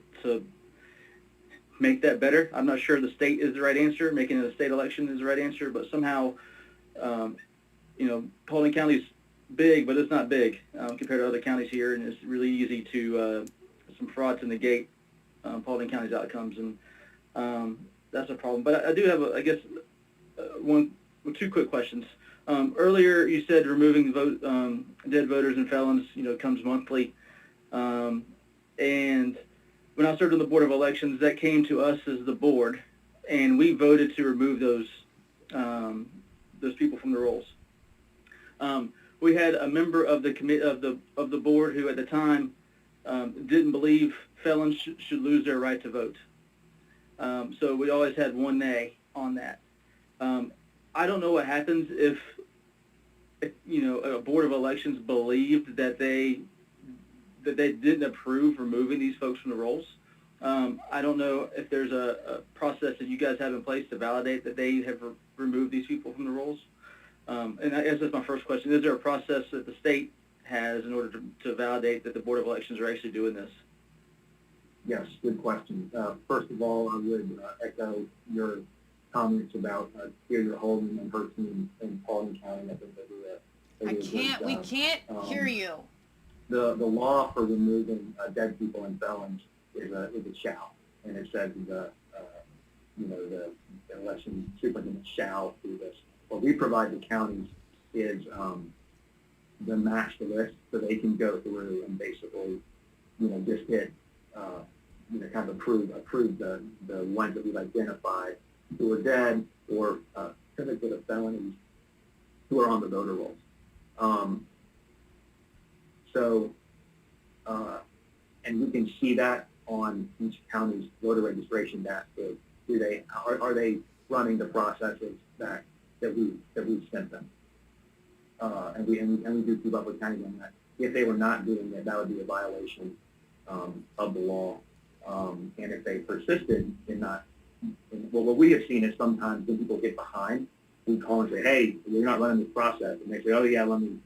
make that better. I'm not sure the state is the right answer. Making it a state election is the right answer, but somehow, Paulding County's big, but it's not big compared to other counties here, and it's really easy to some fraud to negate Paulding County's outcomes, and that's a problem. But I do have, two quick questions. Earlier, you said removing dead voters and felons, comes monthly. And when I served on the Board of Elections, that came to us as the board, and we voted to remove those people from the rolls. We had a member of the committee of the board who, at the time, didn't believe felons should lose their right to vote. So we always had one nay on that. I don't know what happens if a Board of Elections believed that they didn't approve removing these folks from the rolls. I don't know if there's a process that you guys have in place to validate that they have removed these people from the rolls. And I guess that's my first question. Is there a process that the state has in order to validate that the Board of Elections are actually doing this? Yes, good question. First of all, I would echo your comments about Peter Holden and her team in Paulding County. I think we can't hear you. The law for removing dead people and felons is a shall, and it says the election superintendent shall do this. What we provide the counties is the master list, so they can go through and basically, just hit, kind of approve the ones that we've identified who are dead or convicted of felonies who are on the voter rolls. And we can see that on each county's voter registration dashboard. Are they running the processes that we sent them? And we do keep up with counties on that. If they were not doing it, that would be a violation of the law. And if they persisted in not, what we have seen is sometimes when people get behind, we call and say, "Hey, you're not running this process," and they say, "Oh yeah, let me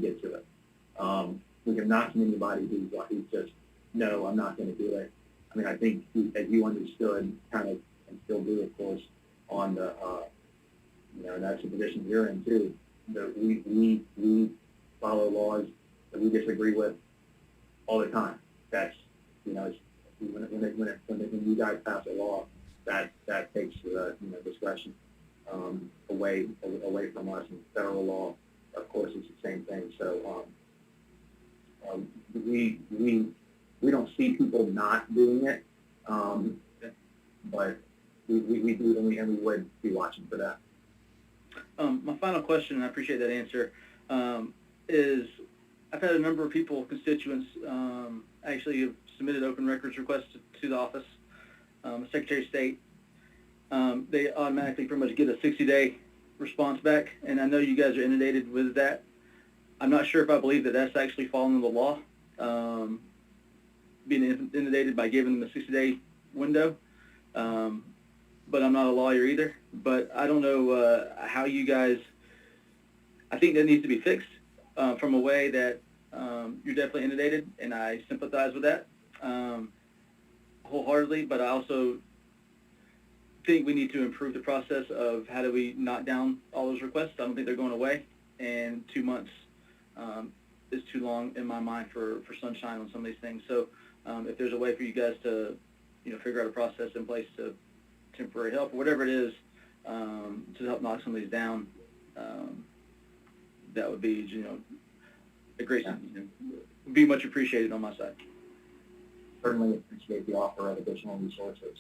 get to it." We have not seen anybody who's just, "No, I'm not going to do it." I mean, I think as you understood, kind of, and still do, of course, on the, and that's the position you're in too. That we follow laws that we disagree with all the time. That's, when you guys pass a law, that takes discretion away from us. And federal law, of course, is the same thing. So we we don't see people not doing it, but we do, and we would be watching for that. My final question, and I appreciate that answer, is I've had a number of people, constituents, actually have submitted open records requests to the office, Secretary of State. They automatically pretty much get a 60-day response back, and I know you guys are inundated with that. I'm not sure if I believe that that's actually following the law, being inundated by giving them a 60-day window. But I'm not a lawyer either. But I don't know how you guys, I think that needs to be fixed from a way that you're definitely inundated, and I sympathize with that wholeheartedly, but I also think we need to improve the process of how do we knock down all those requests. I don't think they're going away, and 2 months is too long in my mind for sunshine on some of these things. So if there's a way for you guys to, figure out a process in place to temporary help or whatever it is to help knock some of these down, that would be, a great, be much appreciated on my side. Certainly appreciate the offer of additional resources.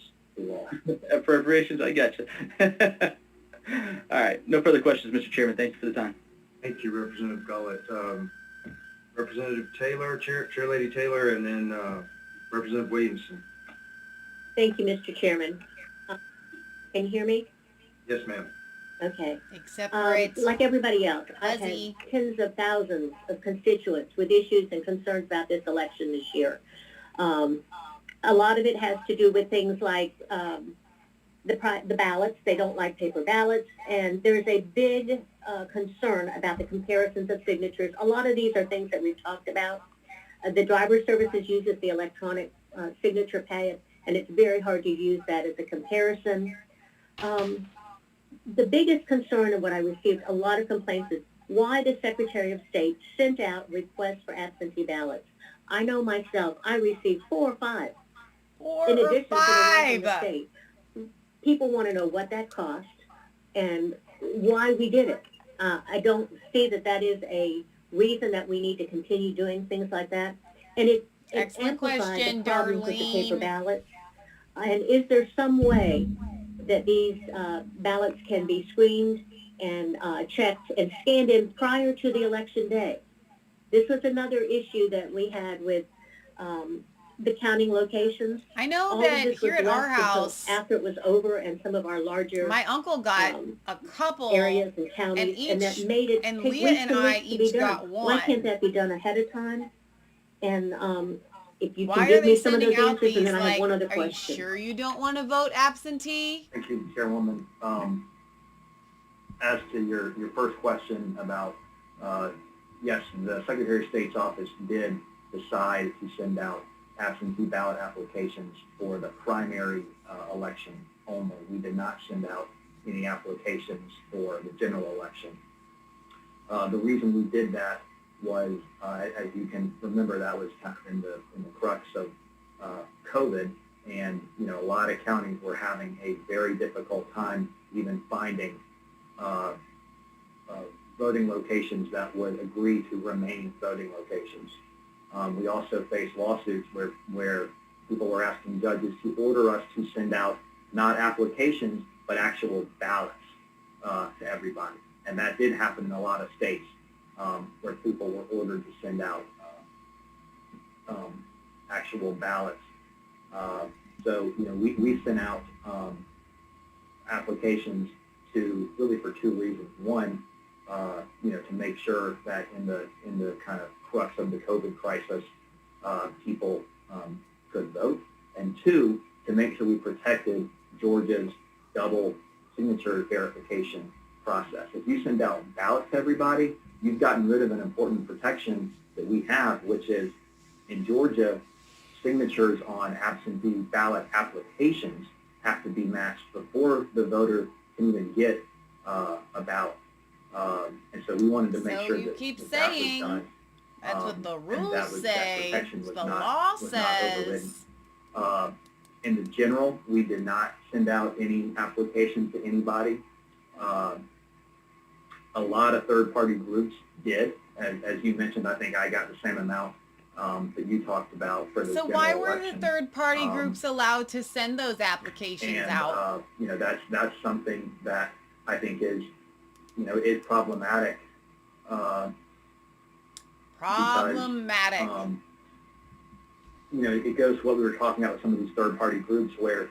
Appropriations, I got you. All right, no further questions, Mr. Chairman. Thank you for the time. Thank you, Representative Gullett. Representative Taylor, Chair Lady Taylor, and then Representative Williamson. Thank you, Mr. Chairman. Can you hear me? Yes, ma'am. Okay. Except for it's like everybody else, I've had fuzzy. tens of thousands of constituents with issues and concerns about this election this year. A lot of it has to do with things like the ballots. They don't like paper ballots, and there's a big concern about the comparisons of signatures. A lot of these are things that we've talked about. The driver services uses the electronic signature pad, and it's very hard to use that as a comparison. The biggest concern of what I received a lot of complaints is why the Secretary of State sent out requests for absentee ballots. I know myself, I received 4 or 5. In addition to the ones in the state. People want to know what that cost and why we did it. I don't see that that is a reason that we need to continue doing things like that. And it amplifies the problems with the paper ballots. And is there some way that these ballots can be screened and checked and scanned in prior to the election day? This was another issue that we had with the counting locations. I know All that of this here was at our left until house, after it was over, and some of our larger my uncle got a couple areas and counties, and that made it and take Leah weeks and and I weeks to be each done. got Why one. can't that be done ahead of time? And if you Why can are give they me some of those sending out answers, these, and then I have like, one other are question. you sure you don't want to vote absentee? Thank you, Chairwoman. As to your first question about, yes, the Secretary of State's office did decide to send out absentee ballot applications for the primary election only. We did not send out any applications for the general election. The reason we did that was, as you can remember, that was kind of in the crux of COVID, and a lot of counties were having a very difficult time even finding voting locations that would agree to remain voting locations. We also faced lawsuits where people were asking judges to order us to send out not applications, but actual ballots to everybody. And that did happen in a lot of states where people were ordered to send out actual ballots. So, we sent out applications really for 2 reasons. One, to make sure that in the kind of crux of the COVID crisis, people could vote, and 2, to make sure we protected Georgia's double signature verification process. If you send out ballots to everybody, you've gotten rid of an important protection that we have, which is in Georgia, signatures on absentee ballot applications have to be matched before the voter can even get a ballot. And so we wanted to make sure that keep that was saying done. that's what the rules that say. protection was The not, law was not says. overridden. In the general, we did not send out any applications to anybody. A lot of third-party groups did. As you mentioned, I think I got the same amount that you talked about for the So general why were election. the third-party groups allowed to send those applications out? That's something that I think is, is problematic. Problematic. Because, it goes to what we were talking about with some of these third-party groups where,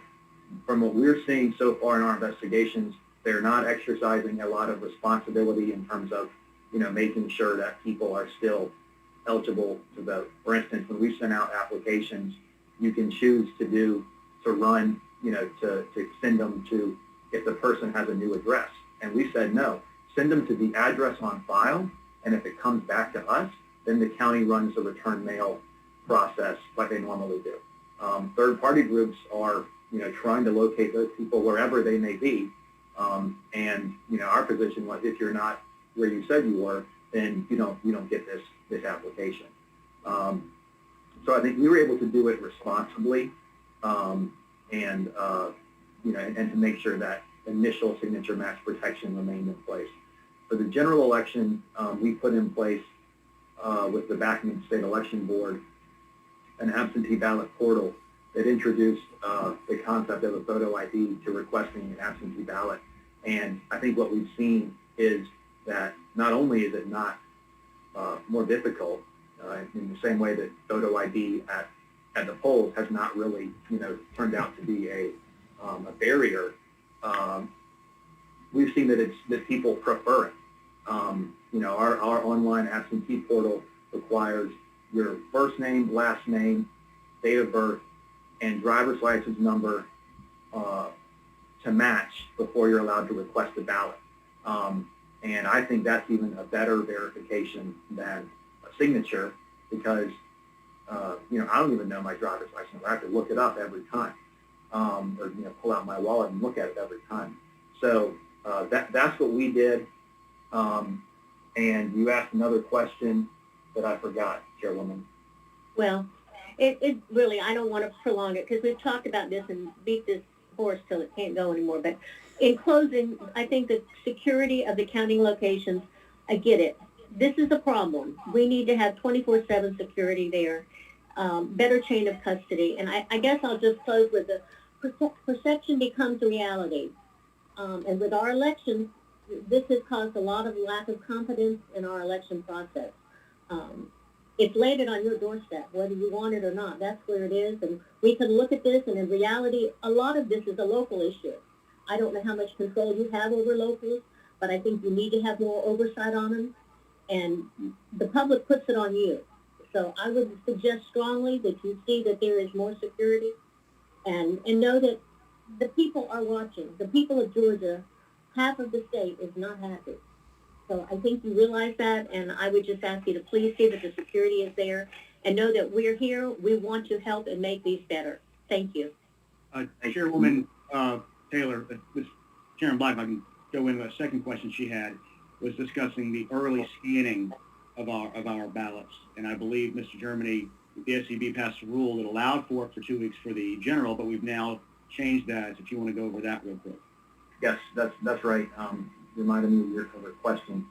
from what we're seeing so far in our investigations, they're not exercising a lot of responsibility in terms of, making sure that people are still eligible to vote. For instance, when we send out applications, you can choose to run, to send them to, if the person has a new address. And we said, no, send them to the address on file, and if it comes back to us, then the county runs the return mail process like they normally do. Third-party groups are, trying to locate those people wherever they may be. And, our position was if you're not where you said you were, then you don't get this application. So I think we were able to do it responsibly, and to make sure that initial signature match protection remained in place. For the general election, we put in place, with the backing of the State Election Board, an absentee ballot portal that introduced the concept of a photo ID to requesting an absentee ballot. And I think what we've seen is that not only is it not more difficult, in the same way that photo ID at the polls has not really, turned out to be a barrier, we've seen that people prefer it. Our online absentee portal requires your first name, last name, date of birth, and driver's license number to match before you're allowed to request a ballot. And I think that's even a better verification than a signature because, I don't even know my driver's license. I have to look it up every time, or pull out my wallet and look at it every time. So that's what we did. And you asked another question that I forgot, Chairwoman. Well, it really, I don't want to prolong it because we've talked about this and beat this horse till it can't go anymore. But in closing, I think the security of the counting locations, I get it. This is a problem. We need to have 24/7 security there, better chain of custody. And I guess I'll just close with the perception becomes reality. And with our elections, this has caused a lot of lack of confidence in our election process. It's laid it on your doorstep, whether you want it or not. That's where it is. And we can look at this, and in reality, a lot of this is a local issue. I don't know how much control you have over locals, but I think you need to have more oversight on them. And the public puts it on you. So I would suggest strongly that you see that there is more security and know that the people are watching. The people of Georgia, half of the state is not happy. So I think you realize that, and I would just ask you to please see that the security is there and know that we're here. We want to help and make these better. Thank you. Chairwoman Taylor, with Chairman Black, if I can go into a second question she had, was discussing the early scanning of our ballots. And I believe, Mr. Germany, the SCB passed a rule that allowed for it for 2 weeks for the general, but we've now changed that. If you want to go over that real quick. Yes, that's right. Reminded me of your question.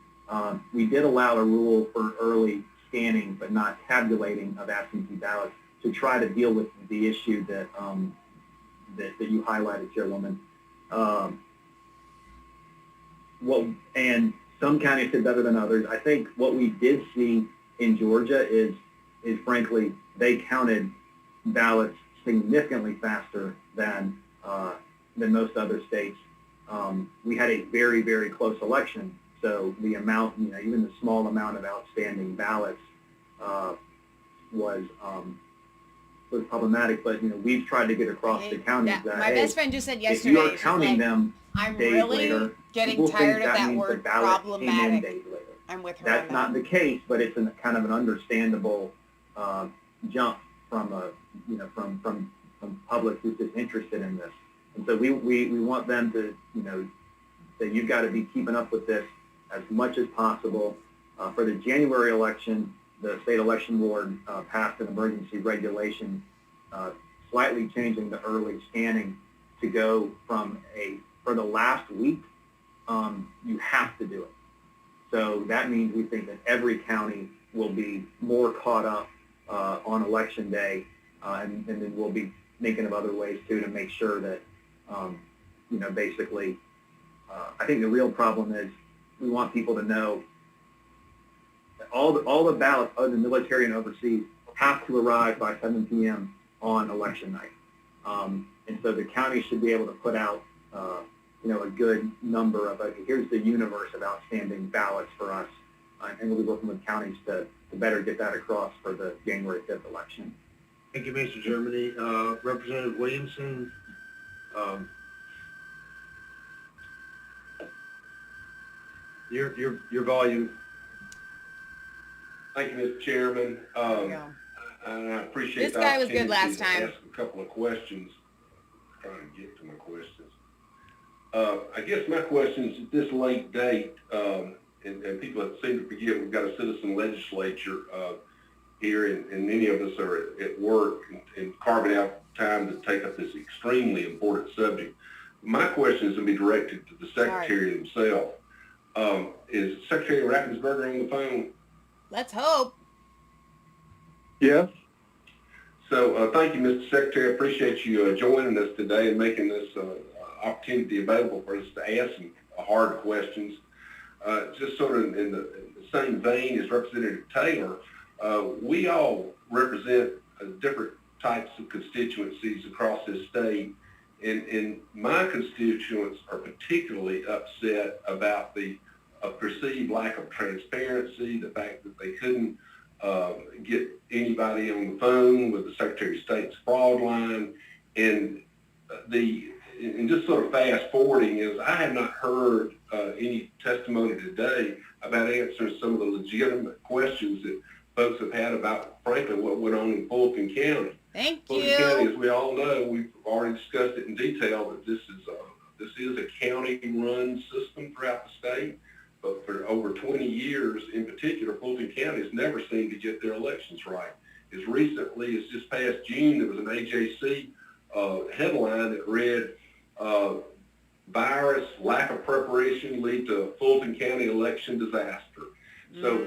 We did allow a rule for early scanning, but not tabulating of absentee ballots to try to deal with the issue that you highlighted, Chairwoman. And some counties did better than others. I think what we did see in Georgia is frankly they counted ballots significantly faster than most other states. We had a very, very close election, so the amount, even the small amount of outstanding ballots was problematic. But we've tried to get across the counties that my best friend just said yesterday, if you are counting them I'm days really later, getting tired of that means word the ballot problematic. came in days later. I'm with her. That's not the case, but it's kind of an understandable jump from from public who's just interested in this. And so we want them to, that you've got to be keeping up with this as much as possible. For the January election, the State Election Board passed an emergency regulation slightly changing the early scanning to go from for the last week, you have to do it. So that means we think that every county will be more caught up on election day, and then we'll be thinking of other ways too to make sure that, basically, I think the real problem is we want people to know that all the ballots other than military and overseas have to arrive by 7 p.m. on election night. And so the county should be able to put out, a good number of, here's the universe of outstanding ballots for us. And we'll be working with counties to better get that across for the January 5th election. Thank you, Mr. Germany. Representative Williamson, your volume. Thank you, Mr. Chairman. And I appreciate this guy was good last time. Ask a couple of questions. Trying to get to my questions. I guess my question is at this late date, and people seem to forget we've got a citizen legislature here, and many of us are at work and carving out time to take up this extremely important subject. My question is going to be directed to the Secretary himself. Is Secretary Raffensperger on the phone? Let's hope. Yes. So thank you, Mr. Secretary. I appreciate you joining us today and making this opportunity available for us to ask some hard questions. Just sort of in the same vein as Representative Taylor, we all represent different types of constituencies across this state, and my constituents are particularly upset about the perceived lack of transparency, the fact that they couldn't get anybody on the phone with the Secretary of State's fraud line, and just sort of fast forwarding is I have not heard any testimony today about answering some of the legitimate questions that folks have had about, frankly, what went on in Fulton County. Thank Fulton you. County, as we all know, we've already discussed it in detail, that this is a county-run system throughout the state. But for over 20 years, in particular, Fulton County has never seemed to get their elections right. As recently as this past June, there was an AJC headline that read, virus, lack of preparation lead to Fulton County election disaster. So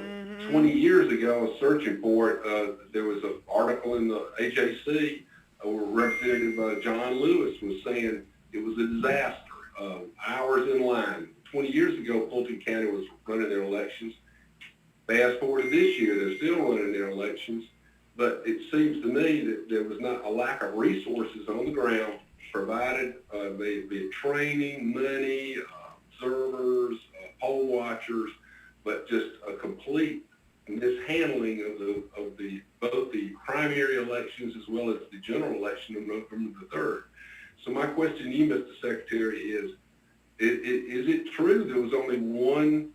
20 years ago, I was searching for it. There was an article in the AJC where Representative John Lewis was saying it was a disaster, hours in line. 20 years ago, Fulton County was running their elections. Fast forward to this year, they're still running their elections. But it seems to me that there was not a lack of resources on the ground provided, be it training, money, observers, poll watchers, but just a complete mishandling of both the primary elections as well as the general election of November the 3rd. So my question to you, Mr. Secretary, is it true there was only one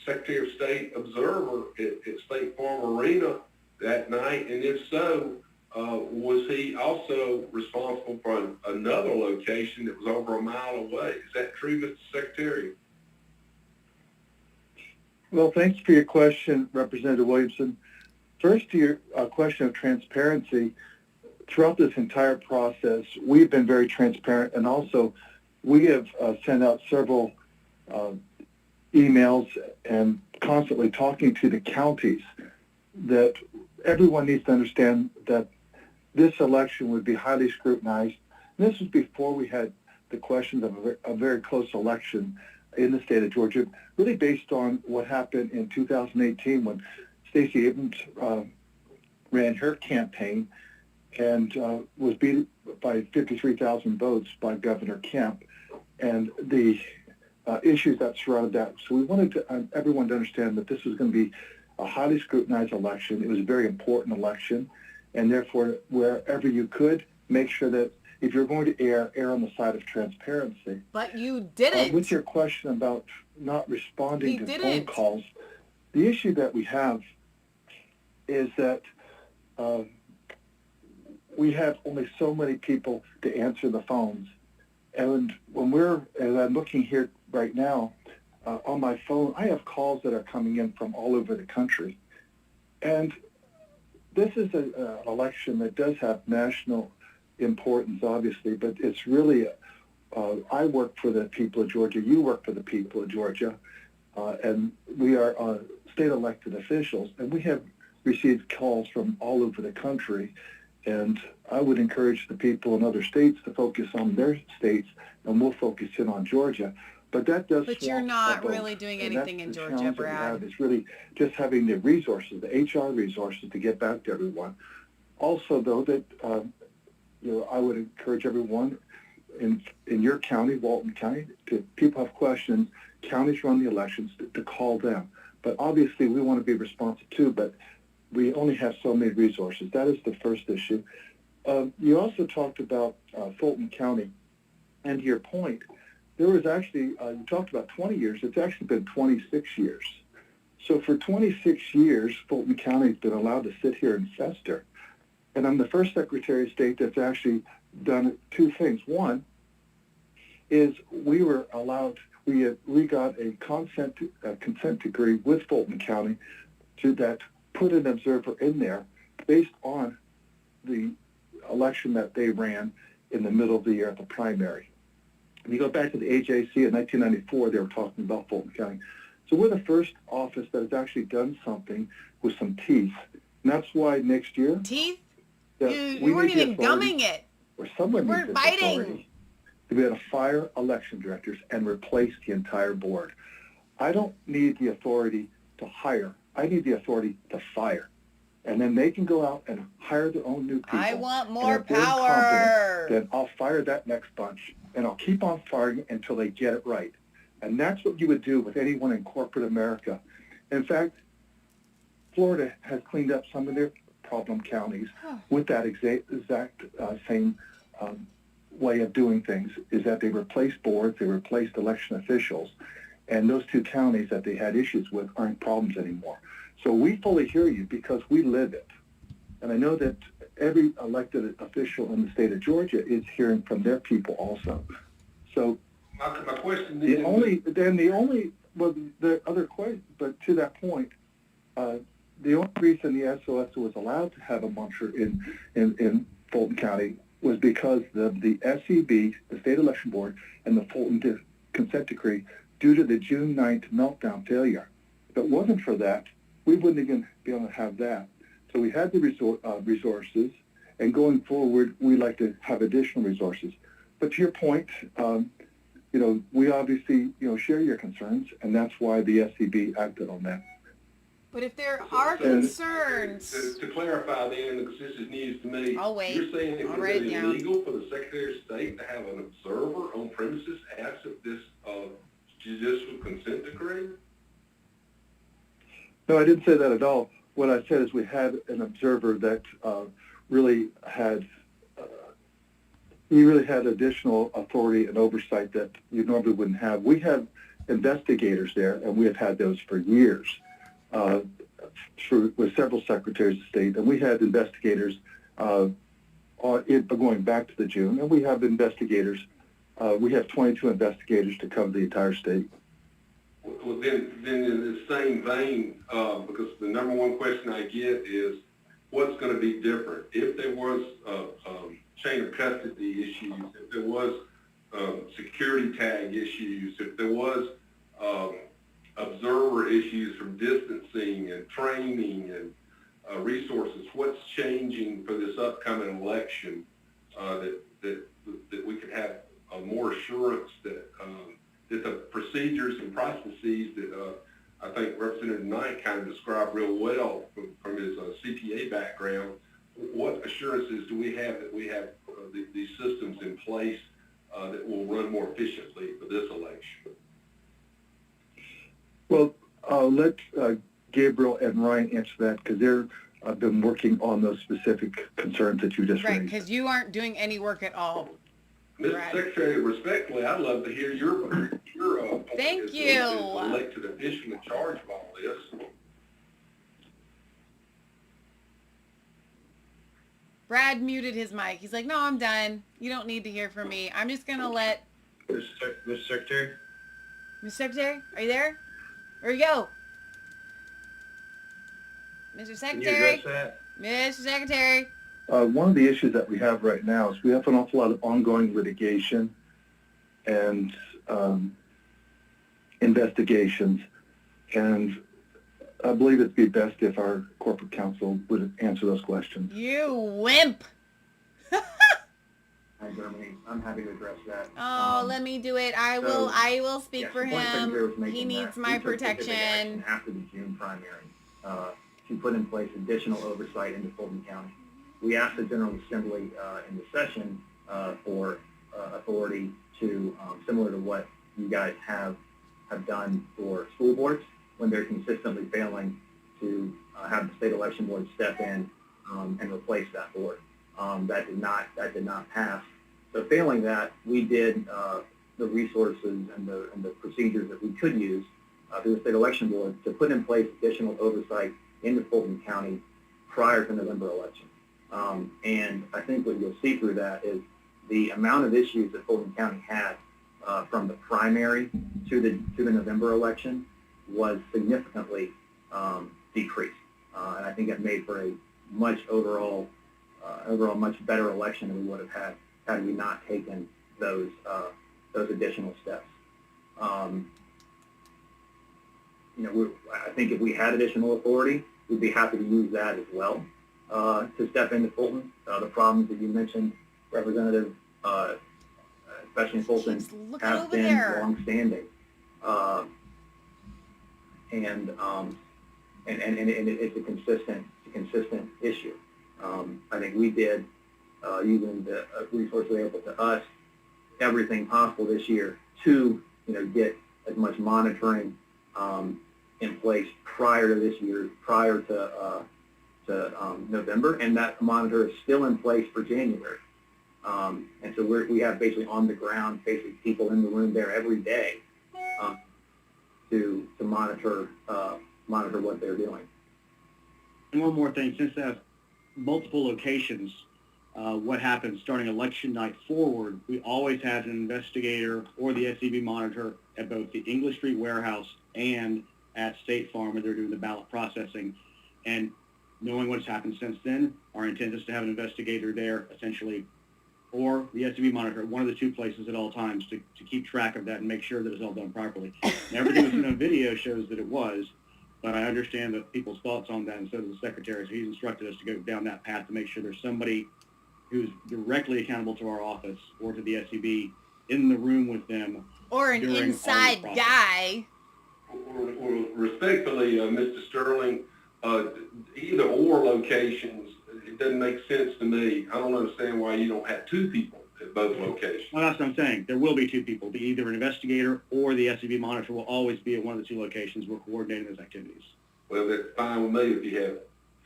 Secretary of State observer at State Farm Arena that night? And if so, was he also responsible for another location that was over a mile away? Is that true, Mr. Secretary? Well, thanks for your question, Representative Williamson. First, to your question of transparency, throughout this entire process, we've been very transparent, and also we have sent out several emails and constantly talking to the counties that everyone needs to understand that this election would be highly scrutinized. And this was before we had the questions of a very close election in the state of Georgia, really based on what happened in 2018 when Stacey Abrams ran her campaign and was beat by 53,000 votes by Governor Kemp, and the issues that surrounded that. So we wanted everyone to understand that this was going to be a highly scrutinized election. It was a very important election, and therefore, wherever you could, make sure that if you're going to err on the side of transparency. But you didn't. With your question about not responding to phone calls, the issue that we have is that we have only so many people to answer the phones. And as I'm looking here right now, on my phone, I have calls that are coming in from all over the country. And this is an election that does have national importance, obviously, but it's really, I work for the people of Georgia, you work for the people of Georgia, and we are state elected officials, and we have received calls from all over the country, and I would encourage the people in other states to focus on their states, and we'll focus in on Georgia. But that does. But you're not really doing anything in Georgia, Brad. It's really just having the resources, the HR resources, to get back to everyone. Also, though, that I would encourage everyone in your county, Walton County, to people have questions. Counties run the elections to call them. But obviously, we want to be responsive too. But we only have so many resources. That is the first issue. You also talked about Fulton County, and to your point, there was actually, you talked about 20 years, it's actually been 26 years. So for 26 years, Fulton County has been allowed to sit here and fester. And I'm the first Secretary of State that's actually done two things. One is we were allowed, we got a consent decree with Fulton County that put an observer in there based on the election that they ran in the middle of the year at the primary. If you go back to the AJC in 1994, they were talking about Fulton County. So we're the first office that has actually done something with some teeth. And that's why next year... Teeth? You weren't even gumming it. Or someone you weren't biting. To be able to fire election directors and replace the entire board. I don't need the authority to hire. I need the authority to fire. And then they can go out and hire their own new people. I want more power. Then I'll fire that next bunch. And I'll keep on firing until they get it right. And that's what you would do with anyone in corporate America. In fact, Florida has cleaned up some of their problem counties with that exact same way of doing things, is that they replaced boards, they replaced election officials, and those two counties that they had issues with aren't problems anymore. So we fully hear you because we live it. And I know that every elected official in the state of Georgia is hearing from their people also. So my question the other question, but to that point, the only reason the SOS was allowed to have a muncher in Fulton County was because of the SEB, the State Election Board, and the Fulton consent decree due to the June 9th meltdown failure. If it wasn't for that, we wouldn't even be able to have that. So we had the resources, and going forward, we like to have additional resources. But to your point, we obviously, share your concerns, and that's why the SEB acted on that. But if there are concerns... To clarify then, because this is news to me, I'll wait. You're saying it I'll was write it down. illegal for the Secretary of State to have an observer on premises absent this judicial consent decree? No, I didn't say that at all. What I said is we had an observer that really had additional authority and oversight that you normally wouldn't have. We have investigators there, and we have had those for years with several secretaries of state, and we had investigators going back to the June, and we have investigators. We have 22 investigators to cover the entire state. Well, then in the same vein, because the number one question I get is, what's going to be different? If there was chain of custody issues, if there was security tag issues, if there was observer issues from distancing and training and resources, what's changing for this upcoming election that we could have more assurance that the procedures and processes that I think Representative Knight kind of described real well from his CPA background, what assurances do we have that we have these systems in place that will run more efficiently for this election? Well, I'll let Gabriel and Ryan answer that because they've been working on those specific concerns that you just raised. Right, because you aren't doing any work at all. Mr. Brad. Secretary, respectfully, I'd love to hear your Thank you. as elected official in charge of all this. Brad muted his mic. He's like, no, I'm done. You don't need to hear from me. I'm just going to let... Mr. Secretary? Mr. Secretary, are you there? Where you go? Mr. Secretary? Can you address that? Mr. Secretary? One of the issues that we have right now is we have an awful lot of ongoing litigation and investigations. And I believe it'd be best if our corporate counsel would answer those questions. You wimp. Hi, Germany. I'm happy to address that. Oh, let me do it. I will speak for him. He needs my protection. After the June primary, to put in place additional oversight into Fulton County. We asked the General Assembly in the session for authority to, similar to what you guys have done for school boards when they're consistently failing to have the state election board step in and replace that board. That did not pass. So failing that, we did the resources and the procedures that we could use through the state election board to put in place additional oversight into Fulton County prior to November election. And I think what you'll see through that is the amount of issues that Fulton County had from the primary to the November election was significantly decreased. And I think it made for a much overall much better election than we would have had we not taken those additional steps. I think if we had additional authority, we'd be happy to use that as well to step into Fulton. The problems that you mentioned, Representative, especially in Fulton, have been long-standing, and it's a consistent issue. I think we did, using the resources available to us, everything possible this year to get as much monitoring in place prior to this year, prior to November, and that monitor is still in place for January. And so we have basically on the ground, basically people in the room there every day to monitor what they're doing. And one more thing, since they have multiple locations, what happens starting election night forward, we always have an investigator or the SCB monitor at both the English Street Warehouse and at State Farm where they're doing the ballot processing. And knowing what's happened since then, our intent is to have an investigator there essentially, or the SCB monitor at one of the two places at all times to keep track of that and make sure that it's all done properly. And everything that's in the video shows that it was, but I understand that people's thoughts on that, and so does the secretary. So he's instructed us to go down that path to make sure there's somebody who's directly accountable to our office or to the SCB in the room with them. Or an inside guy. Well, respectfully, Mr. Sterling, either or locations, it doesn't make sense to me. I don't understand why you don't have two people at both locations. Well, that's what I'm saying. There will be two people. Be either an investigator or the SCB monitor will always be at one of the two locations. We're coordinating those activities. Well, that's fine with me if you have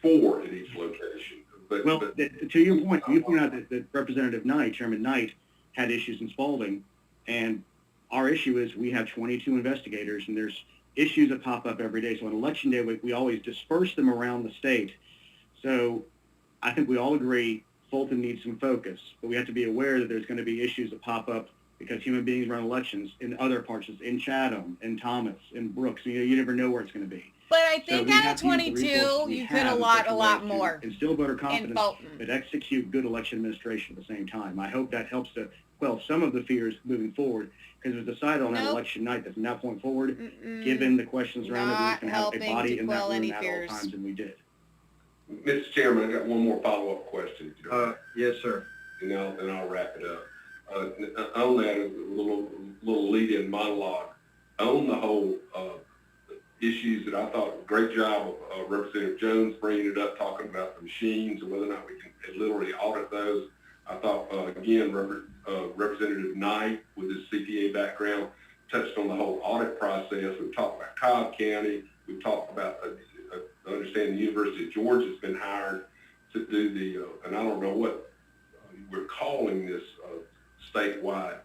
4 at each location. But to your point, you point out that Representative Knight, Chairman Knight, had issues in Spalding, and our issue is we have 22 investigators, and there's issues that pop up every day. So on Election Day, we always disperse them around the state. So I think we all agree Fulton needs some focus, but we have to be aware that there's going to be issues that pop up because human beings run elections in other parts, in Chatham, in Thomas, in Brooks. You never know where it's going to be. But I think out of 22, you could a lot more. Instill voter confidence, but execute good election administration at the same time. I hope that helps to quell some of the fears moving forward, because it was decided on that election night that from that point forward, given the questions around it, we can have a body in that room at all times, and we did. Mr. Chairman, I got one more follow-up question. Yes, sir. And I'll wrap it up. On that, a little lead-in monologue. On the whole issues that I thought, great job of Representative Jones bringing it up, talking about the machines and whether or not we can literally audit those. I thought, again, Representative Knight, with his CPA background, touched on the whole audit process. We've talked about Cobb County. We've talked about, understanding the University of Georgia has been hired to do the, and I don't know what we're calling this statewide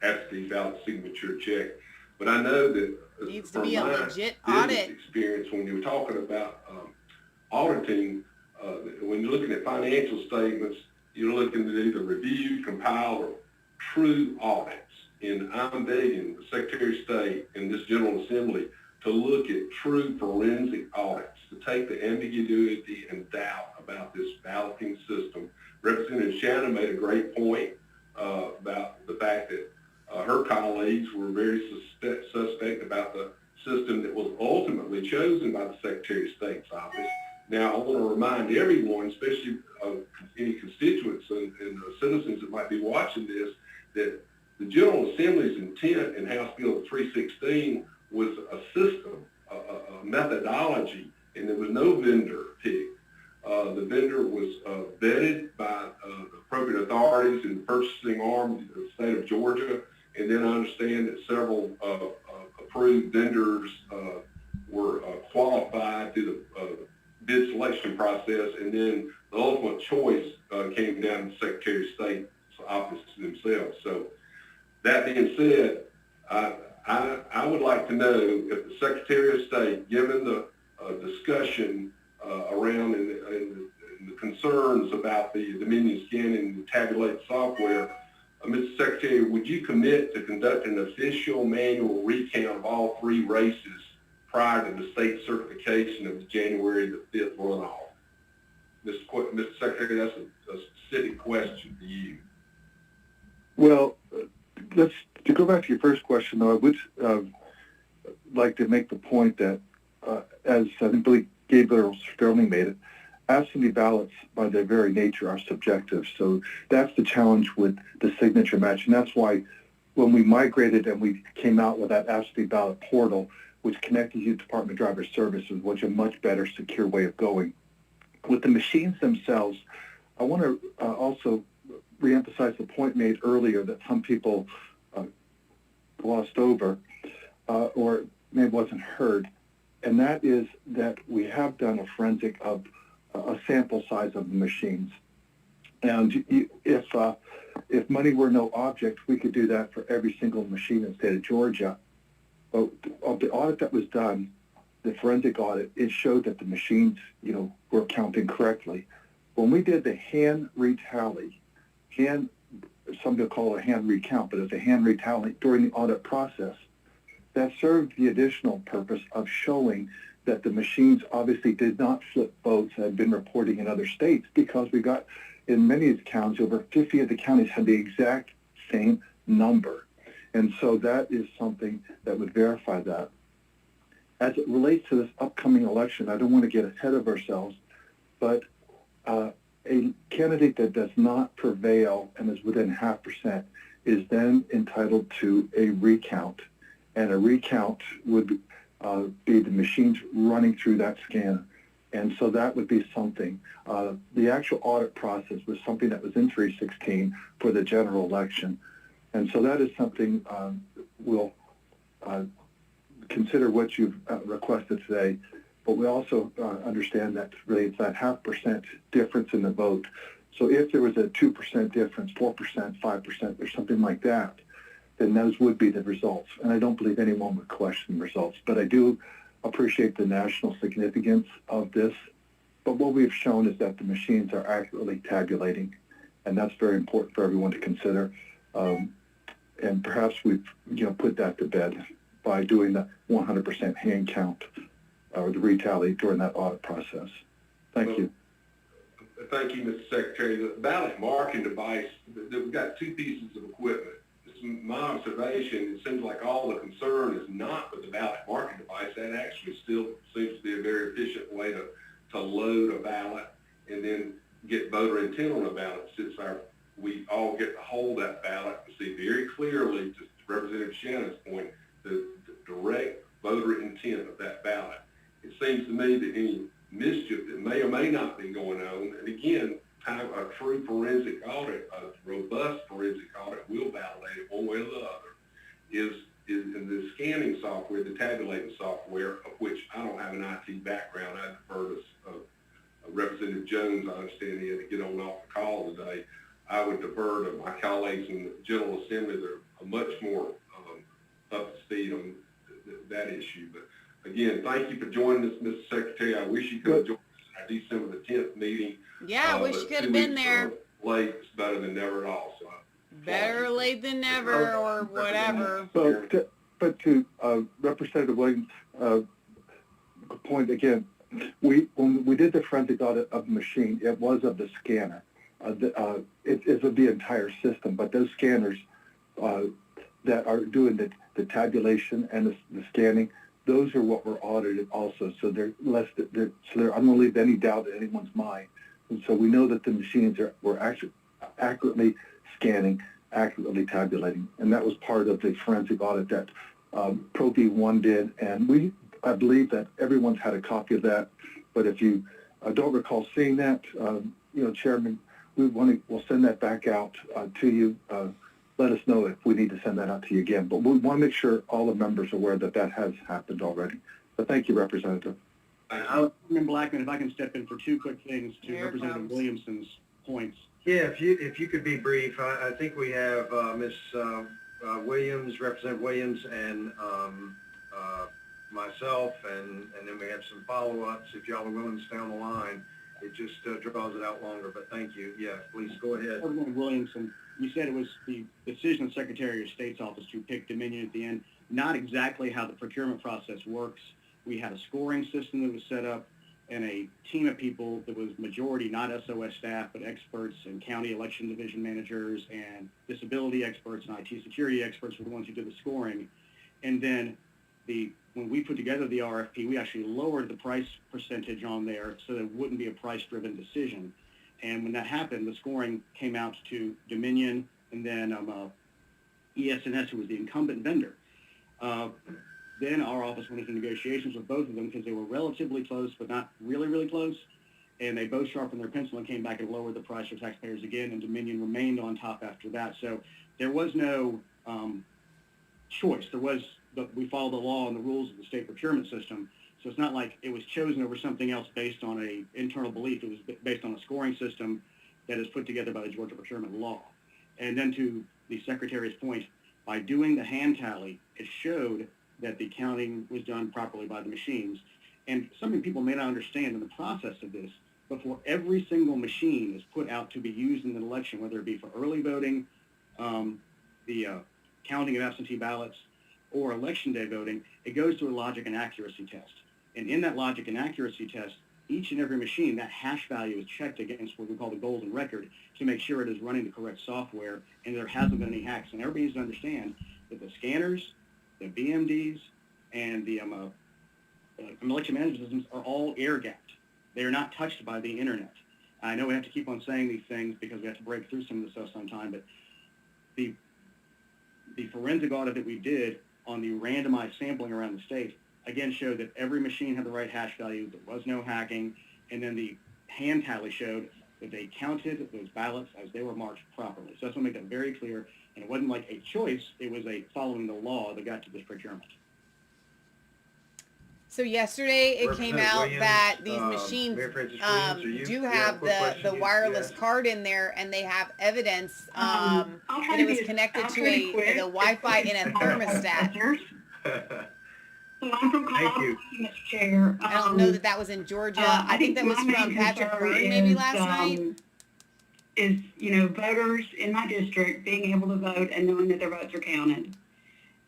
absentee ballot signature check, but I know that needs to be a legit audit experience when you're talking about auditing, when you're looking at financial statements, you're looking at either review, compile, or true audits. And I'm begging the Secretary of State and this General Assembly to look at true forensic audits, to take the ambiguity and doubt about this balloting system. Representative Shannon made a great point about the fact that her colleagues were very suspect about the system that was ultimately chosen by the Secretary of State's office. Now, I want to remind everyone, especially any constituents and citizens that might be watching this, that the General Assembly's intent in House Bill 316 was a system, a methodology, and there was no vendor picked. The vendor was vetted by the appropriate authorities in the purchasing arm of the state of Georgia, and then I understand that several approved vendors were qualified through the bid selection process, and then the ultimate choice came down to the Secretary of State's office themselves. So that being said, I would like to know if the Secretary of State, given the discussion around and the concerns about the Dominion scanning and the tabulated software, Mr. Secretary, would you commit to conduct an official manual recount of all 3 races prior to the state certification of the January the 5th runoff? Mr. Secretary, that's a specific question to you. Well, to go back to your first question, though, I would like to make the point that, as I think Billy Gabriel Sterling made it, absentee ballots, by their very nature, are subjective. So that's the challenge with the signature match, and that's why when we migrated and we came out with that absentee ballot portal, which connected you to Department of Driver Services, was a much better, secure way of going. With the machines themselves, I want to also reemphasize the point made earlier that some people glossed over or maybe wasn't heard, and that is that we have done a forensic of a sample size of the machines. And if money were no object, we could do that for every single machine in the state of Georgia. But of the audit that was done, the forensic audit, it showed that the machines, were counting correctly. When we did the hand retally, some people call it a hand recount, but it's a hand retally during the audit process, that served the additional purpose of showing that the machines obviously did not flip votes that had been reporting in other states, because we got, in many of the counties, over 50 of the counties had the exact same number. And so that is something that would verify that. As it relates to this upcoming election, I don't want to get ahead of ourselves, but a candidate that does not prevail and is within 0.5% is then entitled to a recount. And a recount would be the machines running through that scanner. And so that would be something. The actual audit process was something that was in 316 for the general election. And so that is something we'll consider what you've requested today. But we also understand that really it's that 0.5% difference in the vote. So if there was a 2% difference, 4%, 5%, or something like that, then those would be the results. And I don't believe anyone would question the results. But I do appreciate the national significance of this. But what we've shown is that the machines are accurately tabulating, and that's very important for everyone to consider. And perhaps we've put that to bed by doing the 100% hand count or the retally during that audit process. Thank you. Thank you, Mr. Secretary. The ballot marking device, we've got 2 pieces of equipment. It's my observation, it seems like all the concern is not with the ballot marking device. That actually still seems to be a very efficient way to load a ballot and then get voter intent on a ballot, since we all get to hold that ballot and see very clearly, to Representative Shannon's point, the direct voter intent of that ballot. It seems to me that any mischief that may or may not be going on, and again, a true forensic audit, a robust forensic audit will validate it one way or the other, is in the scanning software, the tabulating software, of which I don't have an IT background. I defer to Representative Jones. I understand he had to get on off the call today. I would defer to my colleagues in the General Assembly. They're much more up to speed on that issue. But again, thank you for joining us, Mr. Secretary. I wish you could have joined us at our December the 10th meeting. Yeah, I wish you could have been there. Late is better than never at all. So better late than never, or whatever. But to Representative Williams' point again, when we did the forensic audit of the machine, it was of the scanner. It's of the entire system, but those scanners that are doing the tabulation and the scanning, those are what were audited also. So they're less. I don't leave any doubt in anyone's mind. And so we know that the machines were actually accurately scanning, accurately tabulating, and that was part of the forensic audit that Pro V1 did. And I believe that everyone's had a copy of that. But if you don't recall seeing that, Chairman, we'll send that back out to you. Let us know if we need to send that out to you again. But we want to make sure all the members are aware that that has happened already. But thank you, Representative. Chairman Blackman, if I can step in for two quick things to Representative Williamson's points. Yeah, if you could be brief. I think we have Ms. Williams, Representative Williams, and myself, and then we have some follow-ups. If y'all are willing to stay on the line, it just draws it out longer. But thank you. Yeah, please go ahead. Representative Williamson, you said it was the decision of the Secretary of State's office to pick Dominion at the end. Not exactly how the procurement process works. We had a scoring system that was set up, and a team of people that was majority not SOS staff, but experts and county election division managers and disability experts and IT security experts were the ones who did the scoring. And then when we put together the RFP, we actually lowered the price percentage on there so that it wouldn't be a price-driven decision. And when that happened, the scoring came out to Dominion and then ES&S, who was the incumbent vendor. Then our office went into negotiations with both of them because they were relatively close, but not really, really close. And they both sharpened their pencil and came back and lowered the price for taxpayers again, and Dominion remained on top after that. So there was no choice. We followed the law and the rules of the state procurement system. So it's not like it was chosen over something else based on an internal belief. It was based on a scoring system that is put together by the Georgia procurement law. And then to the Secretary's point, by doing the hand tally, it showed that the counting was done properly by the machines. And something people may not understand in the process of this, before every single machine is put out to be used in an election, whether it be for early voting, the counting of absentee ballots, or election day voting, it goes through a logic and accuracy test. And in that logic and accuracy test, each and every machine, that hash value is checked against what we call the golden record to make sure it is running the correct software and there hasn't been any hacks. And everybody needs to understand that the scanners, the BMDs, and the election management systems are all air-gapped. They are not touched by the internet. I know we have to keep on saying these things because we have to break through some of the stuff sometime, but the forensic audit that we did on the randomized sampling around the state, again, showed that every machine had the right hash value, there was no hacking, and then the hand tally showed that they counted those ballots as they were marked properly. So I just want to make that very clear, and it wasn't like a choice, it was a following the law that got to this procurement. So yesterday it came out that these machines do have the wireless card in there, and they have evidence that it was connected to the Wi-Fi in a thermostat. So I'm from Colorado, Mr. Chair. I don't know that was in Georgia. I think that was from Patrick Byrne maybe last night. Is, voters in my district being able to vote and knowing that their votes are counted.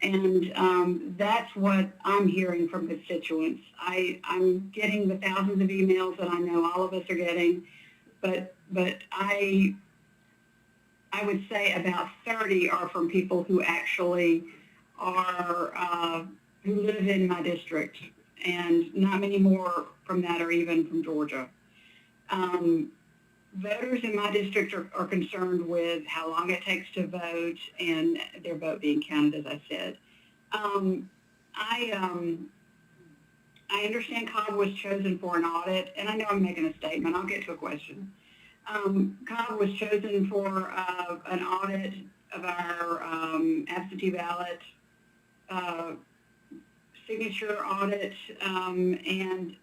And that's what I'm hearing from constituents. I'm getting the thousands of emails that I know all of us are getting, but I would say about 30 are from people who actually are, who live in my district, and not many more from that are even from Georgia. Voters in my district are concerned with how long it takes to vote and their vote being counted, as I said. I understand Cobb was chosen for an audit, and I know I'm making a statement. I'll get to a question. Cobb was chosen for an audit of our absentee ballot signature audit, and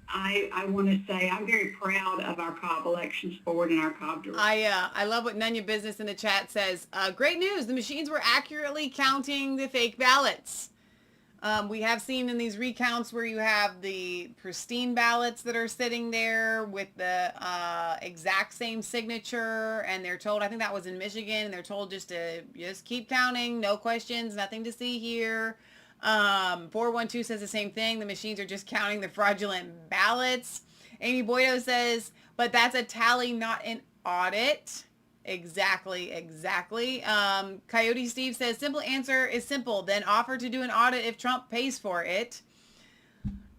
I want to say I'm very proud of our Cobb Elections Board and our Cobb director. I love what None Your Business in the chat says. Great news. The machines were accurately counting the fake ballots. We have seen in these recounts where you have the pristine ballots that are sitting there with the exact same signature, and they're told, I think that was in Michigan, and they're told just to keep counting, no questions, nothing to see here. 412 says the same thing. The machines are just counting the fraudulent ballots. Amy Boydo says, but that's a tally, not an audit. Exactly. Coyote Steve says, simple answer is simple. Then offer to do an audit if Trump pays for it.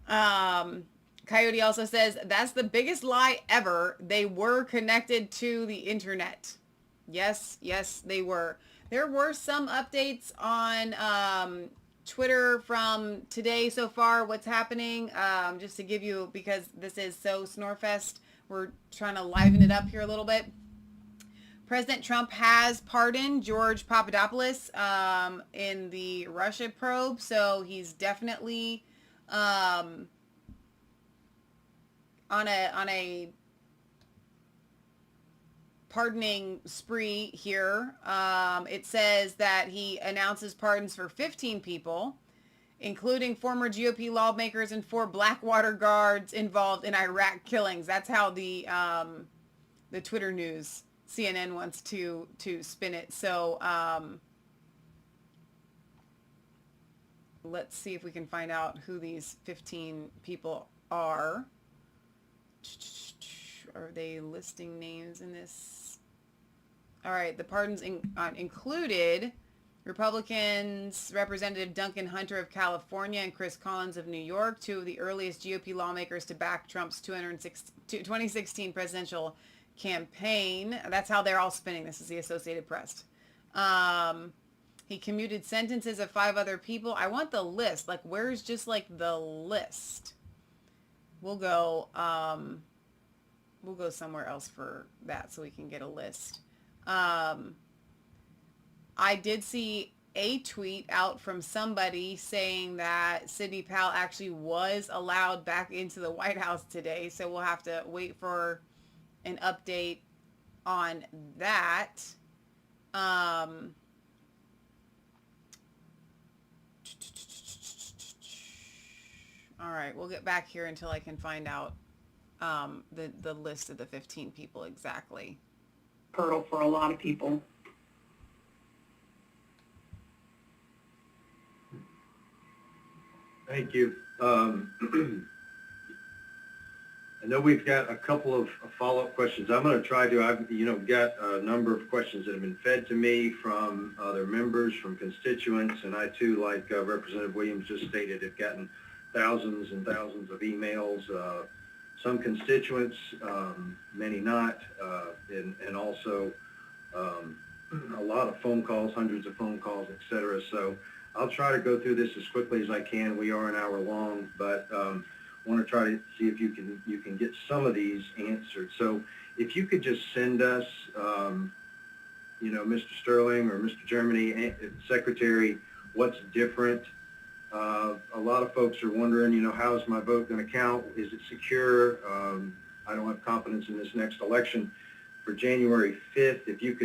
Coyote also says, that's the biggest lie ever. They were connected to the internet. Yes, they were. There were some updates on Twitter from today so far, what's happening, just to give you, because this is so Snorefest, we're trying to liven it up here a little bit. President Trump has pardoned George Papadopoulos in the Russia probe, so he's definitely on a pardoning spree here. It says that he announces pardons for 15 people, including former GOP lawmakers and 4 Blackwater guards involved in Iraq killings. That's how the Twitter news, CNN wants to spin it. So let's see if we can find out who these 15 people are. Are they listing names in this? All right, the pardons included Republicans Representative Duncan Hunter of California and Chris Collins of New York, 2 of the earliest GOP lawmakers to back Trump's 2016 presidential campaign. That's how they're all spinning. This is the Associated Press. He commuted sentences of 5 other people. I want the list. Like, where's just like the list? We'll go somewhere else for that so we can get a list. I did see a tweet out from somebody saying that Sidney Powell actually was allowed back into the White House today, so we'll have to wait for an update on that. All right, we'll get back here until I can find out the list of the 15 people exactly. Hurdle for a lot of people. Thank you. I know we've got a couple of follow-up questions. I'm going to try to, I've got a number of questions that have been fed to me from other members, from constituents, and I too, like Representative Williams just stated, have gotten thousands and thousands of emails, some constituents, many not, and also a lot of phone calls, hundreds of phone calls, et cetera. So I'll try to go through this as quickly as I can. We are an hour long, but want to try to see if you can get some of these answered. So if you could just send us, Mr. Sterling or Mr. Germany, Secretary, what's different. A lot of folks are wondering, how is my vote going to count? Is it secure? I don't have confidence in this next election. For January 5th, if you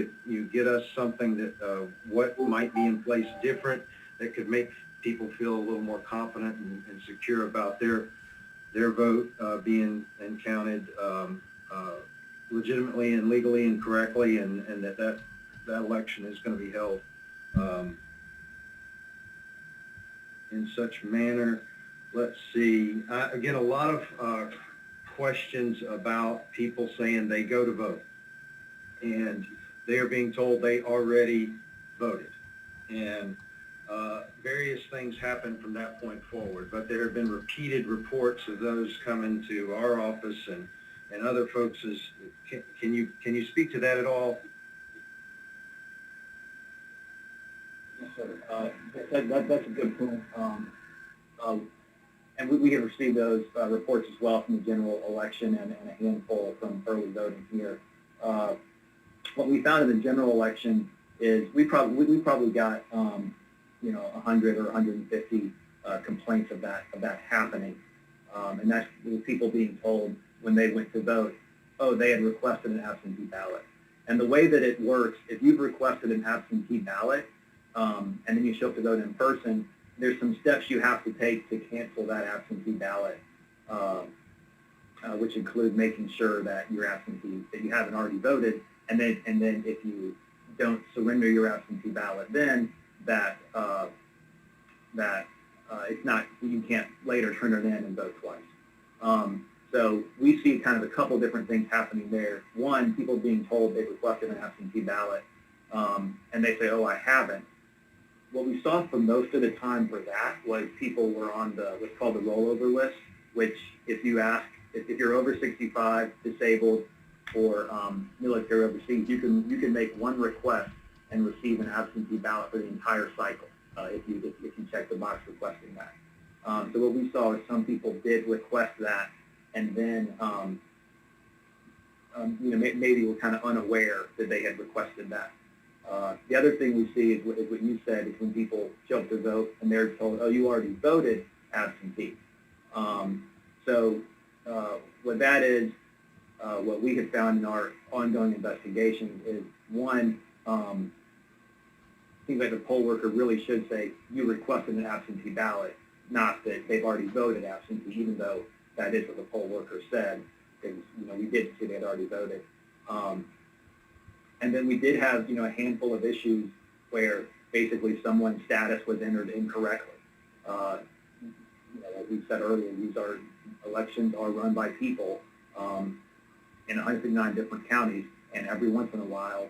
get us something that what might be in place different that could make people feel a little more confident and secure about their vote being and counted legitimately and legally and correctly, and that election is going to be held in such manner. Let's see. Again, a lot of questions about people saying they go to vote, and they are being told they already voted. And various things happen from that point forward, but there have been repeated reports of those coming to our office and other folks. Can you speak to that at all? Yes, sir. That's a good point. And we have received those reports as well from the general election and a handful from early voting here. What we found in the general election is we probably got 100 or 150 complaints of that happening, and that's people being told when they went to vote, oh, they had requested an absentee ballot. And the way that it works, if you've requested an absentee ballot, and then you show up to vote in person, there's some steps you have to take to cancel that absentee ballot, which include making sure that you're absentee, that you haven't already voted, and then if you don't surrender your absentee ballot, then that it's not, you can't later turn it in and vote twice. So we see kind of a couple different things happening there. One, people being told they requested an absentee ballot, and they say, oh, I haven't. What we saw for most of the time for that was people were on what's called the rollover list, which if you ask, if you're over 65, disabled, or military overseas, you can make one request and receive an absentee ballot for the entire cycle if you check the box requesting that. So what we saw is some people did request that, and then maybe were kind of unaware that they had requested that. The other thing we see is what you said, is when people show up to vote and they're told, oh, you already voted absentee. What that is, what we have found in our ongoing investigations is, one, seems like the poll worker really should say, you requested an absentee ballot, not that they've already voted absentee, even though that is what the poll worker said, because, we did see they had already voted. And then we did have, a handful of issues where basically someone's status was entered incorrectly. Like we said earlier, elections are run by people in 159 different counties, and every once in a while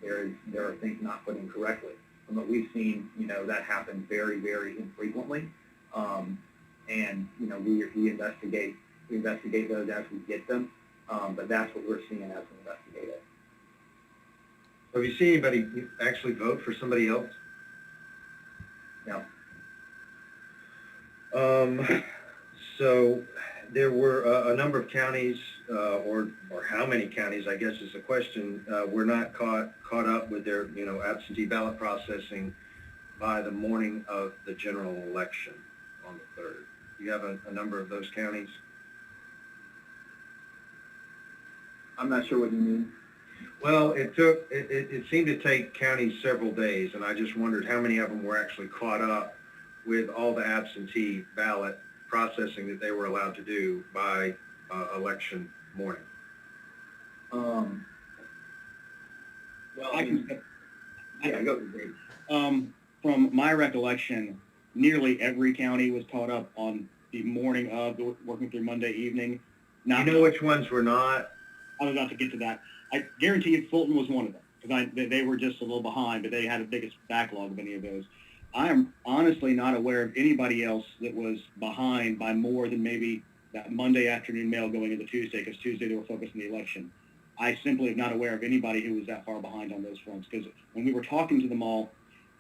there are things not put in correctly. From what we've seen, that happens very, very infrequently, and we investigate those as we get them, but that's what we're seeing as we investigate it. Have you seen anybody actually vote for somebody else? No. So there were a number of counties, or how many counties, I guess is the question, were not caught up with their, absentee ballot processing by the morning of the general election on the 3rd. Do you have a number of those counties? I'm not sure what you mean. Well, it seemed to take counties several days, and I just wondered how many of them were actually caught up with all the absentee ballot processing that they were allowed to do by election morning. Well, I can go to Dave. From my recollection, nearly every county was caught up on the morning of the working through Monday evening. Do you know which ones were not? I was about to get to that. I guarantee you Fulton was one of them, because they were just a little behind, but they had the biggest backlog of any of those. I am honestly not aware of anybody else that was behind by more than maybe that Monday afternoon mail going into Tuesday, because Tuesday they were focused on the election. I simply am not aware of anybody who was that far behind on those fronts, because when we were talking to them all,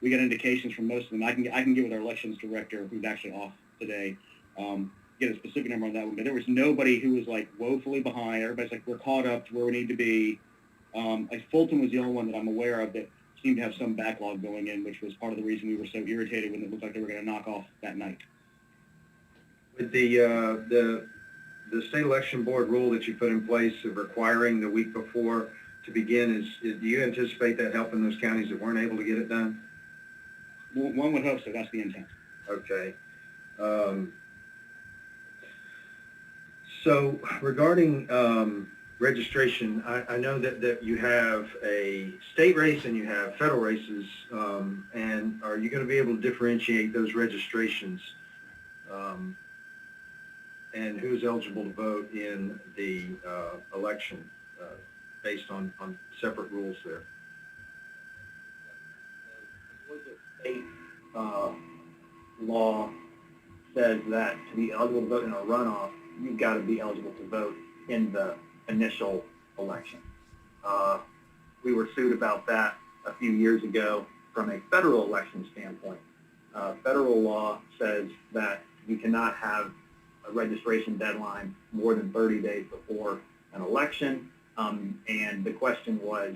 we got indications from most of them. I can get with our elections director, who's actually off today, get a specific number on that one, but there was nobody who was like woefully behind. Everybody's like, we're caught up to where we need to be. Like Fulton was the only one that I'm aware of that seemed to have some backlog going in, which was part of the reason we were so irritated when it looked like they were going to knock off that night. With the state election board rule that you put in place of requiring the week before to begin, do you anticipate that helping those counties that weren't able to get it done? One would hope so. That's the intent. Okay. So regarding registration, I know that you have a state race and you have federal races, and are you going to be able to differentiate those registrations and who's eligible to vote in the election based on separate rules there? State law says that to be eligible to vote in a runoff, you've got to be eligible to vote in the initial election. We were sued about that a few years ago from a federal election standpoint. Federal law says that you cannot have a registration deadline more than 30 days before an election, and the question was,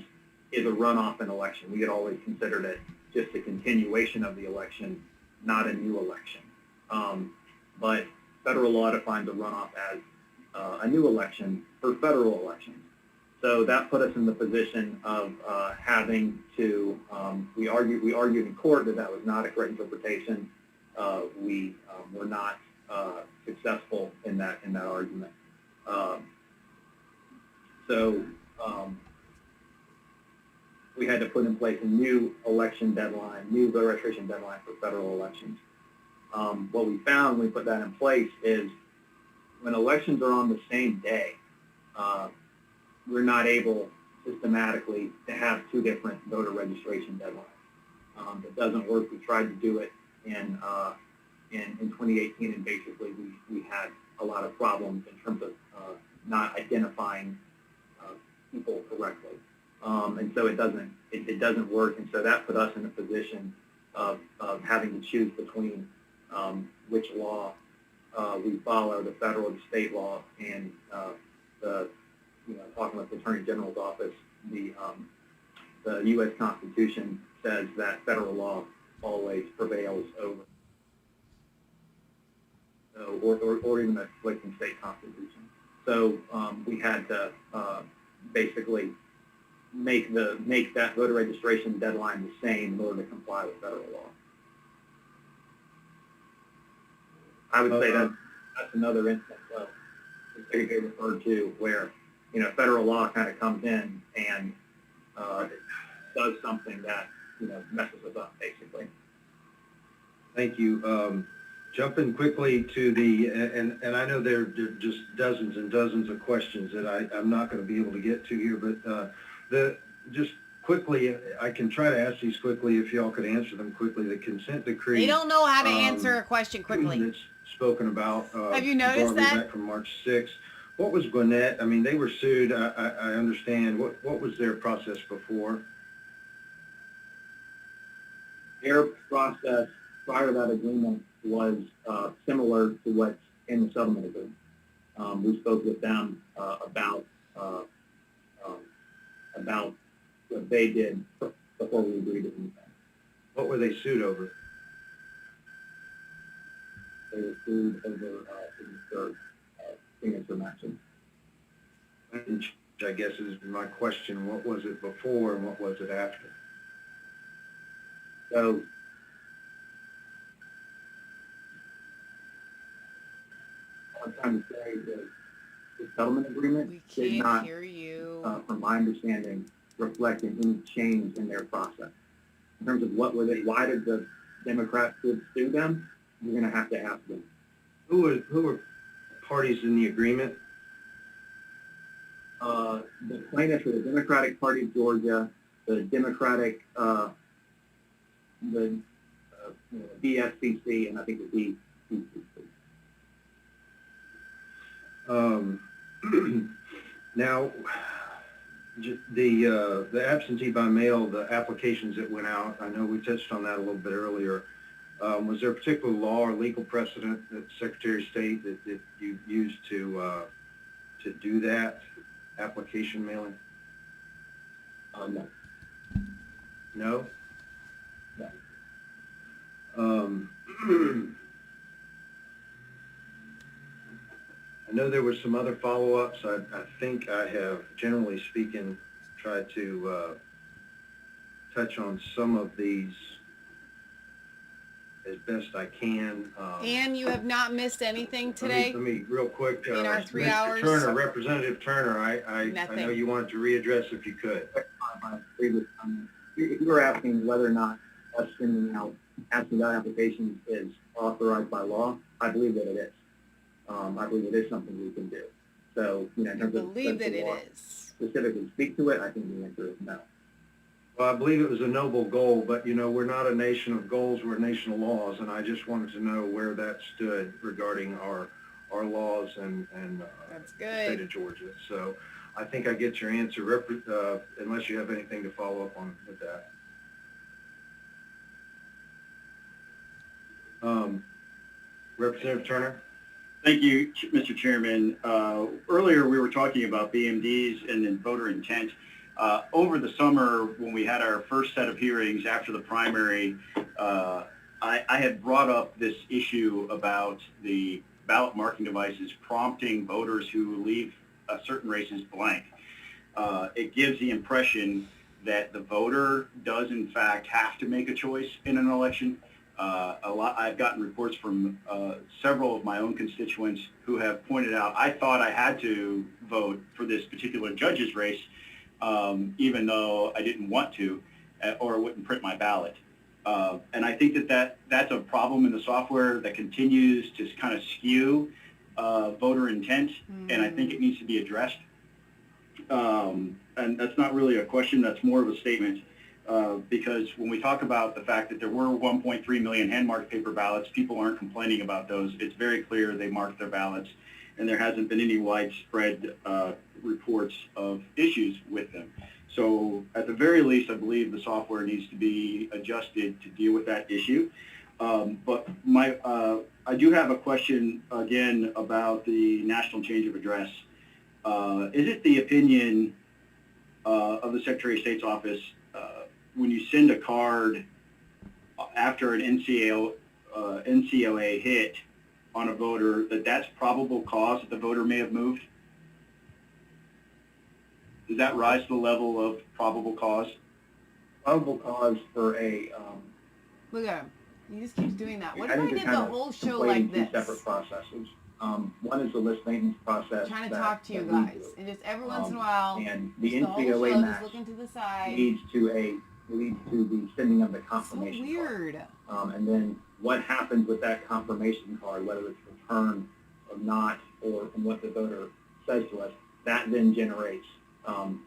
is a runoff an election? We had always considered it just a continuation of the election, not a new election. But federal law defines a runoff as a new election for federal elections. So that put us in the position of having to, we argued in court that was not a correct interpretation. We were not successful in that argument. We had to put in place a new election deadline, new voter registration deadline for federal elections. What we found when we put that in place is when elections are on the same day, we're not able systematically to have two different voter registration deadlines. It doesn't work. We tried to do it in 2018, and basically we had a lot of problems in terms of not identifying people correctly. And so it doesn't work. And so that put us in a position of having to choose between which law we follow, the federal and state law, and talking with the Attorney General's office, the U.S. Constitution says that federal law always prevails over, or even a conflicting state constitution. So we had to basically make that voter registration deadline the same in order to comply with federal law. I would say that's another instance of the Secretary referred to where, federal law kind of comes in and does something that, messes us up, basically. Thank you. Jumping quickly to and I know there are just dozens and dozens of questions that I'm not going to be able to get to here, but just quickly, I can try to ask these quickly if y'all could answer them quickly. The consent decree. They don't know how to answer a question quickly. That's spoken about. Have you noticed that? Back from March 6th. What was Gwinnett? I mean, they were sued. I understand. What was their process before? Their process prior to that agreement was similar to what's in the settlement agreement. We spoke with them about what they did before we agreed to anything. What were they sued over? They were sued over signature matching. Which I guess is my question. What was it before and what was it after? So I'm trying to say that the settlement agreement did not, from my understanding, reflect any change in their process. In terms of why did the Democrats sue them? You're going to have to ask them. Who were parties in the agreement? The plaintiffs were the Democratic Party of Georgia, the Democratic, the DSCC, and I think the DCCC. Now, the absentee by mail, the applications that went out, I know we touched on that a little bit earlier. Was there a particular law or legal precedent that the Secretary of State that you used to do that application mailing? No. No? No. I know there were some other follow-ups. I think I have, generally speaking, tried to touch on some of these as best I can. And you have not missed anything today? Let me real quick. In our 3 Mr. hours? Turner, Representative Turner, I know you wanted to readdress if you could. If you were asking whether or not us sending out absentee ballot applications is authorized by law, I believe that it is. I believe it is something we can do. So, in terms of specifically speak to it, I think the answer is no. Well, I believe it was a noble goal, but, we're not a nation of goals, we're a nation of laws, and I just wanted to know where that stood regarding our laws and That's the good. state of Georgia. So I think I get your answer, unless you have anything to follow up on with that. Representative Turner? Thank you, Mr. Chairman. Earlier we were talking about BMDs and then voter intent. Over the summer, when we had our first set of hearings after the primary, I had brought up this issue about the ballot marking devices prompting voters who leave certain races blank. It gives the impression that the voter does in fact have to make a choice in an election. I've gotten reports from several of my own constituents who have pointed out, I thought I had to vote for this particular judge's race, even though I didn't want to, or it wouldn't print my ballot. And I think that's a problem in the software that continues to kind of skew voter intent, and I think it needs to be addressed. And that's not really a question, that's more of a statement. because when we talk about the fact that there were 1.3 million hand-marked paper ballots, people aren't complaining about those. It's very clear they marked their ballots, and there hasn't been any widespread reports of issues with them. So at the very least, I believe the software needs to be adjusted to deal with that issue. But I do have a question again about the national change of address. Is it the opinion of the Secretary of State's office when you send a card after an NCOA hit on a voter that that's probable cause that the voter may have moved? Does that rise to the level of probable cause? Probable cause for a... Look at him. He just keeps doing that. What I if I think did they're the kind of whole show conflating like two this? separate processes. One is the list maintenance process. I'm trying to that- talk to you that we guys, do. and just every once in a while, And the just the whole NCOA show, match just looking to the side. leads to the sending of the confirmation So weird. card. And then what happens with that confirmation card, whether it's returned or not, and what the voter says to us, that then generates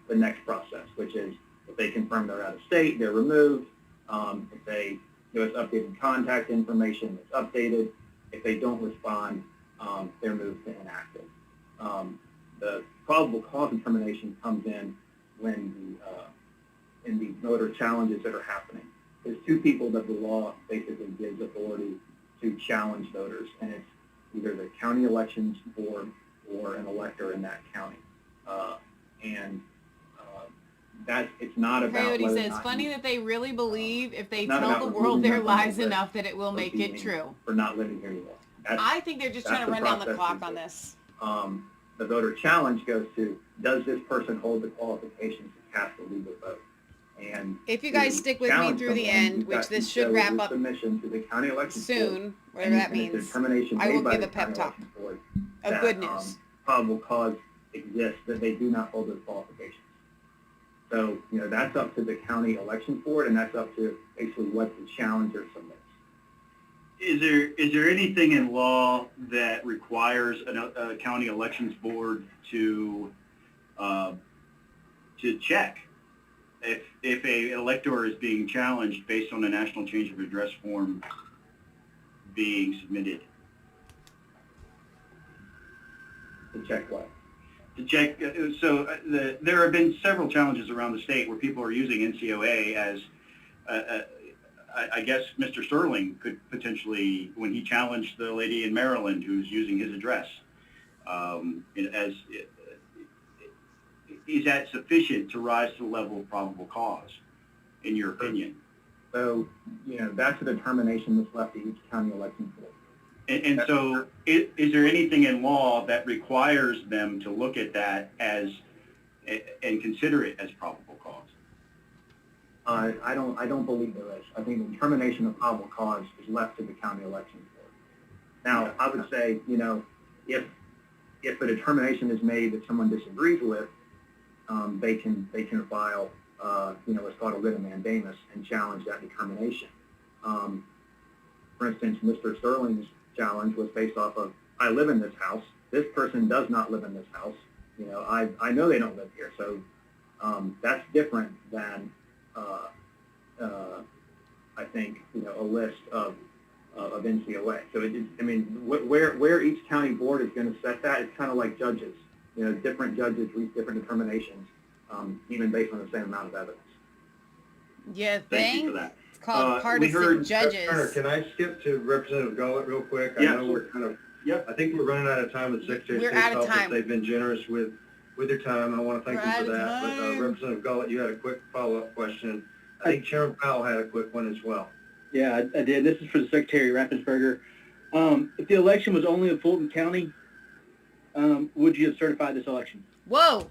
the next process, which is if they confirm they're out of state, they're removed. If they give us updated contact information, it's updated. If they don't respond, they're moved to inactive. The probable cause determination comes in when in the voter challenges that are happening. There's two people that the law basically gives authority to challenge voters, and it's either the county elections board or an elector in that county. That it's not about Coyote whether or says, not funny you- that they really believe if they it's not tell about the world removing their them from the lies list enough that it will or make it being- true. for not living here anymore. I think they're just trying to run down the clock on this. The voter challenge goes to, does this person hold the qualifications to cast a legal vote? And If you guys to stick with me challenge through the someone, end, you've which got this to should show wrap your up submission to the county election soon, board, whatever that and it's a means, determination I made will by give the a pep county talk election board of that, goodness. Probable cause exists that they do not hold those qualifications. So, that's up to the county election board, and that's up to basically what the challenger submits. Is there anything in law that requires a county elections board to check if a elector is being challenged based on a national change of address form being submitted? To check what? To check, there have been several challenges around the state where people are using NCOA as, I guess Mr. Sterling could potentially, when he challenged the lady in Maryland who's using his address, is that sufficient to rise to the level of probable cause, in your opinion? So, that's a determination that's left to each county election board. And so, is there anything in law that requires them to look at that as and consider it as probable cause? I don't believe there is. I think the determination of probable cause is left to the county election board. Now, I would say, if a determination is made that someone disagrees with, they can file, what's called a writ of mandamus and challenge that determination. For instance, Mr. Sterling's challenge was based off of, I live in this house. This person does not live in this house. I know they don't live here. So that's different than, I think, a list of NCOA. So, where each county board is going to set that, it's kind of like judges. Different judges reach different determinations, even based on the same amount of evidence. Yeah, Thank you for that. It's called partisan judges. Turner, can I skip to Representative Gullett real quick? Yeah, I know we're kind of, yeah. I think we're running out of time with the Secretary We're of State's out of office. time. They've been generous with their time. I want to thank We're them for out of that. But time. Representative Gullett, you had a quick follow-up question. I think Chairman Powell had a quick one as well. Yeah, I did. This is for the Secretary Raffensperger. If the election was only in Fulton County, would you have certified this election? Whoa.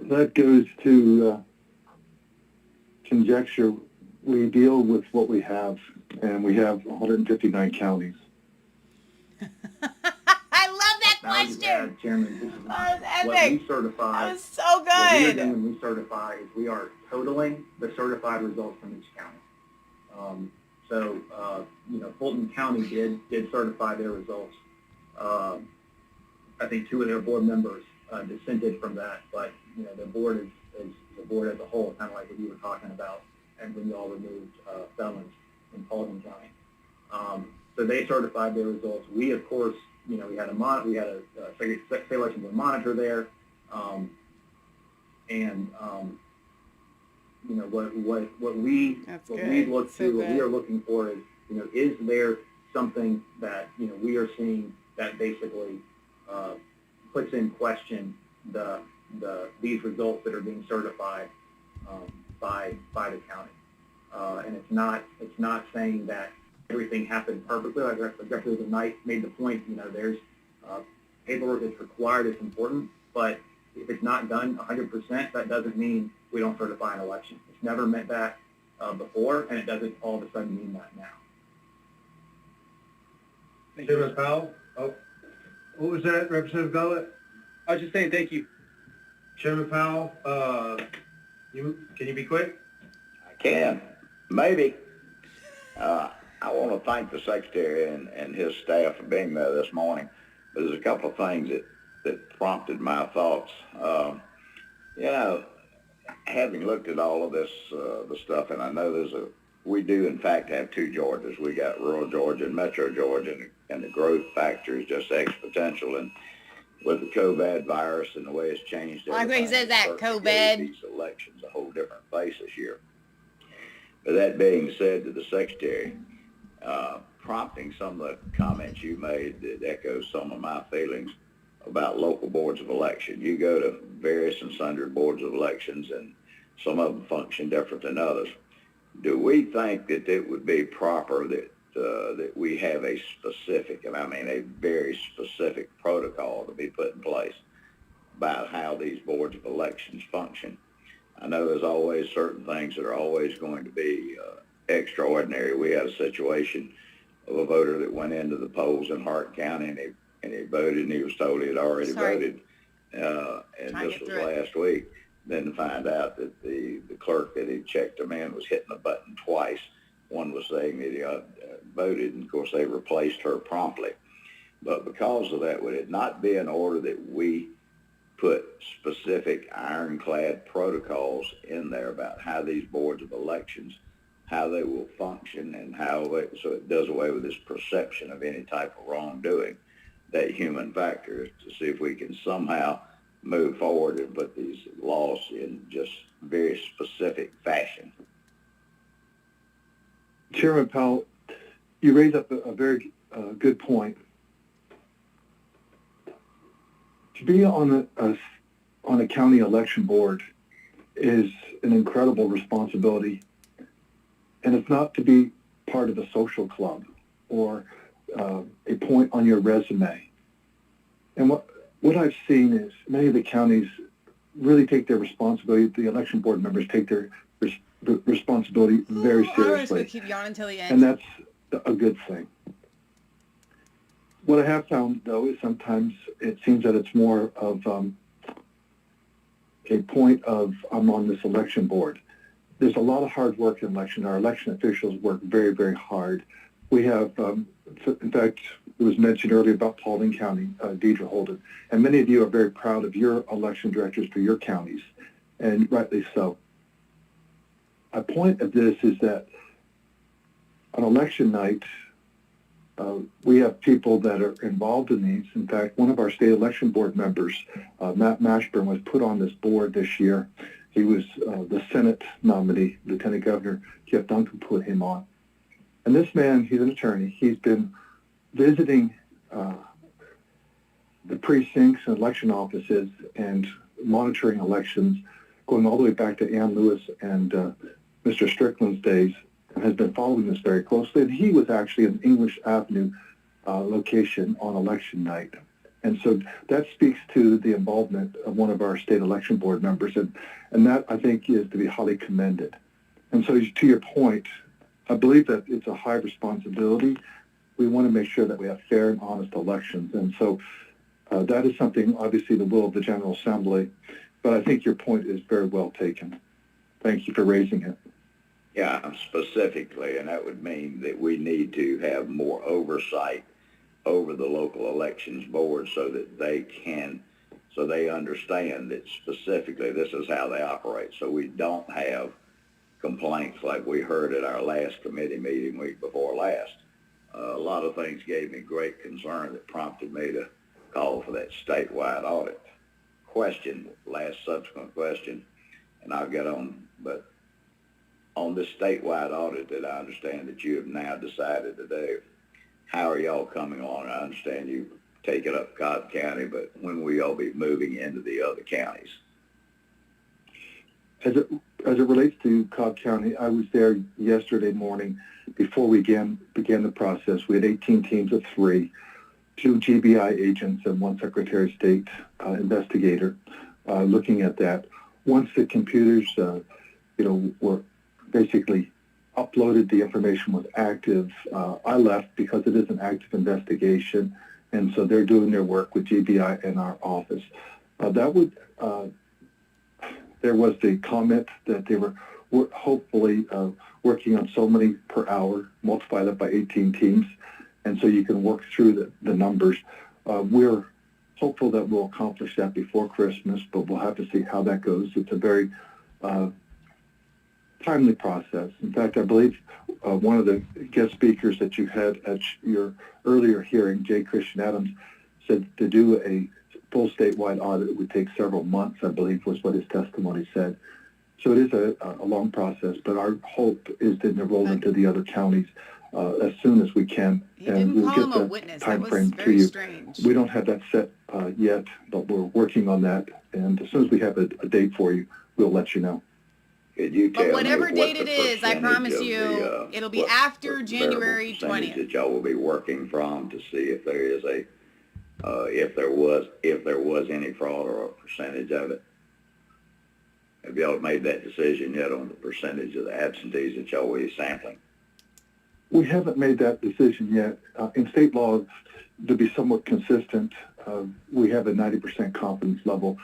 That goes to conjecture. We deal with what we have, and we have 159 counties. I love that Now you question. add, Chairman, this is That was what epic. we certify. That was so What we are good. doing when we certify is we are totaling the certified results from each county. Fulton County did certify their results. I think 2 of their board members dissented from that, but the board is the board as a whole, kind of like what you were talking about, and when you all removed felons in Paulding County. So they certified their results. We, of course, we had a state election board monitor there, what we look to, what we are looking for is there something that we are seeing that basically puts in question these results that are being certified by the county, and it's not saying that everything happened perfectly. Like Director of the Night made the point. There's paperwork that's required. It's important, but if it's not done 100%, that doesn't mean we don't certify an election. It's never meant that before, and it doesn't all of a sudden mean that now. Chairman Powell? Oh, what was that, Representative Gullett? I was just saying thank you. Chairman Powell, can you be quick? I can, maybe. I want to thank the Secretary and his staff for being there this morning. But there's a couple of things that prompted my thoughts. Having looked at all of this, the stuff, and I know we do in fact have 2 Georgias. We got rural Georgia and metro Georgia, and the growth factor is just exponential. And with the COVID virus and the way it's changed everything, like he says that COVID, these elections a whole different face this year. But that being said, to the Secretary, prompting some of the comments you made that echo some of my feelings about local boards of election. You go to various and sundry boards of elections, and some of them function different than others. Do we think that it would be proper that we have a specific, and I mean a very specific protocol to be put in place about how these boards of elections function? I know there's always certain things that are always going to be extraordinary. We had a situation of a voter that went into the polls in Marque County, and he voted, and he was told he had already voted, and this was last week. Then to find out that the clerk that he checked him in was hitting the button twice. One was saying that he voted, and of course they replaced her promptly. But because of that, would it not be in order that we put specific ironclad protocols in there about how these boards of elections, how they will function, and so it does away with this perception of any type of wrongdoing, that human factor, to see if we can somehow move forward and put these laws in just very specific fashion. Chairman Powell, you raised up a very good point. To be on a county election board is an incredible responsibility, and it's not to be part of a social club or a point on your resume. And what I've seen is many of the counties really take their responsibility. The election board members take their responsibility very seriously. I was going to keep yawning until the end. And that's a good thing. What I have found, though, is sometimes it seems that it's more of a point of, I'm on this election board. There's a lot of hard work in election. Our election officials work very, very hard. We have, in fact, it was mentioned earlier about Paulding County, Deidre Holden, and many of you are very proud of your election directors for your counties, and rightly so. A point of this is that on election night, we have people that are involved in these. In fact, one of our state election board members, Matt Mashburn, was put on this board this year. He was the Senate nominee. Lieutenant Governor Jeff Duncan put him on. And this man, he's an attorney. He's been visiting the precincts and election offices and monitoring elections, going all the way back to Ann Lewis and Mr. Strickland's days, and has been following this very closely. And he was actually in English Avenue location on election night. And so that speaks to the involvement of one of our state election board members, and that, I think, is to be highly commended. And so to your point, I believe that it's a high responsibility. We want to make sure that we have fair and honest elections. And so that is something, obviously, the will of the General Assembly. But I think your point is very well taken. Thank you for raising it. Yeah, specifically, and that would mean that we need to have more oversight over the local elections board so that they understand that specifically this is how they operate. So we don't have complaints like we heard at our last committee meeting week before last. A lot of things gave me great concern that prompted me to call for that statewide audit. Last subsequent question, and I'll get on, but on this statewide audit that I understand that you have now decided to do, how are y'all coming along? I understand you take it up Cobb County, but when will y'all be moving into the other counties? As it relates to Cobb County, I was there yesterday morning before we began the process. We had 18 teams of 3, 2 GBI agents and 1 Secretary of State investigator looking at that. Once the computers, were basically uploaded, the information was active. I left because it is an active investigation, and so they're doing their work with GBI and our office. There was the comment that they were hopefully working on so many per hour, multiply that by 18 teams, and so you can work through the numbers. We're hopeful that we'll accomplish that before Christmas, but we'll have to see how that goes. It's a very timely process. In fact, I believe one of the guest speakers that you had at your earlier hearing, J. Christian Adams, said to do a full statewide audit would take several months, I believe was what his testimony said. So it is a long process, but our hope is to enroll into the other counties as soon as we can, and we'll get the time frame to you. Strange. We don't have that set yet, but we're working on that, and as soon as we have a date for you, we'll let you know. Could you tell But whatever me date what it is, I promise you, it'll be after January 20th. That y'all will be working from to see if there is if there was any fraud or a percentage of it. Have y'all made that decision yet on the percentage of the absentees that y'all will be sampling? We haven't made that decision yet. In state law, to be somewhat consistent, we have a 90% confidence level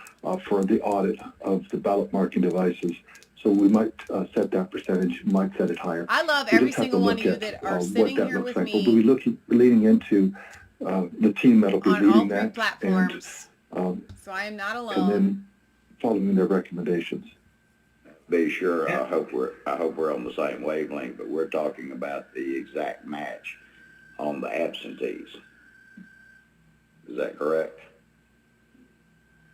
for the audit of the ballot marking devices. So we might set that percentage, might set it higher. I love every single one of you that are sitting here with me. We'll be leading into the team that'll be leading that. On all 3 platforms. So I am not alone. And then following their recommendations. Be sure, I hope we're on the same wavelength, but we're talking about the exact match on the absentees. Is that correct?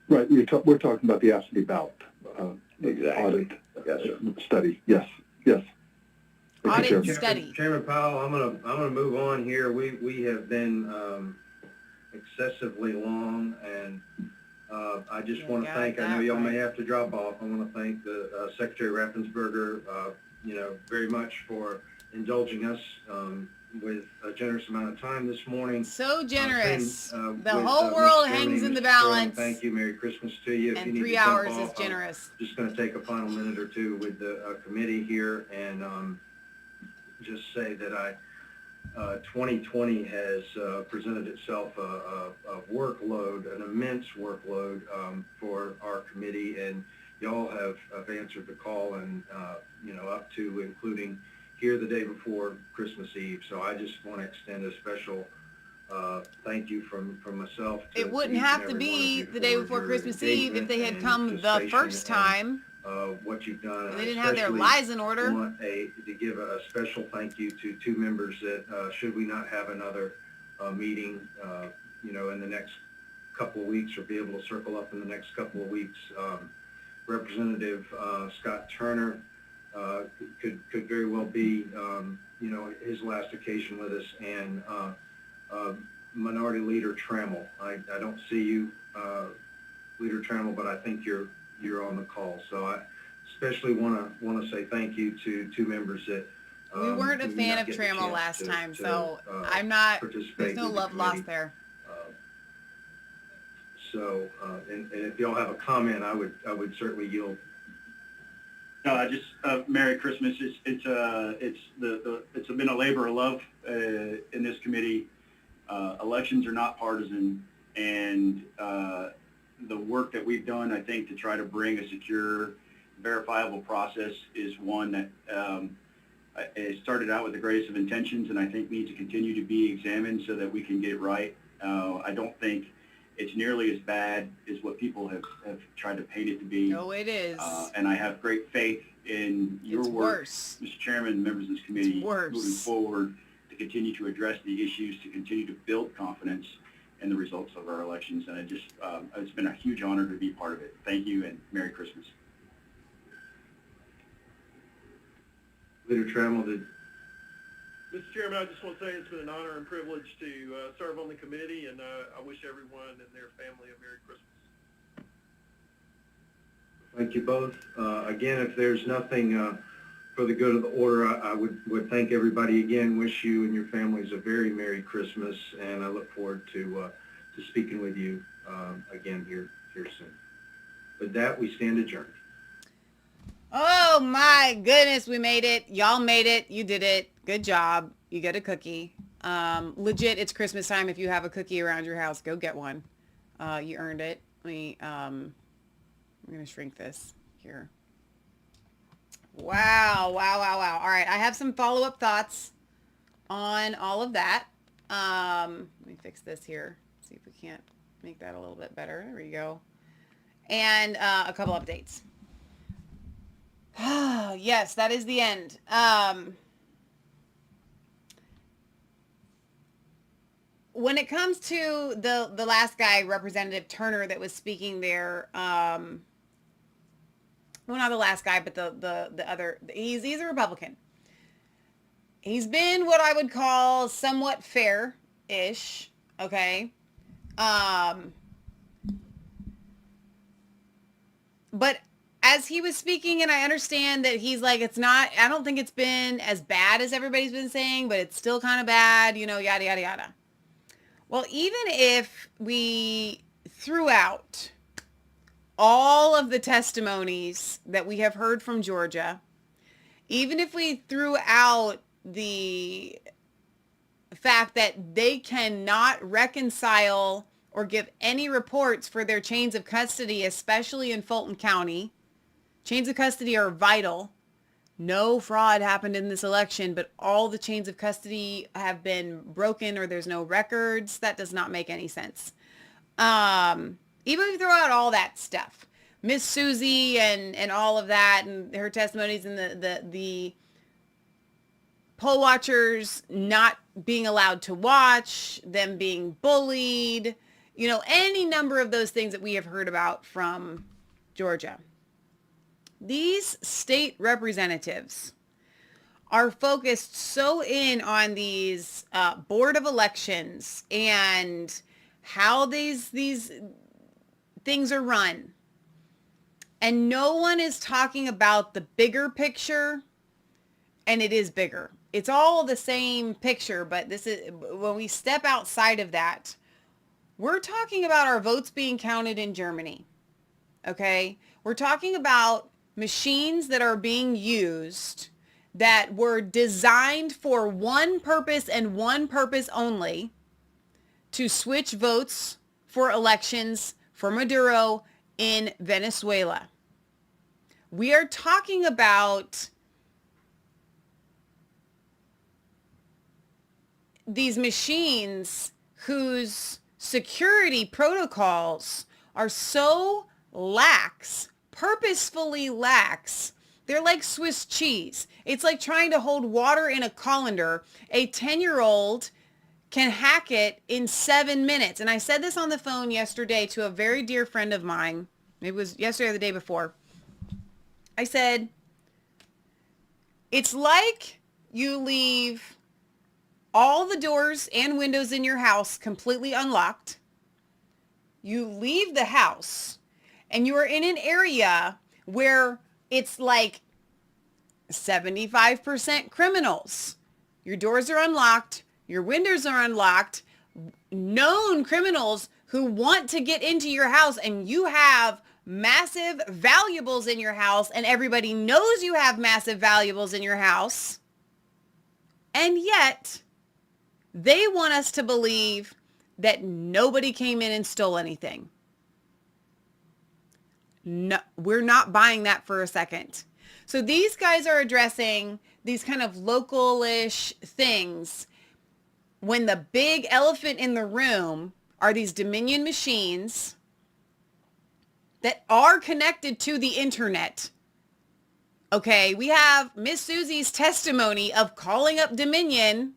Right, we're talking about the absentee ballot exactly. Audit yes, sir. Study. Yes. Audit study. Chairman Powell, I'm gonna move on here. We have been excessively long, and I just want to thank. I know y'all may have to drop off. I want to thank the Secretary Raffensperger, very much for indulging us with a generous amount of time this morning. So generous. The whole world hangs in the balance. Thank you. Merry Christmas to you. And 3 hours is generous. I'm just going to take a final minute or two with the committee here and just say that 2020 has presented itself a workload, an immense workload for our committee, and y'all have answered the call, and up to including here the day before Christmas Eve. So I just want to extend a special thank you from myself. It wouldn't have to be the day before Christmas Eve if they had come the first time. What you've done. They didn't have their lives in order. I want to give a special thank you to 2 members that should we not have another meeting, in the next couple of weeks, or be able to circle up in the next couple of weeks. Representative Scott Turner could very well be, his last occasion with us, and Minority Leader Trammell. I don't see you, Leader Trammell, but I think you're on the call. So I especially want to say thank you to 2 members that we weren't a fan of Trammell last time, so I'm not. There's no love lost there. So, and if y'all have a comment, I would certainly yield. No, I just Merry Christmas. It's been a labor of love in this committee. Elections are not partisan, and the work that we've done, I think, to try to bring a secure, verifiable process is one that it started out with the greatest of intentions, and I think needs to continue to be examined so that we can get it right. I don't think it's nearly as bad as what people have tried to paint it to be. No, it is. And I have great faith in your work, worse. Mr. Chairman, members of this committee, moving forward to continue to address the issues, to continue to build confidence in the results of our elections. And it's been a huge honor to be part of it. Thank you, and Merry Christmas. Leader Trammell, Mr. Chairman, I just want to say it's been an honor and privilege to serve on the committee, and I wish everyone and their family a Merry Christmas. thank you both. Again, if there's nothing for the good of the order, I would thank everybody again, wish you and your families a very Merry Christmas, and I look forward to speaking with you again here soon. With that, we stand adjourned. Oh my goodness, we made it. Y'all made it. You did it. Good job. You get a cookie. Legit, it's Christmas time. If you have a cookie around your house, go get one. You earned it. I'm going to shrink this here. Wow. All right. I have some follow-up thoughts on all of that. Let me fix this here. See if we can't make that a little bit better. There we go. And a couple updates. Yes, that is the end. When it comes to the last guy, Representative Turner, that was speaking there, well, not the last guy, but the other, he's a Republican. He's been what I would call somewhat fair-ish, okay? But as he was speaking, and I understand that he's like, I don't think it's been as bad as everybody's been saying, but it's still kind of bad, yada, yada, yada. Well, even if we threw out all of the testimonies that we have heard from Georgia, even if we threw out the fact that they cannot reconcile or give any reports for their chains of custody, especially in Fulton County, chains of custody are vital. No fraud happened in this election, but all the chains of custody have been broken or there's no records. That does not make any sense. Even if you throw out all that stuff, Miss Susie and all of that and her testimonies and the poll watchers not being allowed to watch, them being bullied, any number of those things that we have heard about from Georgia. These state representatives are focused so in on these board of elections and how these things are run. And no one is talking about the bigger picture, and it is bigger. It's all the same picture, but this is when we step outside of that, we're talking about our votes being counted in Germany. Okay? We're talking about machines that are being used that were designed for one purpose and one purpose only, to switch votes for elections for Maduro in Venezuela. We are talking about these machines whose security protocols are so lax, purposefully lax. They're like Swiss cheese. It's like trying to hold water in a colander. A 10-year-old can hack it in 7 minutes. And I said this on the phone yesterday to a very dear friend of mine. It was yesterday or the day before. I said, it's like you leave all the doors and windows in your house completely unlocked. You leave the house and you are in an area where it's like 75% criminals. Your doors are unlocked. Your windows are unlocked. Known criminals who want to get into your house, and you have massive valuables in your house, and everybody knows you have massive valuables in your house. And yet, they want us to believe that nobody came in and stole anything. No, we're not buying that for a second. So these guys are addressing these kind of local-ish things when the big elephant in the room are these Dominion machines that are connected to the internet. Okay, we have Miss Susie's testimony of calling up Dominion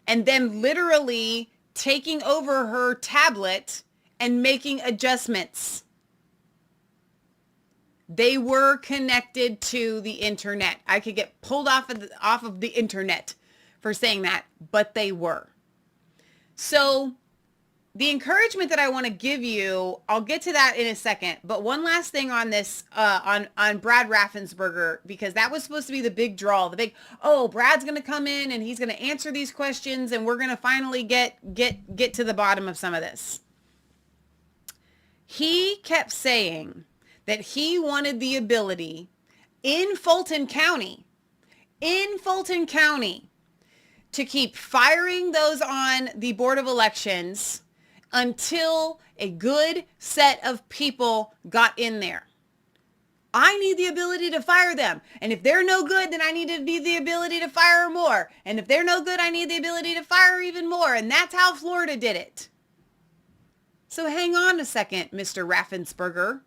and then literally taking over her tablet and making adjustments. They were connected to the internet. I could get pulled off of the internet for saying that, but they were. So the encouragement that I want to give you, I'll get to that in a second, but one last thing on this, on Brad Raffensperger, because that was supposed to be the big draw, the big, oh, Brad's going to come in and he's going to answer these questions and we're going to finally get to the bottom of some of this. He kept saying that he wanted the ability in Fulton County, to keep firing those on the Board of Elections until a good set of people got in there. I need the ability to fire them. And if they're no good, then I need the ability to fire more. And if they're no good, I need the ability to fire even more. And that's how Florida did it. So hang on a second, Mr. Raffensperger.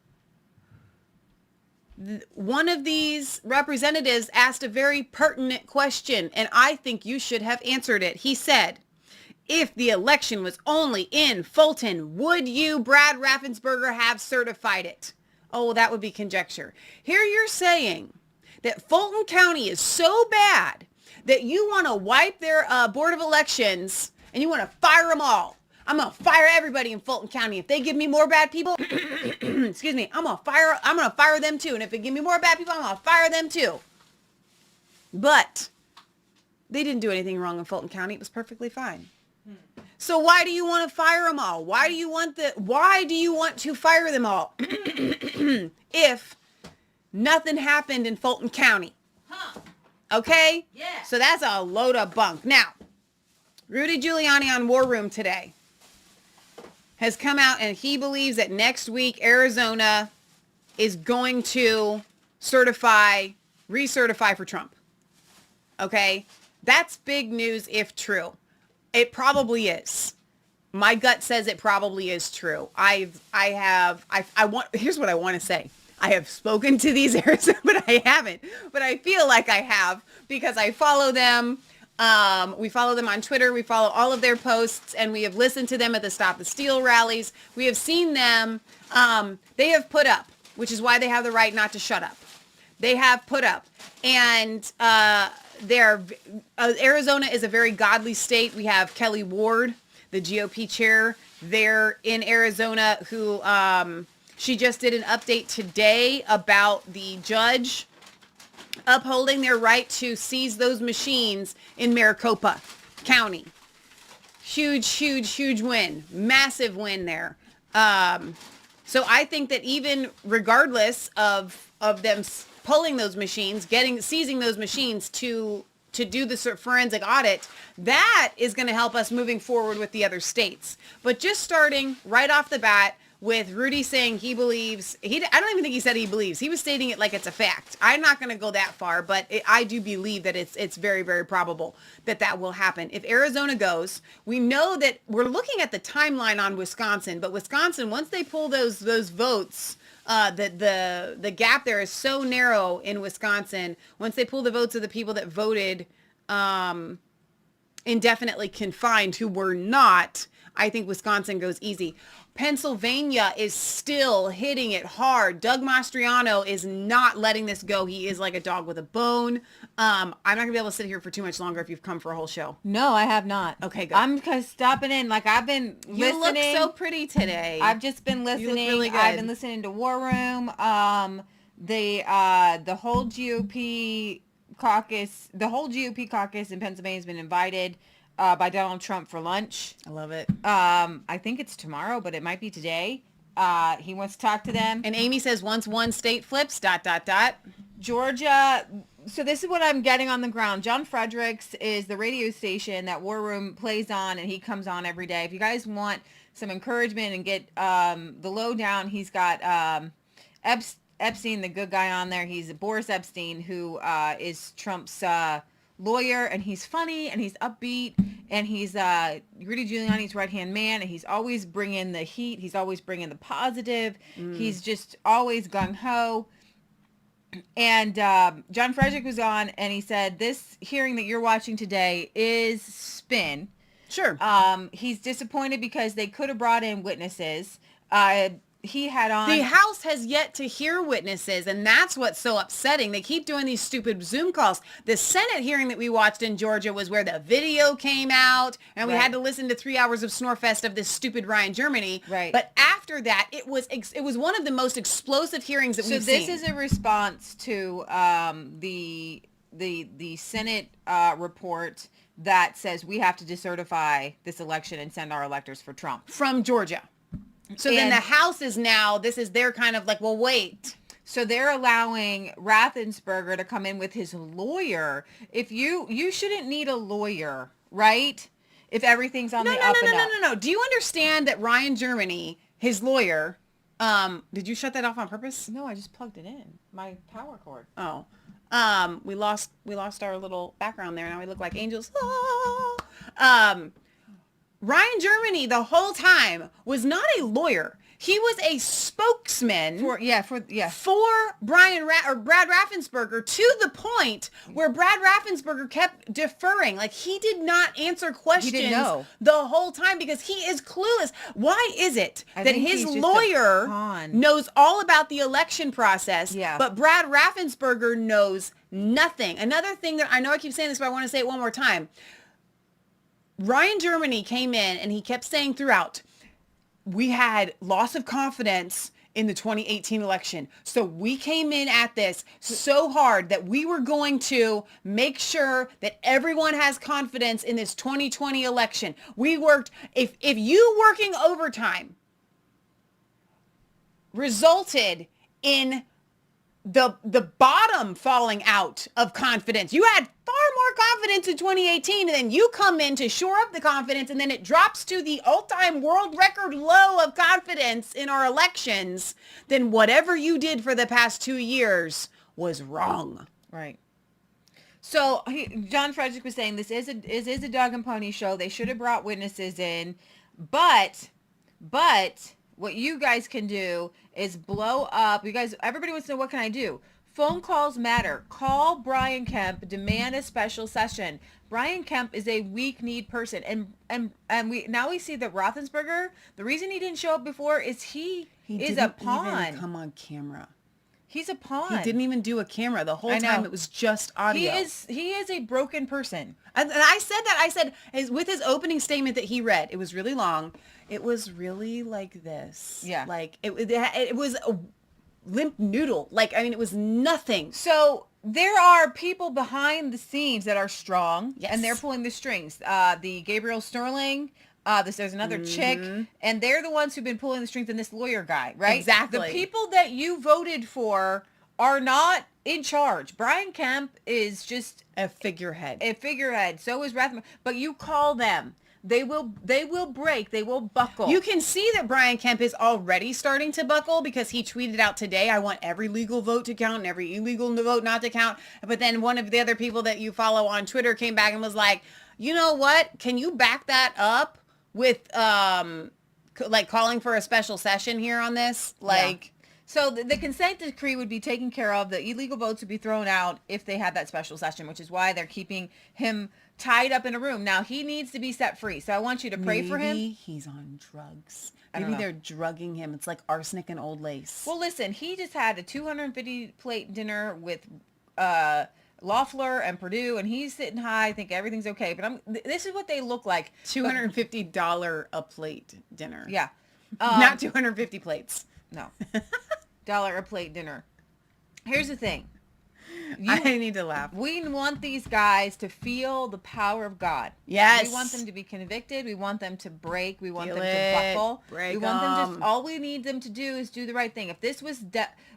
One of these representatives asked a very pertinent question, and I think you should have answered it. He said, if the election was only in Fulton, would you, Brad Raffensperger, have certified it? Oh, well, that would be conjecture. Here you're saying that Fulton County is so bad that you want to wipe their Board of Elections and you want to fire them all. I'm going to fire everybody in Fulton County. If they give me more bad people, excuse me, I'm going to fire them too. And if they give me more bad people, I'm going to fire them too. But they didn't do anything wrong in Fulton County. It was perfectly fine. So why do you want to fire them all? Why do you want to fire them all if nothing happened in Fulton County? Okay? Yeah. So that's a load of bunk. Now, Rudy Giuliani on War Room today has come out and he believes that next week Arizona is going to recertify for Trump. Okay? That's big news if true. It probably is. My gut says it probably is true. Here's what I want to say. I have spoken to these Arizona, but I haven't. But I feel like I have because I follow them. We follow them on Twitter. We follow all of their posts, and we have listened to them at the Stop the Steal rallies. We have seen them. They have put up, which is why they have the right not to shut up. They have put up, and Arizona is a very godly state. We have Kelly Ward, the GOP chair there in Arizona, who she just did an update today about the judge upholding their right to seize those machines in Maricopa County. Huge win. Massive win there. So I think that even regardless of them pulling those machines, seizing those machines to do the forensic audit, that is going to help us moving forward with the other states. But just starting right off the bat with Rudy saying he believes, I don't even think he said he believes. He was stating it like it's a fact. I'm not going to go that far, but I do believe that it's very, very probable that will happen. If Arizona goes, we know that we're looking at the timeline on Wisconsin, but Wisconsin, once they pull those votes, the gap there is so narrow in Wisconsin. Once they pull the votes of the people that voted indefinitely confined who were not, I think Wisconsin goes easy. Pennsylvania is still hitting it hard. Doug Mastriano is not letting this go. He is like a dog with a bone. I'm not going to be able to sit here for too much longer if you've come for a whole show. No, I have not. Okay, good. I'm just stopping in. Like, I've been listening. You look so pretty today. I've just been listening. You look really good. I've been listening to War Room. The whole GOP caucus, in Pennsylvania has been invited by Donald Trump for lunch. I love it. I think it's tomorrow, but it might be today. He wants to talk to them. And Amy says once one state flips, ... Georgia. So this is what I'm getting on the ground. John Fredericks is the radio station that War Room plays on, and he comes on every day. If you guys want some encouragement and get the lowdown, he's got Epstein, the good guy on there. He's Boris Epstein, who is Trump's lawyer, and he's funny and he's upbeat, and he's Rudy Giuliani's right-hand man, and he's always bringing the heat. He's always bringing the positive. He's just always gung-ho. And John Frederick was on, and he said, this hearing that you're watching today is spin. Sure. He's disappointed because they could have brought in witnesses. He had on... The House has yet to hear witnesses, and that's what's so upsetting. They keep doing these stupid Zoom calls. The Senate hearing that we watched in Georgia was where the video came out, and we had to listen to 3 hours of Snorefest of this stupid Ryan Germany. Right. But after that, it was one of the most explosive hearings that we've seen. So this is a response to the Senate report that says we have to decertify this election and send our electors for Trump. From Georgia. So then the House is now, this is their kind of like, well, wait. So they're allowing Raffensperger to come in with his lawyer. If you shouldn't need a lawyer, right? If everything's on the up and up. No. Do you understand that Ryan Germany, his lawyer, did you shut that off on purpose? No, I just plugged it in. My power cord. Oh. We lost our little background there. Now we look like angels. Ryan Germany the whole time was not a lawyer. He was a spokesman for Brad Raffensperger, to the point where Brad Raffensperger kept deferring. Like, he did not answer questions the whole time because he is clueless. Why is it that his lawyer knows all about the election process, but Brad Raffensperger knows nothing? Another thing that I know I keep saying this, but I want to say it one more time. Ryan Germany came in and he kept saying throughout, we had loss of confidence in the 2018 election. So we came in at this so hard that we were going to make sure that everyone has confidence in this 2020 election. We worked, if you working overtime resulted in the bottom falling out of confidence. You had far more confidence in 2018, and then you come in to shore up the confidence, and then it drops to the all-time world record low of confidence in our elections. Then whatever you did for the past 2 years was wrong. Right. So John Frederick was saying this is a dog and pony show. They should have brought witnesses in, but what you guys can do is blow up. Everybody wants to know, what can I do? Phone calls matter. Call Brian Kemp, demand a special session. Brian Kemp is a weak-kneed person. And we see that Raffensperger, the reason he didn't show up before is he is a pawn. He didn't even come on camera. He's a pawn. He didn't even do a camera. The whole time it was just audio. He is a broken person. And I said that. I said, with his opening statement that he read, it was really long. It was really like this. Yeah. Like, it was a limp noodle. Like, I mean, it was nothing. So there are people behind the scenes that are strong, and they're pulling the strings. The Gabriel Sterling, there's another chick, and they're the ones who've been pulling the strings, and this lawyer guy, right? Exactly. The people that you voted for are not in charge. Brian Kemp is just a figurehead. So is Rathman. But you call them. They will break. They will buckle. You can see that Brian Kemp is already starting to buckle because he tweeted out today, I want every legal vote to count and every illegal vote not to count. But then one of the other people that you follow on Twitter came back and was like, you know what? Can you back that up with like calling for a special session here on this? Like, so the consent decree would be taken care of. The illegal votes would be thrown out if they had that special session, which is why they're keeping him tied up in a room. Now, he needs to be set free. So I want you to pray for him. Maybe he's on drugs. Maybe they're drugging him. It's like arsenic and old lace. Well, listen, he just had a 250 plate dinner with Loeffler and Perdue, and he's sitting high. I think everything's okay. But this is what they look like. $250 a plate dinner. Yeah. Not 250 plates. No. $1 a plate dinner. Here's the thing. I need to laugh. We want these guys to feel the power of God. Yes. We want them to be convicted. We want them to break. We want Feel them it. to buckle. Break we want them them. just, all we need them to do is do the right thing. If this was,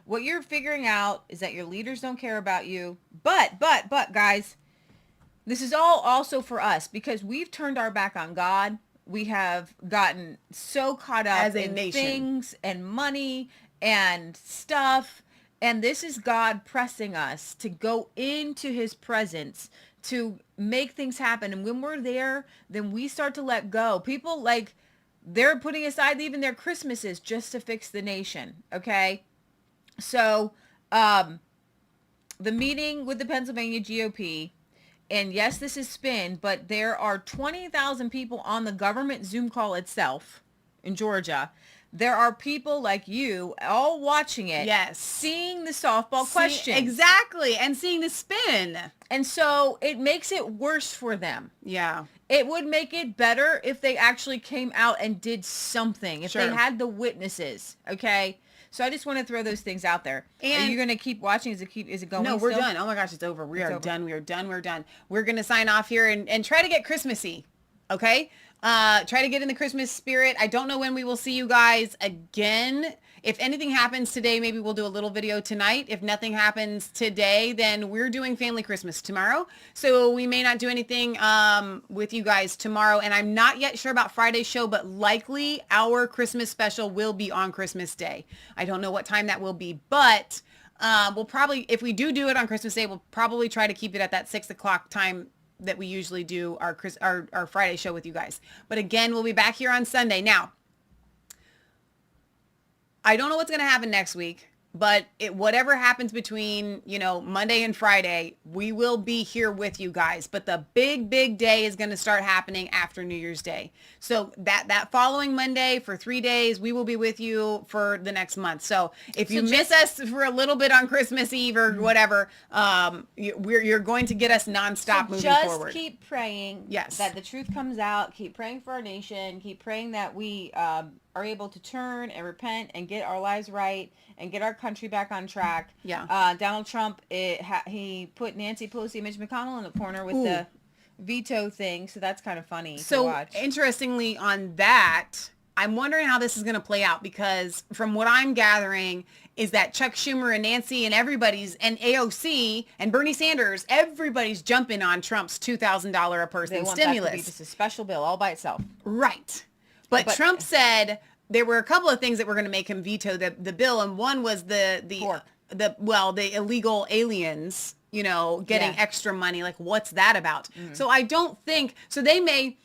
what you're figuring out is that your leaders don't care about you. But guys, this is all also for us because we've turned our back on God. We have gotten so caught up As a in nation. things and money and stuff. And this is God pressing us to go into his presence to make things happen. And when we're there, then we start to let go. People, like, they're putting aside even their Christmases just to fix the nation. Okay. So, the meeting with the Pennsylvania GOP, and yes, this is spin, but there are 20,000 people on the government Zoom call itself in Georgia. There are people like you all watching it. Yes. Seeing the softball questions. Exactly. And seeing the spin. And so it makes it worse for them. Yeah. It would make it better if they actually came out and did something. If Sure. they had the witnesses. Okay. So I just want to throw those things out there. And are you going to keep watching? Is it going? No, we're still? done. Oh my gosh, it's over. We are over. done. We are done. We're done. We're going to sign off here and try to get Christmassy. Okay. Try to get in the Christmas spirit. I don't know when we will see you guys again. If anything happens today, maybe we'll do a little video tonight. If nothing happens today, then we're doing Family Christmas tomorrow. So we may not do anything with you guys tomorrow. And I'm not yet sure about Friday's show, but likely our Christmas special will be on Christmas Day. I don't know what time that will be, but we'll probably, if we do it on Christmas Day, we'll probably try to keep it at that 6 o'clock time that we usually do our Friday show with you guys. But again, we'll be back here on Sunday. Now, I don't know what's going to happen next week, but whatever happens between, Monday and Friday, we will be here with you guys. But the big day is going to start happening after New Year's Day. So that following Monday for 3 days, we will be with you for the next month. So if you miss us for a little bit on Christmas Eve or whatever, you're going to get us nonstop moving forward. Just keep praying Yes. that the truth comes out. Keep praying for our nation. Keep praying that we are able to turn and repent and get our lives right and get our country back on track. Yeah. Donald Trump, he put Nancy Pelosi and Mitch McConnell in the corner with the veto thing, so that's kind of funny to watch. Interestingly on that, I'm wondering how this is going to play out, because from what I'm gathering is that Chuck Schumer and Nancy and everybody's, and AOC and Bernie Sanders, everybody's jumping on Trump's $2,000 a person They want stimulus. that to be just a special bill all by itself. Right. But Trump said there were a couple of things that were going to make him veto the bill, and one was the illegal aliens, getting extra money. Like, what's that about? Mm-hmm. So I don't think, so they may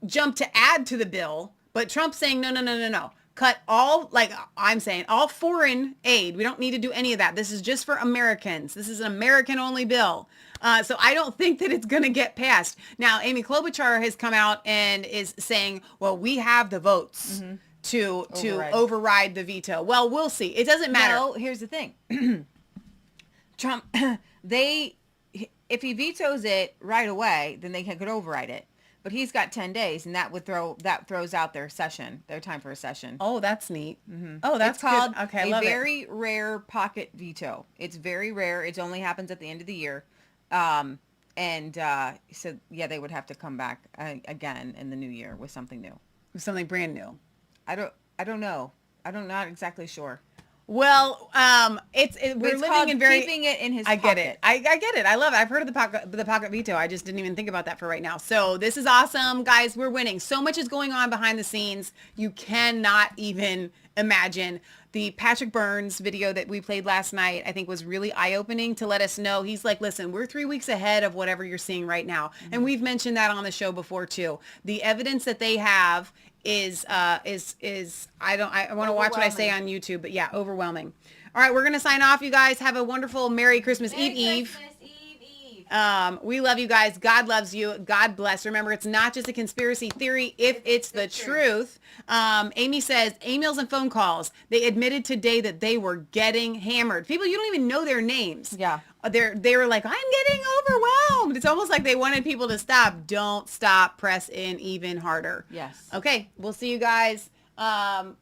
jump to add to the bill, but Trump's saying, no. Cut all, like I'm saying, all foreign aid. We don't need to do any of that. This is just for Americans. This is an American-only bill. So I don't think that it's going to get passed. Now, Amy Klobuchar has come out and is saying, well, we have the votes to override the veto. Well, we'll see. It doesn't matter. No, here's the thing. Trump, if he vetoes it right away, then they could override it. But he's got 10 days, and that throws out their time for a session. Oh, that's neat. Mm-hmm. Oh, that's it's called good. Okay, I love a very rare pocket veto. It's very rare. It only happens at the end of the year. So they would have to come back again in the new year with something new. Something brand new. I don't know. I'm not exactly sure. Well, we're living in very keeping it in his I pocket. get it. I get it. I love it. I've heard of the pocket veto. I just didn't even think about that for right now. So this is awesome, guys. We're winning. So much is going on behind the scenes. You cannot even imagine. The Patrick Burns video that we played last night, I think, was really eye-opening to let us know. He's like, listen, we're 3 weeks ahead of whatever you're seeing right now. Mm-hmm. And we've mentioned that on the show before too. The evidence that they have is I want to watch what I say on YouTube, but yeah, overwhelming. All right, we're going to sign off, you guys. Have a wonderful Merry Christmas Eve. We love you guys. God loves you. God bless. Remember, it's not just a conspiracy theory if it's the truth. Amy says, emails and phone calls. They admitted today that they were getting hammered. People, you don't even know their names. Yeah. They were like, I'm getting overwhelmed. It's almost like they wanted people to stop. Don't stop. Press in even harder. Yes. Okay. We'll see you guys for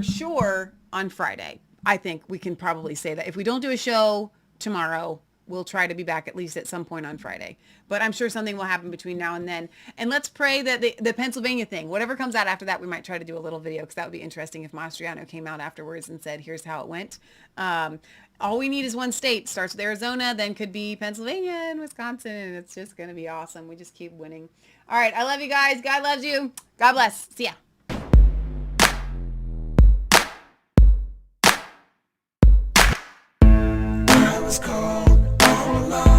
sure on Friday. I think we can probably say that. If we don't do a show tomorrow, we'll try to be back at least at some point on Friday. But I'm sure something will happen between now and then. And let's pray that the Pennsylvania thing, whatever comes out after that, we might try to do a little video, because that would be interesting if Mastriano came out afterwards and said, here's how it went. All we need is one state. Starts with Arizona, then could be Pennsylvania and Wisconsin. And it's just going to be awesome. We just keep winning. All right. I love you guys. God loves you. God bless. See ya. was cold, all alone.